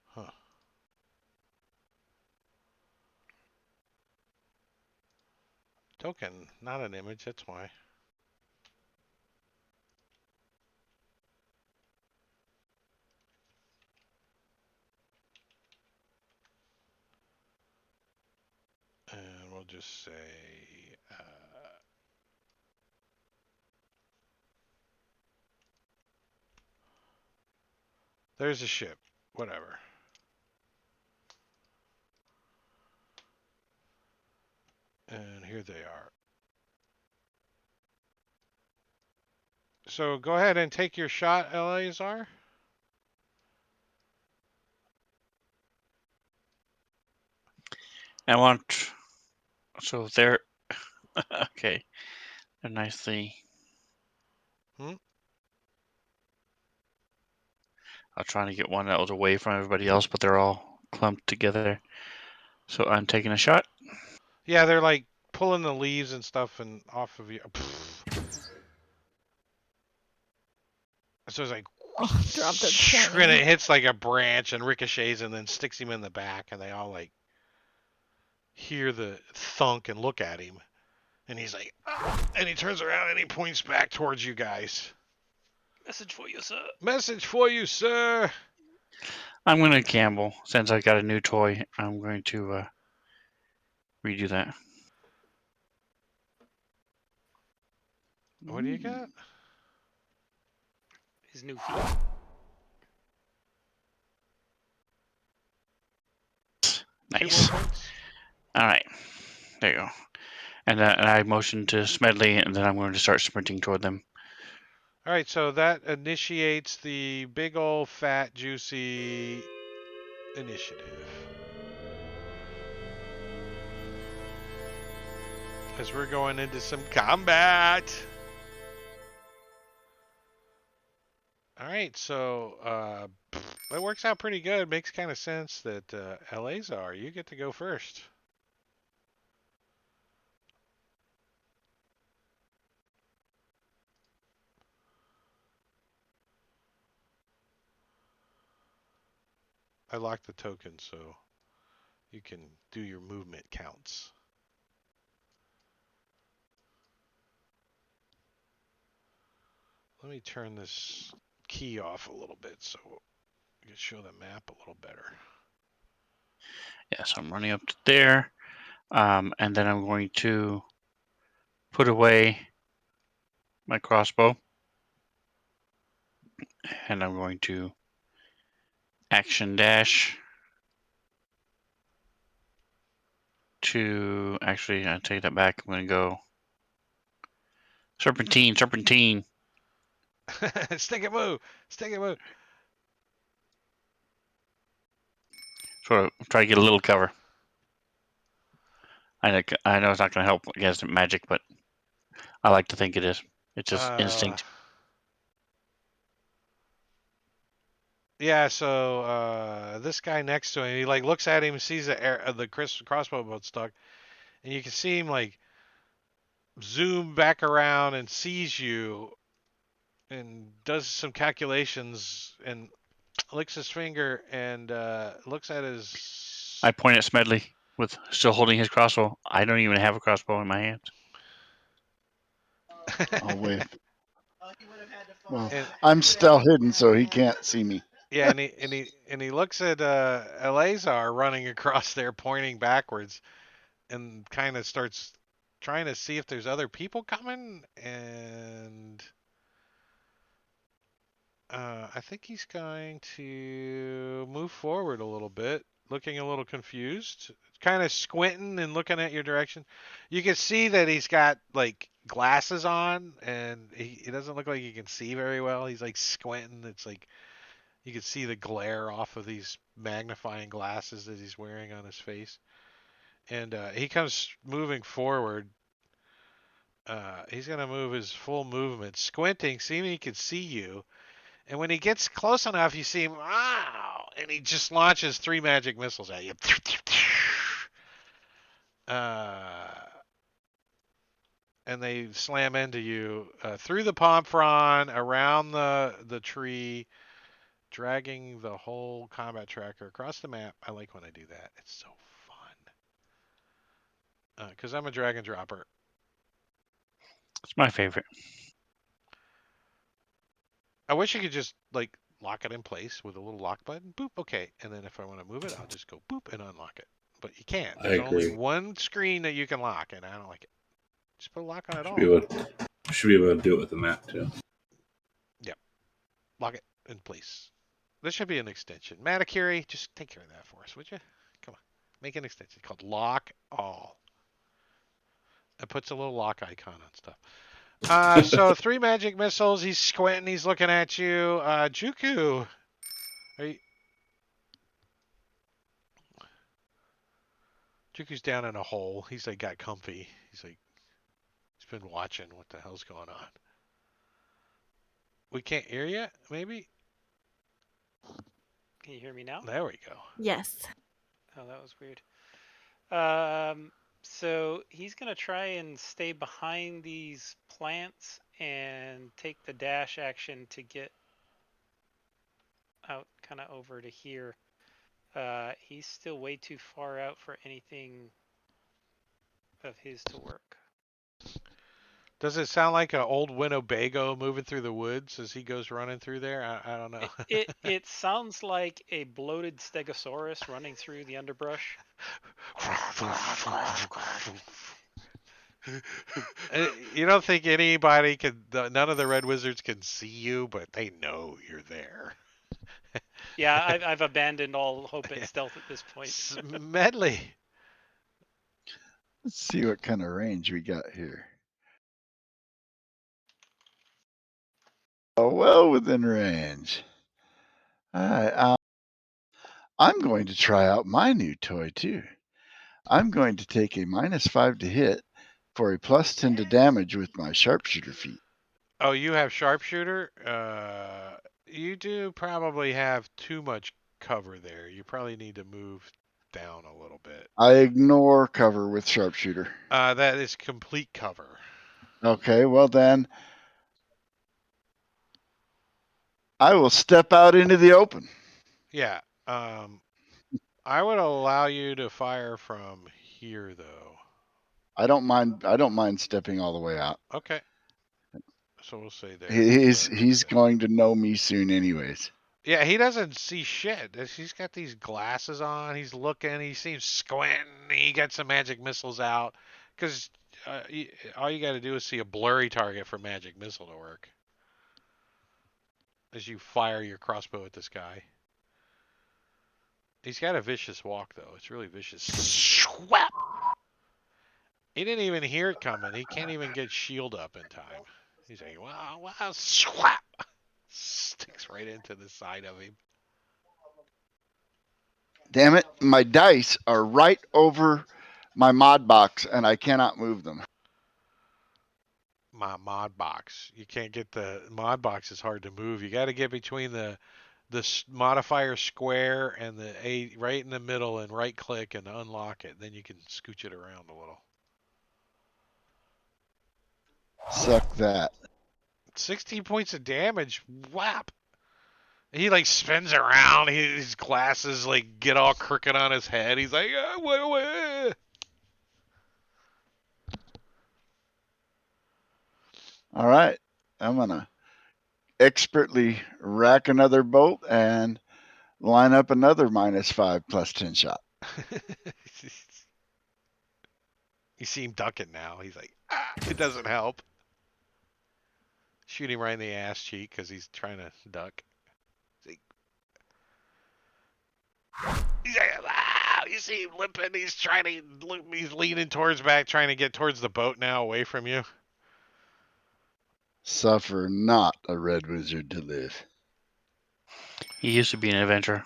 Huh. Token, not an image. That's why. And we'll just say there's a ship. Whatever. And here they are. So go ahead and take your shot, Eleazar. I want. So they're. Okay. They're nicely. Hmm? I'm trying to get one that was away from everybody else, but they're all clumped together. So I'm taking a shot. Yeah, they're like pulling the leaves and stuff and off of you. So it's like Oh, dropped a and 20. it hits like a branch and ricochets and then sticks him in the back, and they all like hear the thunk and look at him, and he's like, "Ah," and he turns around and he points back towards you guys. Message for you, sir. Message for you, sir. I'm going to gamble. Since I got a new toy, I'm going to redo that. What do you got? His new feet. Nice. 2 more points. All right. There you go. And I motion to Smedley, and then I'm going to start sprinting toward them. All right, so that initiates the big old fat juicy initiative. As we're going into some combat. All right, so that works out pretty good. Makes kind of sense that Eleazar, you get to go first. I locked the token so you can do your movement counts. Let me turn this key off a little bit so you can show the map a little better. Yeah, so I'm running up to there. And then I'm going to put away my crossbow. And I'm going to action dash to, actually, I take that back. I'm going to go serpentine. Stick it move! Stick it move! Sort of try to get a little cover. I know it's not going to help against magic, but I like to think it is. It's just instinct. Yeah, so this guy next to him, he like looks at him, sees the crossbow bolt stuck, and you can see him like zoom back around and sees you, and does some calculations and licks his finger and looks at his. I point at Smedley with still holding his crossbow. I don't even have a crossbow in my hands. I'll wave. Well, and, I'm still hidden, so he can't see me. yeah, and he looks at Eleazar running across there, pointing backwards, and kind of starts trying to see if there's other people coming, and I think he's going to move forward a little bit, looking a little confused, kind of squinting and looking at your direction. You can see that he's got like glasses on, and he doesn't look like he can see very well. He's like squinting. It's like you can see the glare off of these magnifying glasses that he's wearing on his face. And he comes moving forward. He's going to move his full movement, squinting, seeing he can see you. And when he gets close enough, you see him, wow, and he just launches 3 magic missiles at you. And they slam into you through the palm frond, around the tree, dragging the whole combat tracker across the map. I like when I do that. It's so fun. Because I'm a drag and dropper. It's my favorite. I wish you could just like lock it in place with a little lock button. Boop, okay. And then if I want to move it, I'll just go boop and unlock it. But you can't. I There's only agree. one screen that you can lock, and I don't like it. Just put a lock on it Should be all. able to do it with the map too. Yep. Lock it in place. This should be an extension. Matakiri, just take care of that for us, would you? Come on. Make an extension called Lock All. It puts a little lock icon on stuff. So 3 magic missiles. He's squinting. He's looking at you. Juku. Are you... Juku's down in a hole. He's like got comfy. He's like he's been watching what the hell's going on. We can't hear you, maybe? Can you hear me now? There we go. Yes. Oh, that was weird. So he's gonna try and stay behind these plants and take the dash action to get out kind of over to here. He's still way too far out for anything of his to work. Does it sound like an old Winnebago moving through the woods as he goes running through there? I don't know. It sounds like a bloated stegosaurus running through the underbrush. You don't think anybody can, none of the Red Wizards can see you, but they know you're there. Yeah, I've abandoned all hope at stealth at this point. Medley. Let's see what kind of range we got here. Oh, well within range. All right. I'm going to try out my new toy too. I'm going to take a -5 to hit for a +10 to damage with my sharpshooter feat. Oh, you have sharpshooter? You do probably have too much cover there. You probably need to move down a little bit. I ignore cover with sharpshooter. That is complete cover. Okay, well then I will step out into the open. Yeah, Um, I would allow you to fire from here, though. I don't mind. I don't mind stepping all the way out. Okay. So we'll say there. He's going to know me soon, anyways. Yeah, he doesn't see shit. He's got these glasses on. He's looking. He seems squinting. He got some magic missiles out. Because all you got to do is see a blurry target for magic missile to work. As you fire your crossbow at this guy. He's got a vicious walk, though. It's really vicious. Swap! He didn't even hear it coming. He can't even get shield up in time. He's like, wow, wow, swap! Sticks right into the side of him. Damn it! My dice are right over my mod box, and I cannot move them. My mod box. You can't get the mod box. Is hard to move. You got to get between the modifier square and the A right in the middle and right click and unlock it. Then you can scooch it around a little. Suck that. 16 points of damage. Whap. He like spins around. His glasses like get all crooked on his head. He's like, wait. All right, I'm gonna expertly rack another bolt and line up another -5 +10 shot. You see him ducking now. He's like, it doesn't help. Shoot him right in the ass cheek because he's trying to duck. He's like, you see him limping. He's trying to, he's leaning towards back, trying to get towards the boat now, away from you. Suffer not a red wizard to live. He used to be an adventurer.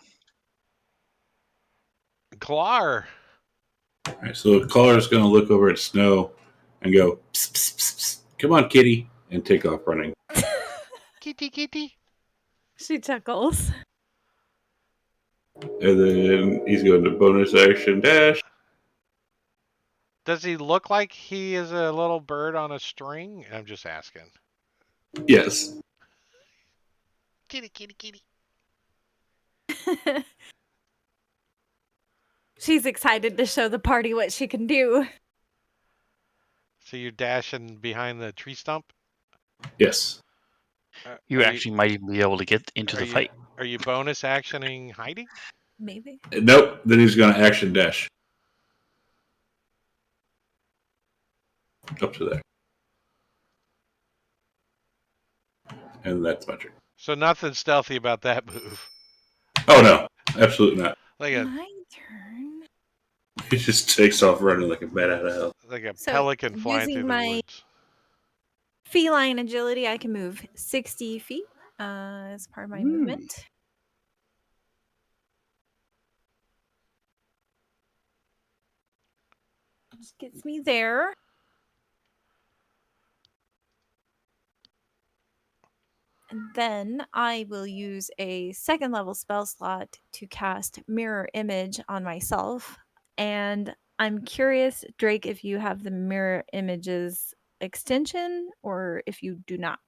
Klar. All right, so Collar's going to look over at Snow and go, psst, psst, psst, psst. Come on, kitty, and take off running. Kitty, kitty. She chuckles. And then he's going to bonus action dash. Does he look like he is a little bird on a string? I'm just asking. Yes. Kitty, kitty, kitty. She's excited to show the party what she can do. So you're dashing behind the tree stump? Yes. You actually might even be able to get into the fight. Are you bonus actioning hiding? Maybe. Nope. Then he's going to action dash. Up to there. And that's my turn. So nothing stealthy about that move. Oh, no. Absolutely not. Like a My turn. He just takes off running like a bat out of hell. like a So, pelican flying using through the my- woods. Feline agility, I can move 60 feet as part of my movement. Just gets me there. And then I will use a second level spell slot to cast Mirror Image on myself. And I'm curious, Drake, if you have the Mirror Images extension or if you do not.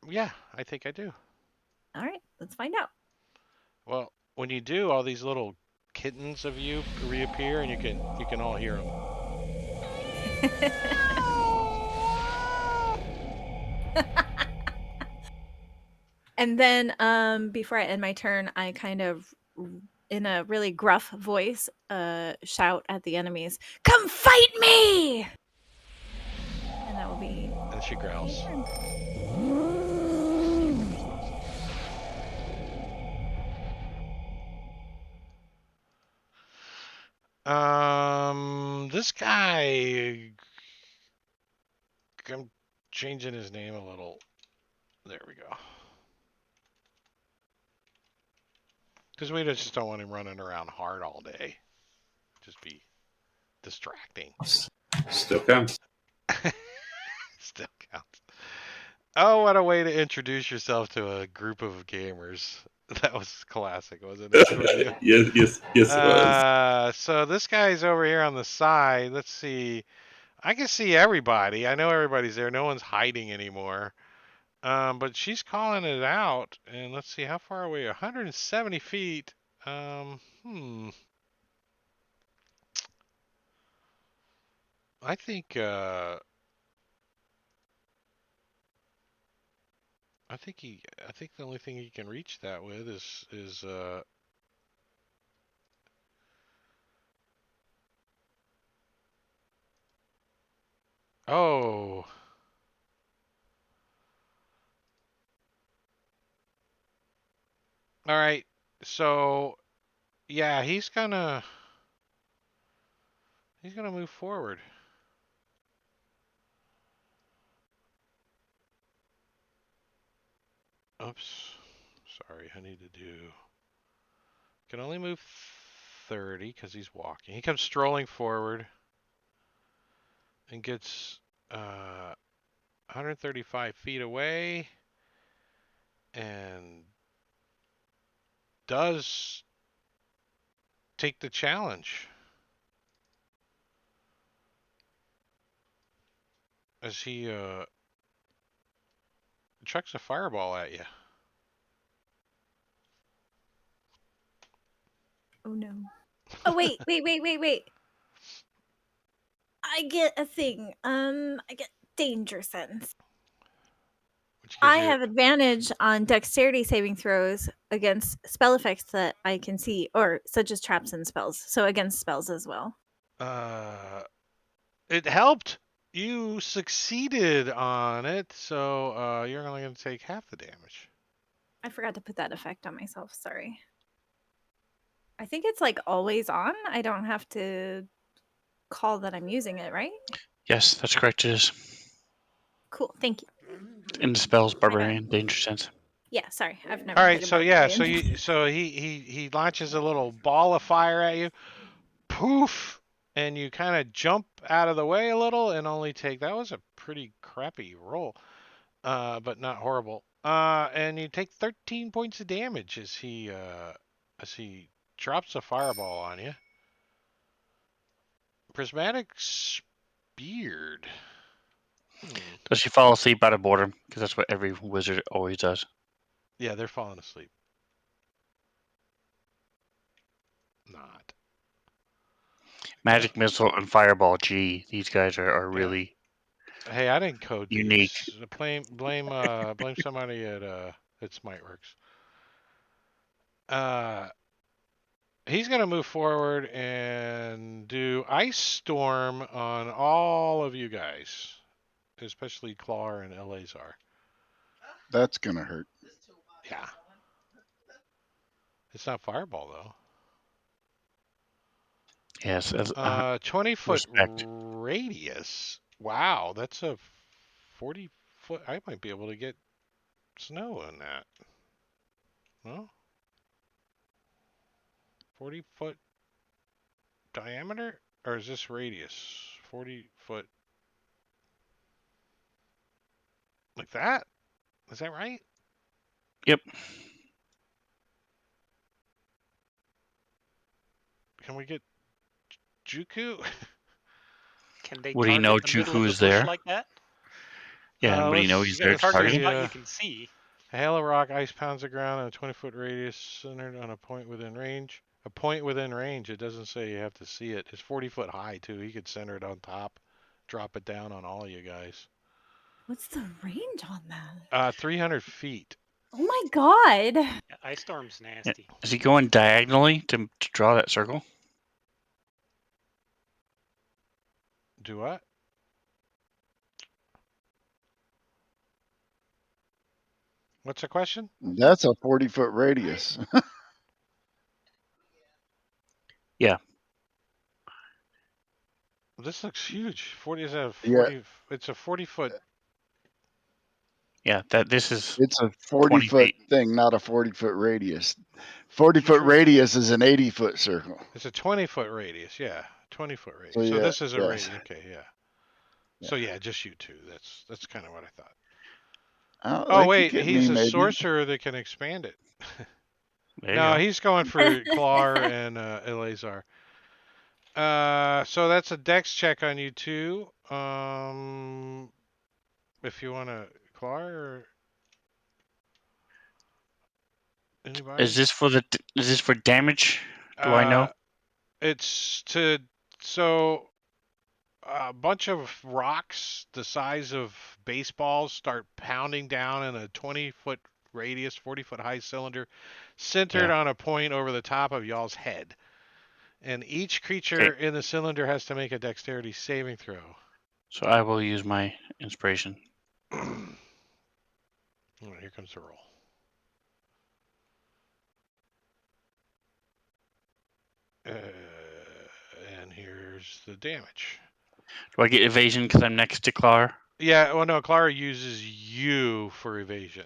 Yeah, I think I do. All right, let's find out. Well, when you do, all these little kittens of you reappear, and you can all hear them. And then before I end my turn, I kind of, in a really gruff voice, shout at the enemies, "Come fight me!" And that will be... And she growls. This guy, I'm changing his name a little. There we go. Because we just don't want him running around hard all day. Just be distracting. Still counts. Still counts. Oh, what a way to introduce yourself to a group of gamers. That was classic, wasn't it? yes, it was. So this guy's over here on the side. Let's see. I can see everybody. I know everybody's there. No one's hiding anymore. But she's calling it out, and let's see how far away. 170 feet. Hmm. I think. I think he. I think the only thing he can reach that with is. Oh. All right. So yeah, he's gonna move forward. Oops. Sorry, I need to do. Can only move 30 because he's walking. He comes strolling forward and gets 135 feet away and does take the challenge as he chucks a fireball at you. Oh no. Oh wait. I get a thing. I get danger sense. Which gives I you have advantage on dexterity saving throws against spell effects that I can see, or such as traps and spells. So against spells as well. uh it helped. You succeeded on it, so you're only going to take half the damage. I forgot to put that effect on myself. Sorry. I think it's like always on. I don't have to call that I'm using it, right? Yes, that's correct. It is. Cool. Thank you. In the spells, My bad. barbarian, danger sense. Yeah, sorry. I've All never right, played a so yeah, barbarian. he launches a little ball of fire at you. Poof, and you kind of jump out of the way a little and only take. That was a pretty crappy roll, but not horrible. And you take 13 points of damage as he drops a fireball on you. Prismatic Speared. Hmm. Does she fall asleep out of boredom? Because that's what every wizard always does. Yeah, they're falling asleep. Not. Yeah. Magic missile and fireball. Gee, these guys are Yeah. really Hey, I didn't code unique. these. Blame somebody at Smiteworks. Uh, he's gonna move forward and do Ice Storm on all of you guys, especially Claw and Eleazar. That's gonna hurt. Yeah, it's not Fireball though. Yes, 20-foot respect. radius. Wow, that's a 40-foot. I might be able to get snow in that. No, 40-foot diameter, or is this radius? 40-foot like that? Is that right? Yep. Can we get Juku? Can they Would he target know the middle of Juku the is bush there? like that? Yeah, would he know Let's he's You got to there let's target a targeting? see. spot you can see. A hail of rock ice pounds the ground on a 20-foot radius centered on a point within range. A point within range. It doesn't say you have to see it. It's 40 foot high too. He could center it on top, drop it down on all you guys. What's the range on that? 300 feet. Oh my god. Yeah, ice storm's Yeah. nasty. Is he going diagonally to draw that circle? Do what? What's the question? That's a 40-foot radius. Yeah. This looks huge. 40 is a Yeah, 40. It's a 40-foot. Yeah. This is it's a 20 40-foot feet. thing, not a 40-foot radius. 40-foot True. radius is an 80-foot circle. It's a 20-foot radius. Yeah, 20-foot So radius. So yeah, this is a yes, radius. Okay, yeah. yeah. So yeah, just you two. That's kind of what I thought. Oh, Oh they could wait, get me he's a maybe. sorcerer that can expand it. There you No, go. he's going for Clar and Eleazar. So that's a dex check on you two. If you want to, Clar or Anybody? Is this for damage? Do I know? Uh, it's to so a bunch of rocks the size of baseballs start pounding down in a 20-foot radius, 40-foot high cylinder centered Yeah. on a point over the top of y'all's head. And each creature Okay. in the cylinder has to make a dexterity saving throw. So I will use my inspiration. All right, here comes the roll. And here's the damage. Do I get evasion because I'm next to Clar? Yeah, well, no, Clara uses you for evasion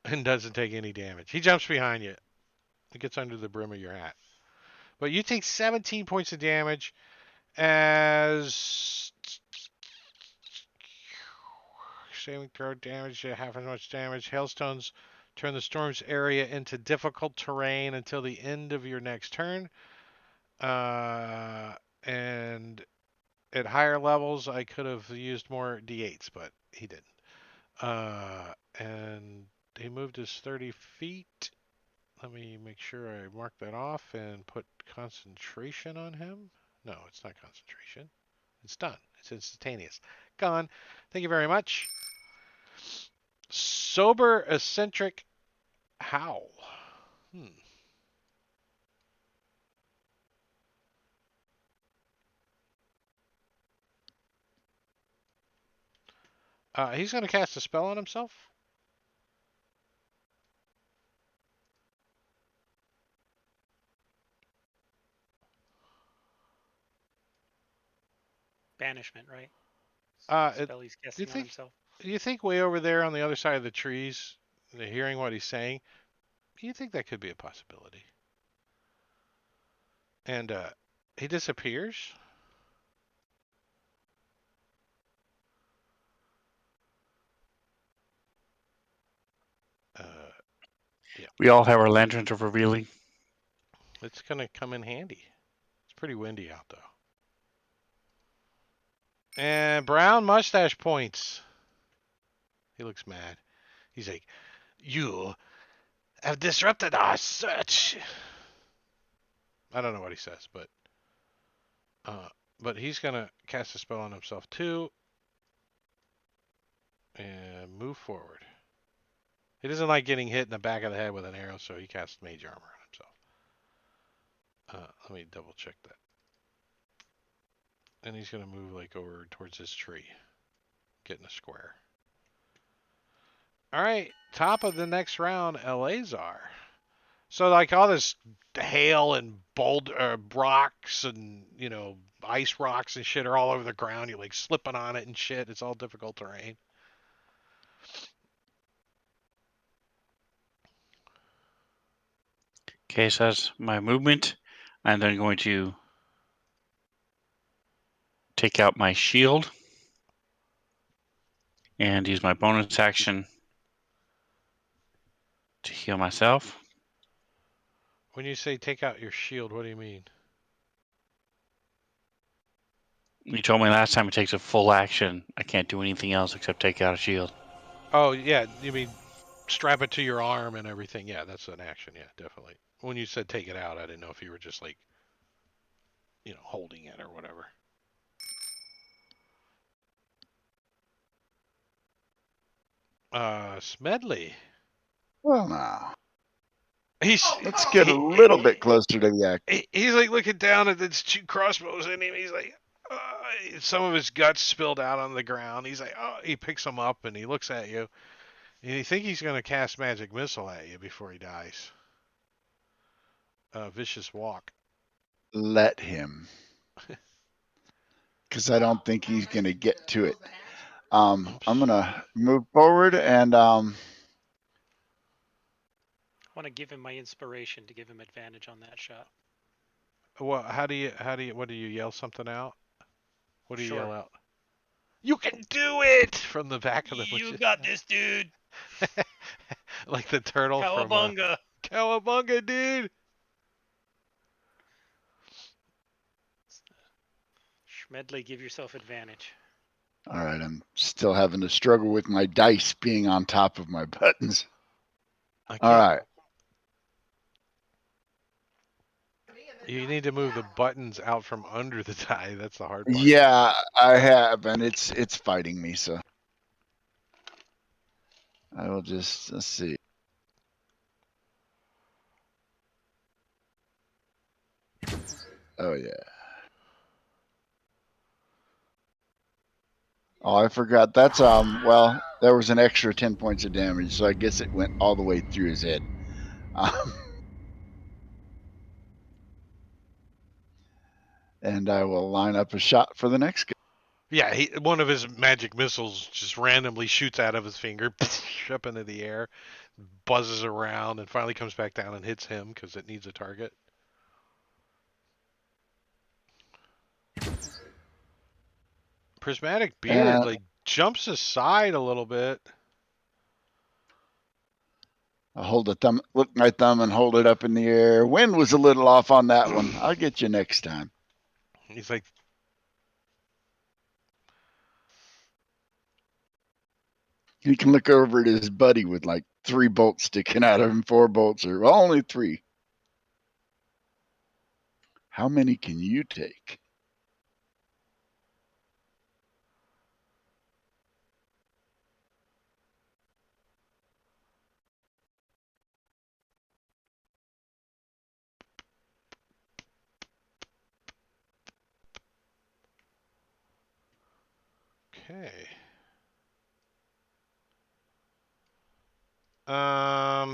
and doesn't take any damage. He jumps behind you. He gets under the brim of your hat. But you take 17 points of damage as saving throw damage, half as much damage. Hailstones turn the storm's area into difficult terrain until the end of your next turn. And at higher levels, I could have used more d8s, but he didn't. And he moved his 30 feet. Let me make sure I mark that off and put concentration on him. No, it's not concentration. It's done. It's instantaneous. Gone. Thank you very much. Sober eccentric howl. He's going to cast a spell on himself. Banishment, right? It, Spell he's do you casting on think? himself. You think way over there on the other side of the trees, hearing what he's saying, you think that could be a possibility? And he disappears. Uh, yeah, We all have our lanterns of revealing. it's gonna come in handy. It's pretty windy out though. And brown mustache points. He looks mad. He's like, "You have disrupted our search." I don't know what he says, but he's gonna cast a spell on himself too and move forward. He doesn't like getting hit in the back of the head with an arrow, so he casts mage armor on himself. Let me double check that. And he's gonna move like over towards this tree, get in a square. All right, top of the next round, Eleazar. So like all this hail and boulder rocks and ice rocks and shit are all over the ground. You're like slipping on it and shit. It's all difficult terrain. Okay, so that's my movement. I'm then going to take out my shield and use my bonus action to heal myself. When you say take out your shield, what do you mean? You told me last time it takes a full action. I can't do anything else except take out a shield. Oh yeah, you mean strap it to your arm and everything. Yeah, that's an action. Yeah, definitely. When you said take it out, I didn't know if you were just like, holding it or whatever. Smedley. Well, now He's let's get a little bit closer to the act. he's like looking down at the two crossbows in him. He's like, some of his guts spilled out on the ground. He's like, oh, he picks them up and he looks at you. And you think he's going to cast magic missile at you before he dies. Vicious walk. Let him, because I don't think he's going to get to it. I'm going to move forward and I want to give him my inspiration to give him advantage on that shot. Well, what do you yell something out? What do you yell Sure. out? You can do it from the back of the bushes. You got this, dude. Like the turtle from Cowabunga. Cowabunga, dude. Schmedley, give yourself advantage. All right, I'm still having to struggle with my dice being on top of my buttons. I All can't. right. You need to move the buttons out from under the die. That's the hard part. Yeah, I have, and it's fighting me. So I will just let's see. Oh yeah. Oh, I forgot. That's Well, there was an extra 10 points of damage, so I guess it went all the way through his head. Um, and I will line up a shot for the next guy. Yeah, one of his magic missiles just randomly shoots out of his finger, up into the air, buzzes around, and finally comes back down and hits him because it needs a target. Prismatic beard And like jumps aside a little bit. I'll hold look my thumb and hold it up in the air. Wind was a little off on that one. I'll get you next time. He's like, He can look over at his buddy with like 3 bolts sticking out of him, 4 bolts, or only 3. How many can you take? okay.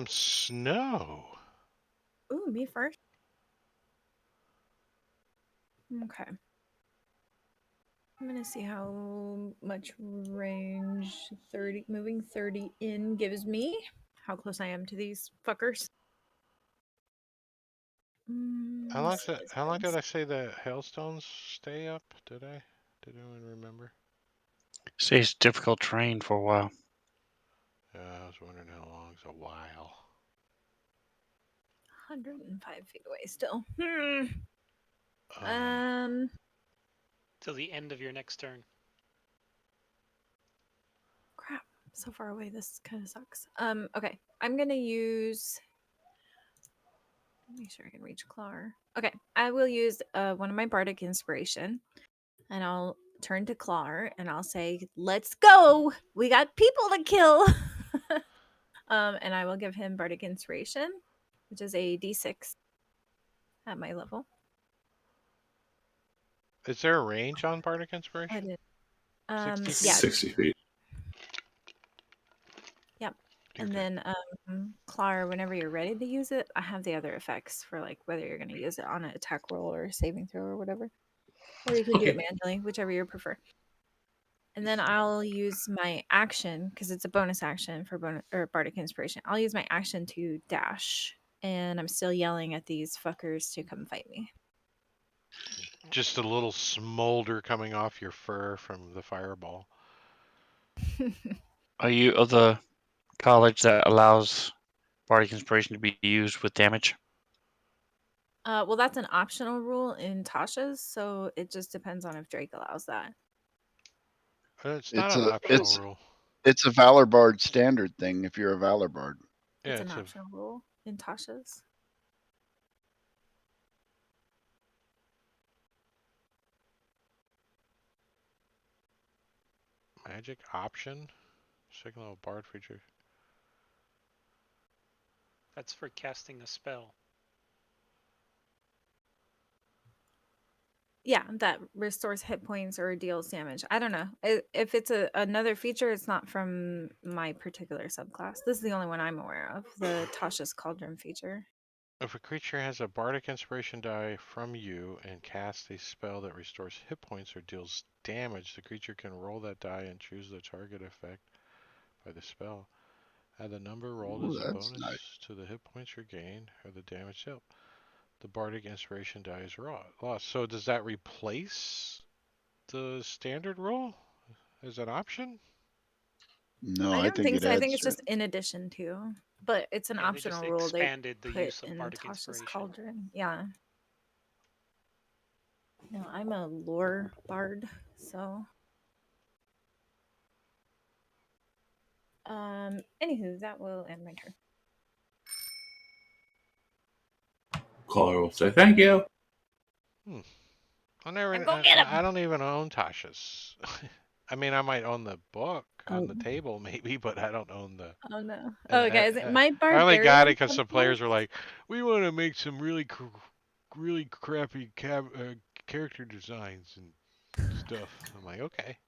Snow. Ooh, me first. Okay. I'm gonna see how much range 30 moving 30 in gives me. How close I am to these fuckers. Let's see this How long did one's- I say the hailstones stay up? Did I? Did anyone remember? Stays difficult terrain for a while. I was wondering how long. It's a while. 105 feet away still. Um, Till the end of your next turn. Crap. So far away, this kind of sucks. Okay. I'm gonna use. Make sure I can reach Clar. Okay, I will use one of my bardic inspiration, and I'll turn to Clar and I'll say, "Let's go! We got people to kill." And I will give him bardic inspiration, which is a d6 at my level. is there a range on Bardic Oh, I Inspiration? did. 60 feet? Yeah, 60 feet. yep. You're And good. then, Clar, whenever you're ready to use it, I have the other effects for like whether you're going to use it on an attack roll or saving throw or whatever, or you can do it Okay. manually, whichever you prefer. And then I'll use my action because it's a bonus action for bonus or bardic inspiration. I'll use my action to dash, and I'm still yelling at these fuckers to come fight me. Just a little smolder coming off your fur from the fireball. Are you of the college that allows bardic inspiration to be used with damage? Well, that's an optional rule in Tasha's, so it just depends on if Drake allows that. It's not It's an a optional rule. it's a Valor Bard standard thing if you're a Valor Bard. Yeah, It's an it's a optional rule in Tasha's. magic option. Signal of Bard feature. That's for casting a spell. Yeah, that restores hit points or deals damage. I don't know. If it's another feature, it's not from my particular subclass. This is the only one I'm aware of, the Tasha's Cauldron feature. If a creature has a Bardic Inspiration die from you and casts a spell that restores hit points or deals damage, the creature can roll that die and choose the target effect by the spell. Add the number rolled Ooh, as a that's bonus nice. to the hit points you gain or the damage dealt. The Bardic Inspiration die is lost. So does that replace the standard roll as an option? No, I I don't think think it so. I think adds it's to it. just in addition to, but it's an Yeah, they just optional rule they expanded the put use of in bardic Tasha's inspiration. Cauldron. Yeah. No, I'm a lore bard, so Anywho, that will end my turn. Caller will say thank you. I never. Now go get him. I don't even own Tasha's. I mean, I might own the book on Oh, the table, maybe, but I don't own the. oh no. And Oh, guys, my I only got it barbarian because some players were subclass. like, "We want to make some really crappy character designs and stuff." I'm like, okay.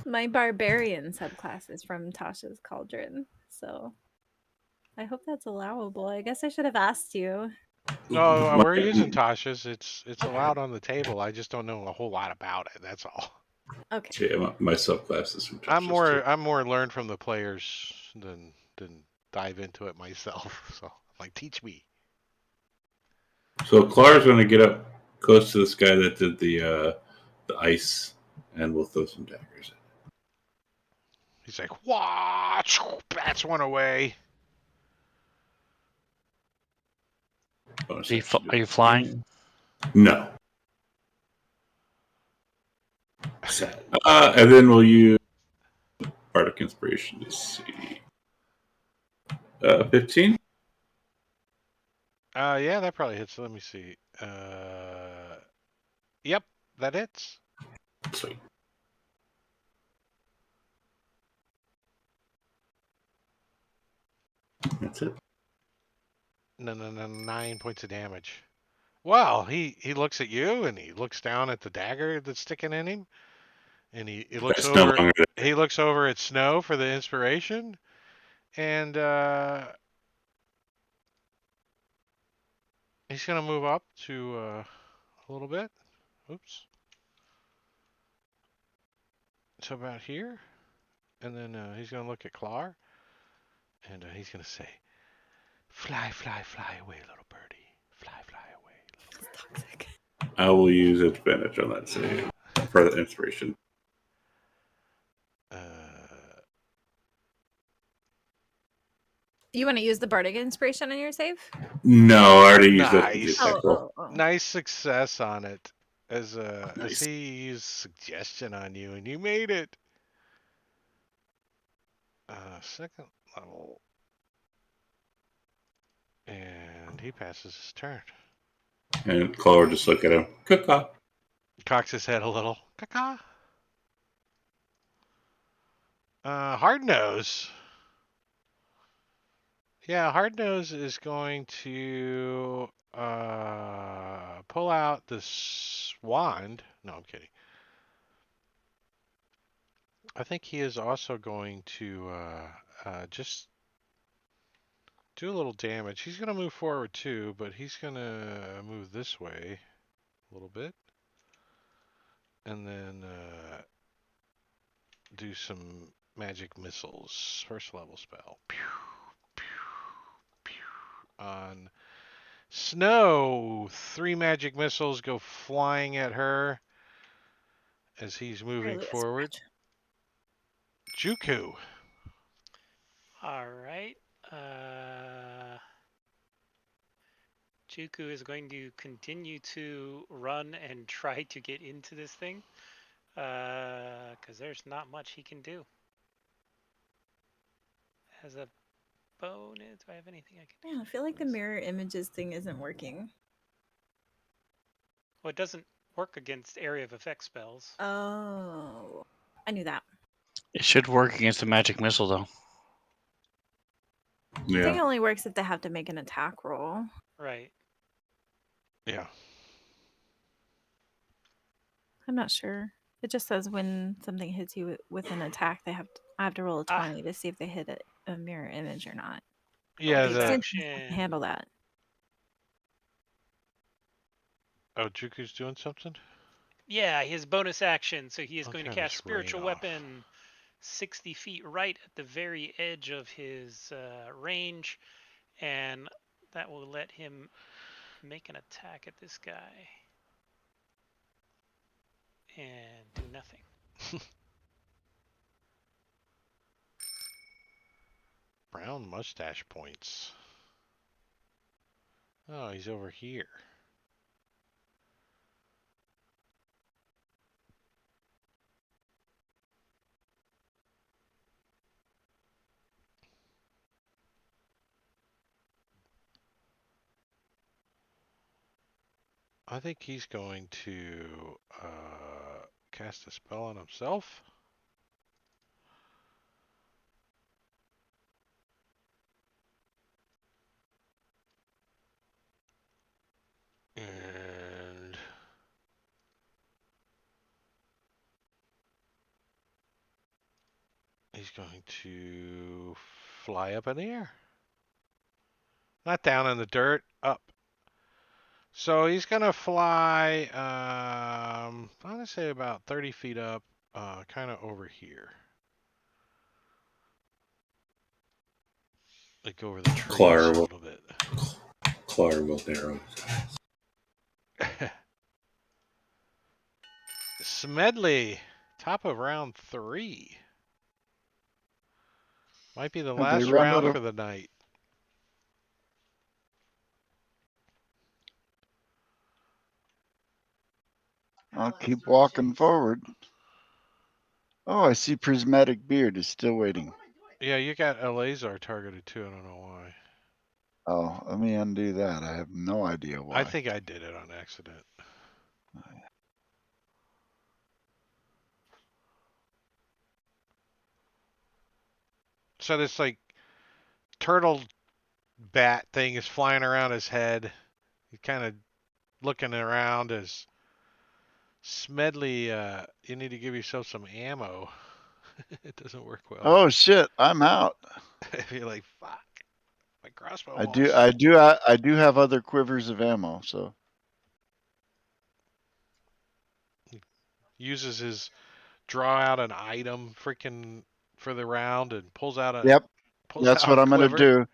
My barbarian subclass is from Tasha's Cauldron, so I hope that's allowable. I guess I should have asked you. No, My, we're using Tasha's. It's Okay. allowed on the table. I just don't know a whole lot about it. That's all. Okay. yeah, my subclass is from Tasha's too. I'm more learn from the players than dive into it myself. So I'm like, teach me. So Clara's going to get up close to this guy that did the ice, and we'll throw some daggers. He's like, watch, bats one away. Bonus Are you, action. are you flying? No. Sad. And then we'll use Bardic Inspiration to see. 15? Yeah, that probably hits. Let me see. Yep, that hits. Sweet. That's it. No, 9 points of damage. Well, he looks at you and he looks down at the dagger that's sticking in him, and he looks That's no over. longer there. He looks over at Snow for the inspiration, and he's gonna move up to a little bit. Oops. So about here, and then he's gonna look at Clar, and he's gonna say, "Fly, fly, fly away, little birdie. Fly, fly away." It's toxic. I will use advantage on that save for the inspiration. You want to use the bardic inspiration on your save? No, I already used that. Nice. Oh, Attack roll. oh, oh. Nice success on it. As Nice. he used suggestion on you, and you made it. Second level, and he passes his turn. And Claw will just look at him. Caw. Cocks his head a little. Caca. Hard nose. Yeah, hard nose is going to pull out this wand. No, I'm kidding. I think he is also going to just do a little damage. He's going to move forward too, but he's going to move this way a little bit. And then do some magic missiles. First level spell. Pew, pew, pew. On Snow, 3 magic missiles go flying at her as he's moving Barely a forward. scratch. Juku. All right. Juku is going to continue to run and try to get into this thing, because there's not much he can do. As a bonus, do I have anything I can do? Yeah, I feel like the mirror images thing isn't working. Well, it doesn't work against area of effect spells. Oh, I knew that. It should work against the magic missile, though. I think it Yeah. only works if they have to make an attack roll. Right. Yeah. I'm not sure. It just says when something hits you with an attack, I have to roll a 20 to see if they hit a mirror image or not. Yeah, The Bonus the extensions can action. handle that. Oh, Juku's doing something? Yeah, his bonus action. So he is I'll going to turn cast this rain Spiritual off. Weapon 60 feet right at the very edge of his range, and that will let him make an attack at this guy and do nothing. Brown mustache points. Oh, he's over here. I think he's going to cast a spell on himself. And he's going to fly up in the air. Not down in the dirt, up. So he's going to fly, I'm going to say about 30 feet up, kind of over here. Like over the trees Clar a will, little bit. Clar will narrow. Smedley, top of round 3. Might be the Have they last run out round of? for the night. I'll keep walking forward. Oh, I see Prismatic Beard is still waiting. Yeah, you got Eleazar targeted too. I don't know why. Oh, let me undo that. I have no idea I why. think I did it on accident. So this like turtle bat thing is flying around his head. He's kind of looking around as Smedley. You need to give yourself some ammo. It doesn't work well. Oh shit, I'm out. If you're like, fuck, my crossbow I do, won't. I do, I do have other quivers of ammo. So Uses his draw out an item freaking for the round and yep, pulls that's out what a I'm gonna quiver. do.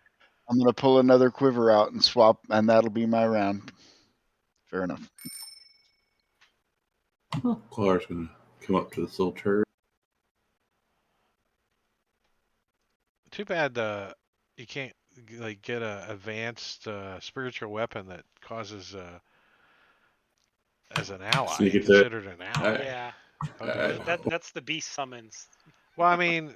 I'm gonna pull another quiver out and swap, and that'll be my round. Fair enough. Clar's gonna come up to this little turret. Too bad you can't like get a advanced spiritual weapon that causes as an Sneak ally, attack. considered an I, ally. Yeah, That would be I, fun. that's the beast summons. Well, I mean,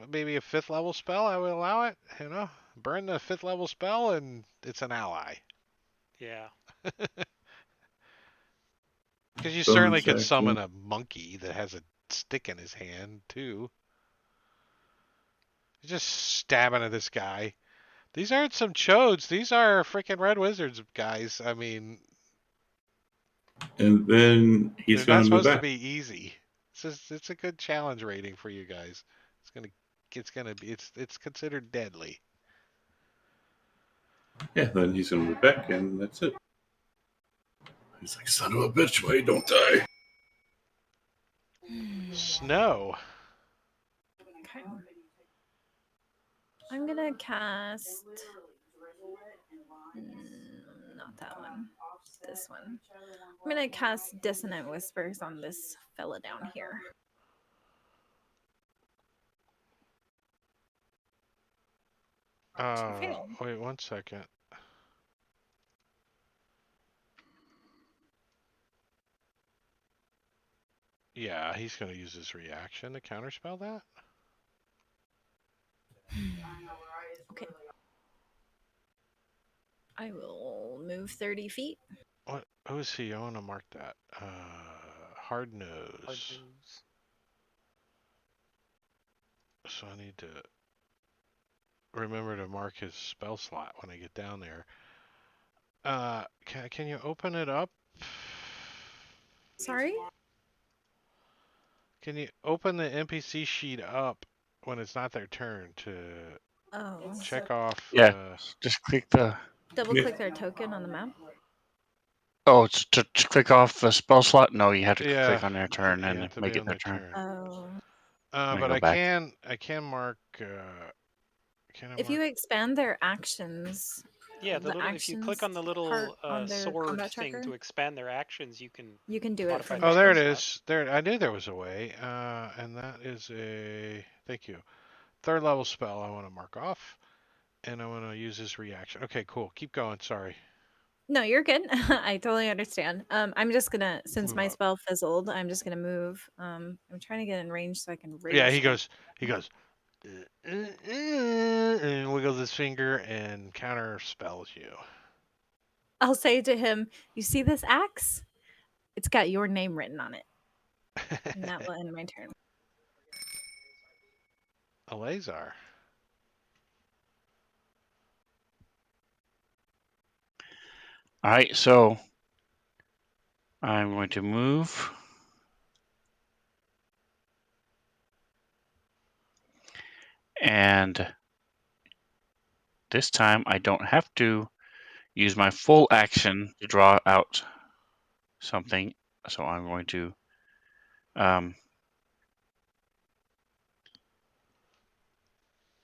maybe a 5th level spell, I would allow it. You know, burn the 5th level spell, and it's an ally. Yeah. Because you certainly bonus could summon action. a monkey that has a stick in his hand too. You're just stabbing at this guy. These aren't some chodes. These are freaking red wizards, guys. I mean, And then he's they're not gonna move supposed to back. be easy. It's a good challenge rating for you guys. It's considered deadly. Yeah, then he's gonna move back, and that's it. He's like, son of a bitch, why you don't die? Snow. Okay. I'm gonna cast. Not that one. This one. I'm gonna cast Dissonant Whispers on this fella down here. Failed. Wait 1 second. Yeah, he's gonna use his reaction to counterspell that. Okay. I will move 30 feet. What? Who is he? I want to mark that. Hard Hard nose. news. So I need to remember to mark his spell slot when I get down there. Can you open it up? Sorry? Can you open the NPC sheet up when it's not their turn to Oh. check off? Yeah, just click the. Double click their token on the map. Oh, it's to click off the spell slot. No, you have to Yeah, click on their turn you and have to make be it on their their turn. turn. Oh. Let me But go back. I can mark. Can I If mark? you expand their actions, Yeah, the the little if you click on the actions part little on their sword combat thing tracker, to expand their actions, you can you can do it modify from their Oh, the there spell it slot. is. There, I knew there was a way. And that is a thank you. 3rd level spell. I want to mark off, and I want to use this reaction. Okay, cool. Keep going. Sorry. No, you're good. I totally understand. I'm just gonna, since Move my up. spell fizzled, I'm just gonna move. I'm trying to get in range so I can Yeah, rage. He goes, and wiggles his finger and counter spells you. I'll say to him, "You see this axe? It's got your name written on it." And that will end my turn. Eleazar. All right, so I'm going to move. And this time I don't have to use my full action to draw out something. So I'm going to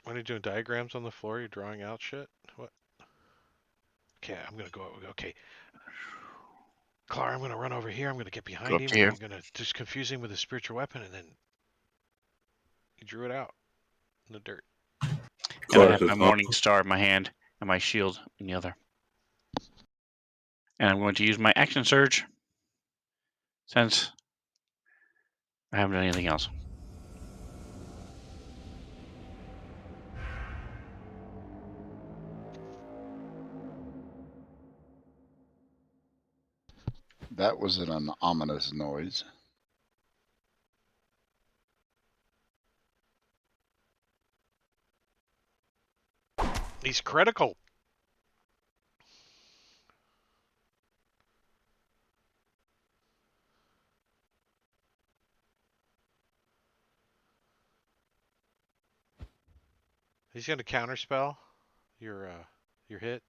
When are you doing diagrams on the floor? You're drawing out shit? What? Okay, I'm gonna go. Okay, Clara, I'm gonna run over here. I'm gonna get go behind up him, to and here. I'm gonna just confuse him with a spiritual weapon, and then he drew it out in the dirt. And I Clark have says, my morning star in my hand and my shield in the other. And I'm going to use my action surge since I haven't done anything else. That was an ominous noise. He's critical. He's gonna counterspell your hit.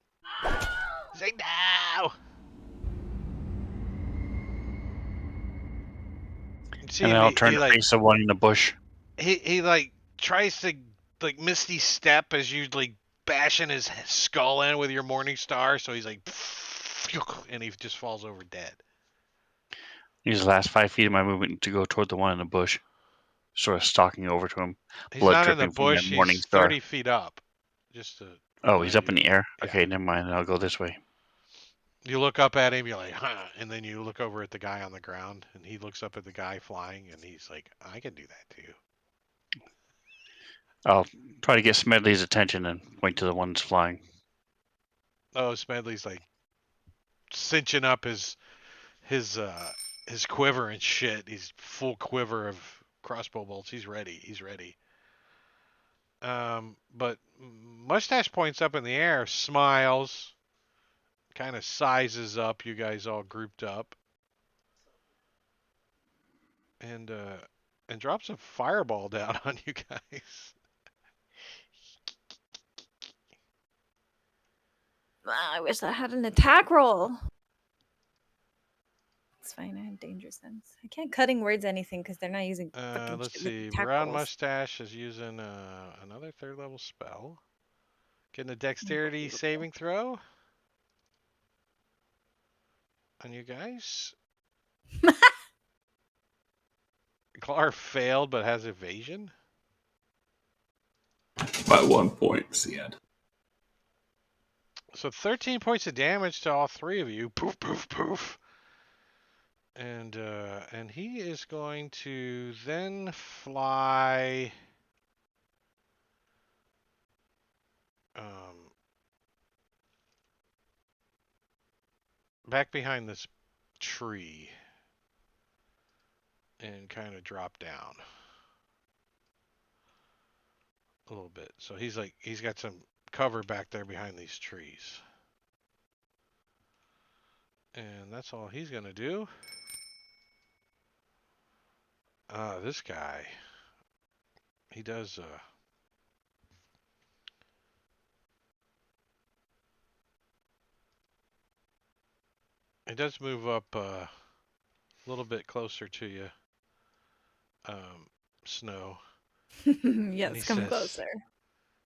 Say no. See And him. then I'll turn He to like face the one in the bush. he like tries to like misty step as you like bashing his skull in with your morning star. So he's like, and he just falls over dead. Use the last 5 feet of my movement to go toward the one in the bush, sort of stalking over to him, He's blood not in the dripping from that bush. morning He's star. 30 feet up. Just to Oh, he's remind up you. in the air? Yeah. Okay, never mind. I'll go this way. You look up at him, you're like, huh, and then you look over at the guy on the ground, and he looks up at the guy flying, and he's like, I can do that too. I'll try to get Smedley's attention and point to the one that's flying. Oh, Smedley's like cinching up his quiver and shit. He's full quiver of crossbow bolts. He's ready. He's ready. But Mustache points up in the air, smiles, kind of sizes up. You guys all grouped up, and drops a fireball down on you guys. I wish I had an attack roll. It's fine. I have danger sense. I can't cutting words anything because they're not using fucking Let's shit with see. attack Brown rolls. Mustache is using another third level spell. Getting a dexterity saving throw on you guys. Clar failed but has evasion. by 1 point. It's the end. So 13 points of damage to all three of you. Poof, poof, poof. And he is going to then fly back behind this tree and kind of drop down a little bit. So he's got some cover back there behind these trees. And that's all he's going to do. This guy, he does move up a little bit closer to you, Snow. Yes, come closer.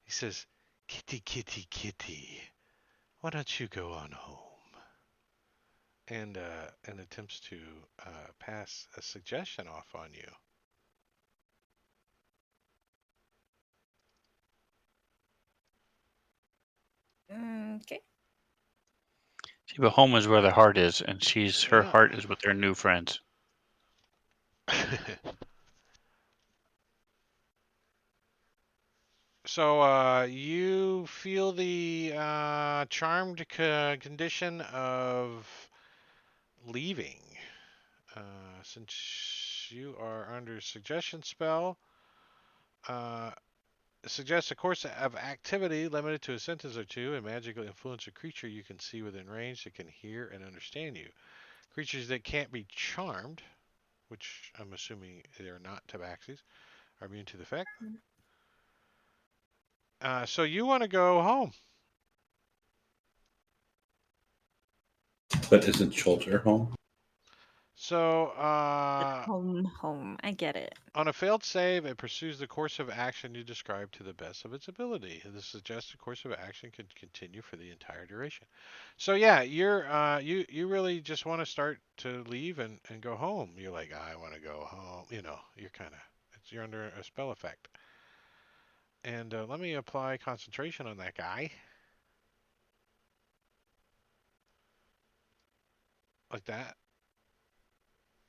He says, "Kitty, kitty, kitty, why don't you go on home?" And attempts to pass a suggestion off on you. Okay. See, but home is where the heart is, and her Yeah. heart is with their new friends. So you feel the charmed condition of leaving. Since you are under suggestion spell, uh, suggest a course of activity limited to a sentence or two and magically influence a creature you can see within range that can hear and understand you. Creatures that can't be charmed, which I'm assuming they're not tabaxis, are immune to the effect. So you want to go home. But isn't Chult home? So Home. I get it. on a failed save, it pursues the course of action you described to the best of its ability. The suggested course of action can continue for the entire duration. So yeah, you really just want to start to leave and go home. You're like, I want to go home. You're kind of you're under a spell effect. And let me apply concentration on that guy like that.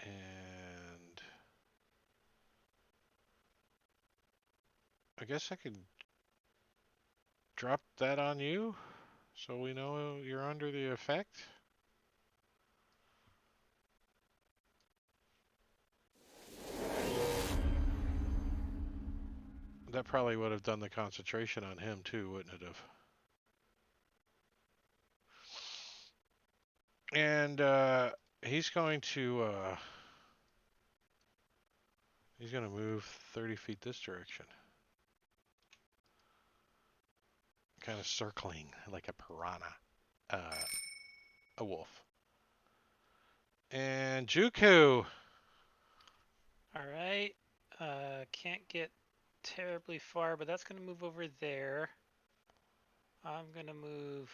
And I guess I could drop that on you so we know you're under the effect. That probably would have done the concentration on him too, wouldn't it have? And he's going to move 30 feet this direction, kind of circling like a piranha, a wolf. And Juku. All right. Can't get terribly far, but that's going to move over there. I'm going to move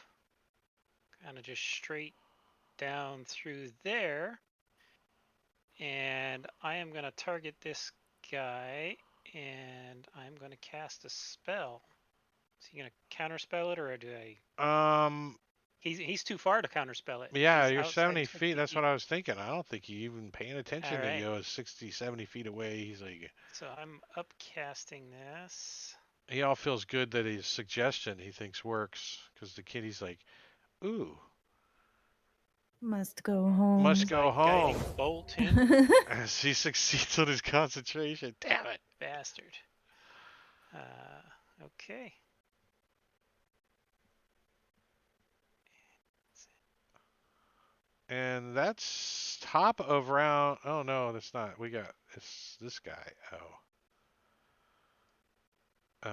kind of just straight down through there. And I am going to target this guy, and I'm going to cast a spell. Is he going to counterspell it, or do I? Um, He's too far to counterspell it. yeah, He's you're outside 70 feet. 20 That's what feet. I was thinking. I don't think you even paying All attention that right. you is 60, 70 feet away. He's like, So I'm upcasting this. he all feels good that his suggestion he thinks works because the kitty's like, ooh, Must go home. must So I go home. guiding bolt him. As he succeeds on his concentration. Damn it. Bastard. Okay. And that's top of round. Oh no, that's not. We got this guy. Oh.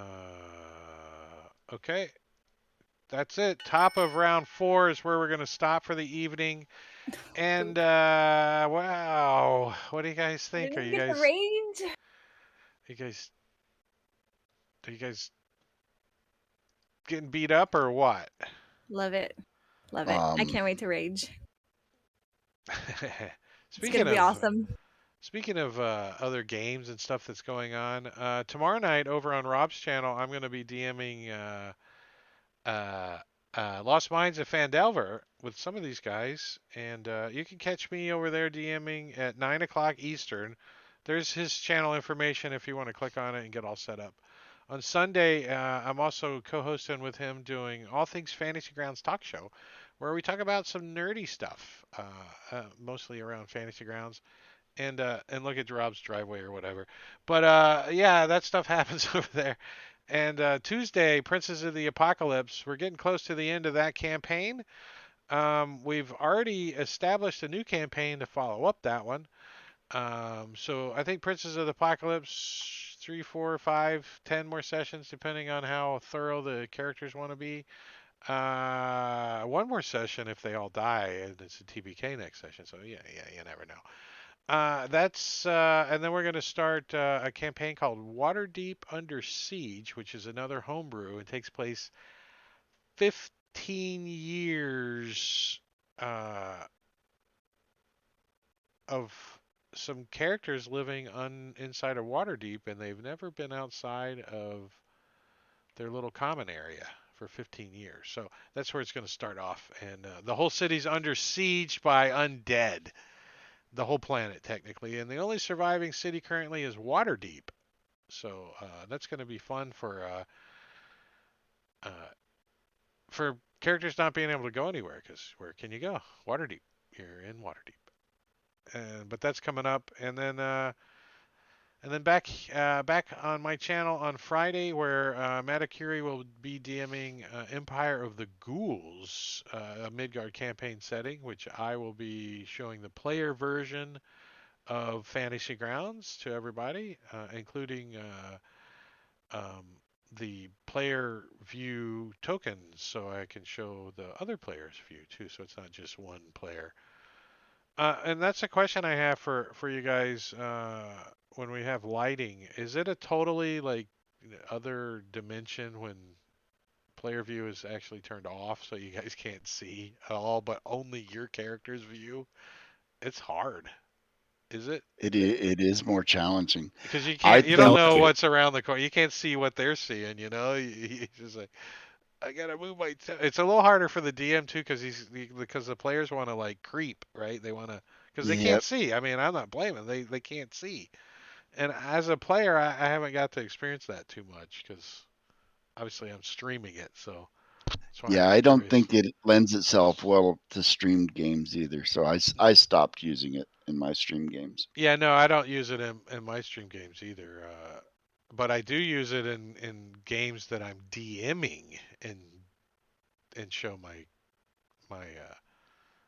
Okay. That's it. Top of round 4 is where we're gonna stop for the evening. And wow, what do you guys think? Didn't get the range. You guys, are you guys getting beat up or what? Love it. Love it. I Um, can't wait to rage. It's speaking gonna be of awesome. Speaking of other games and stuff that's going on, tomorrow night over on Rob's channel, I'm going to be DMing uh, Lost Mines of Fandelver with some of these guys, and you can catch me over there DMing at 9 o'clock Eastern. There's his channel information if you want to click on it and get all set up. On Sunday, I'm also co-hosting with him doing All Things Fantasy Grounds Talk Show, where we talk about some nerdy stuff, mostly around Fantasy Grounds and look at Rob's driveway or whatever. But yeah, that stuff happens over there. And Tuesday, Princes of the Apocalypse. We're getting close to the end of that campaign. We've already established a new campaign to follow up that one. So I think Princes of the Apocalypse, 3, 4, 5, 10 more sessions, depending on how thorough the characters want to be. One more session if they all die, and it's a TBK next session. So yeah, you never know. And then we're going to start a campaign called Waterdeep Under Siege, which is another homebrew. It takes place 15 years uh, of some characters living inside of Waterdeep, and they've never been outside of their little common area for 15 years. So that's where it's going to start off. And the whole city's under siege by undead. The whole planet technically, and the only surviving city currently is Waterdeep. So that's going to be fun for Uh, for characters not being able to go anywhere, because where can you go? Waterdeep. You're in Waterdeep. But that's coming up, and then back on my channel on Friday, where Matakuri will be DMing Empire of the Ghouls, a Midgard campaign setting, which I will be showing the player version of Fantasy Grounds to everybody, including um, the player view tokens, so I can show the other player's view too. So it's not just one player. And that's a question I have for you guys when we have lighting. Is it a totally like other dimension when player view is actually turned off so you guys can't see at all, but only your character's view? It's hard, is it? It is more challenging. Because I you don't think know Okay. what's around the corner. You can't see what they're seeing. You just like I gotta move my. It's a little harder for the DM too, because the players want to like creep, right? They want to because they can't yep. see. I mean, I'm not blaming. They can't see. And as a player, I haven't got to experience that too much because obviously I'm streaming it, so that's why Yeah, I'm I don't curious. think it lends itself well to streamed games either. So I stopped using it in my stream games. Yeah, no, I don't use it in my stream games either. But I do use it in games that I'm DMing and show my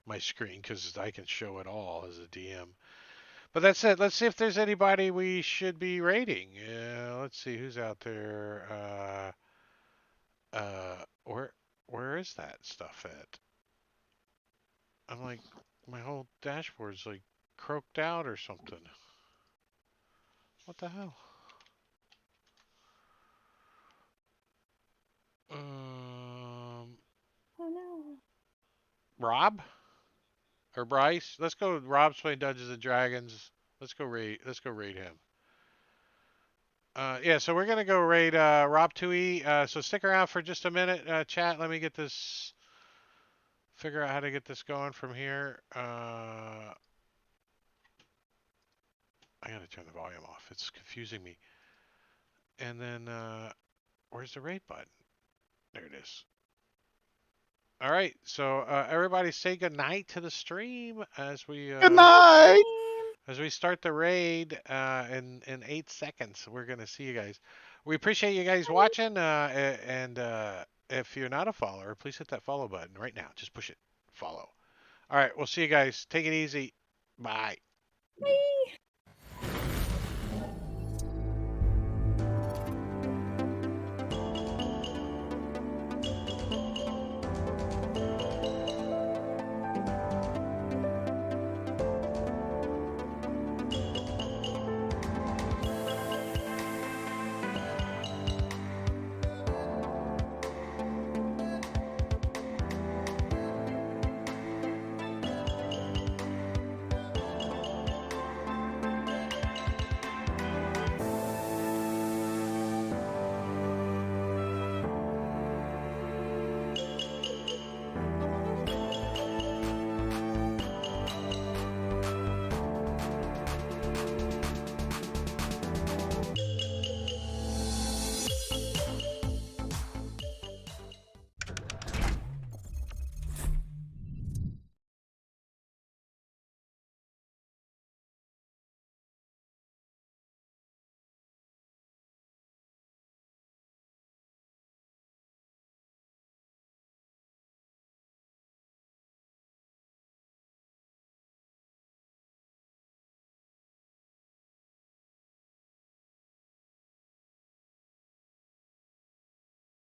my screen because I can show it all as a DM. But that's it. Let's see if there's anybody we should be rating. Let's see who's out there. Where is that stuff at? I'm like, my whole dashboard's like croaked out or something. What the hell? Um, Oh no. Rob or Bryce? Let's go. Rob's playing Dungeons and Dragons. Let's go raid him. Yeah, so we're gonna go raid Rob 2E. So stick around for just a minute, chat. Let me get this. Figure out how to get this going from here. I gotta turn the volume off. It's confusing me. And then where's the raid button? There it is. All right, so everybody say good night to the stream Good night. as we start the raid in 8 seconds. We're gonna see you guys. We appreciate you guys watching, and if you're not a follower, please hit that follow button right now. Just push it, follow. All right, we'll see you guys. Take it easy. Bye. Bye.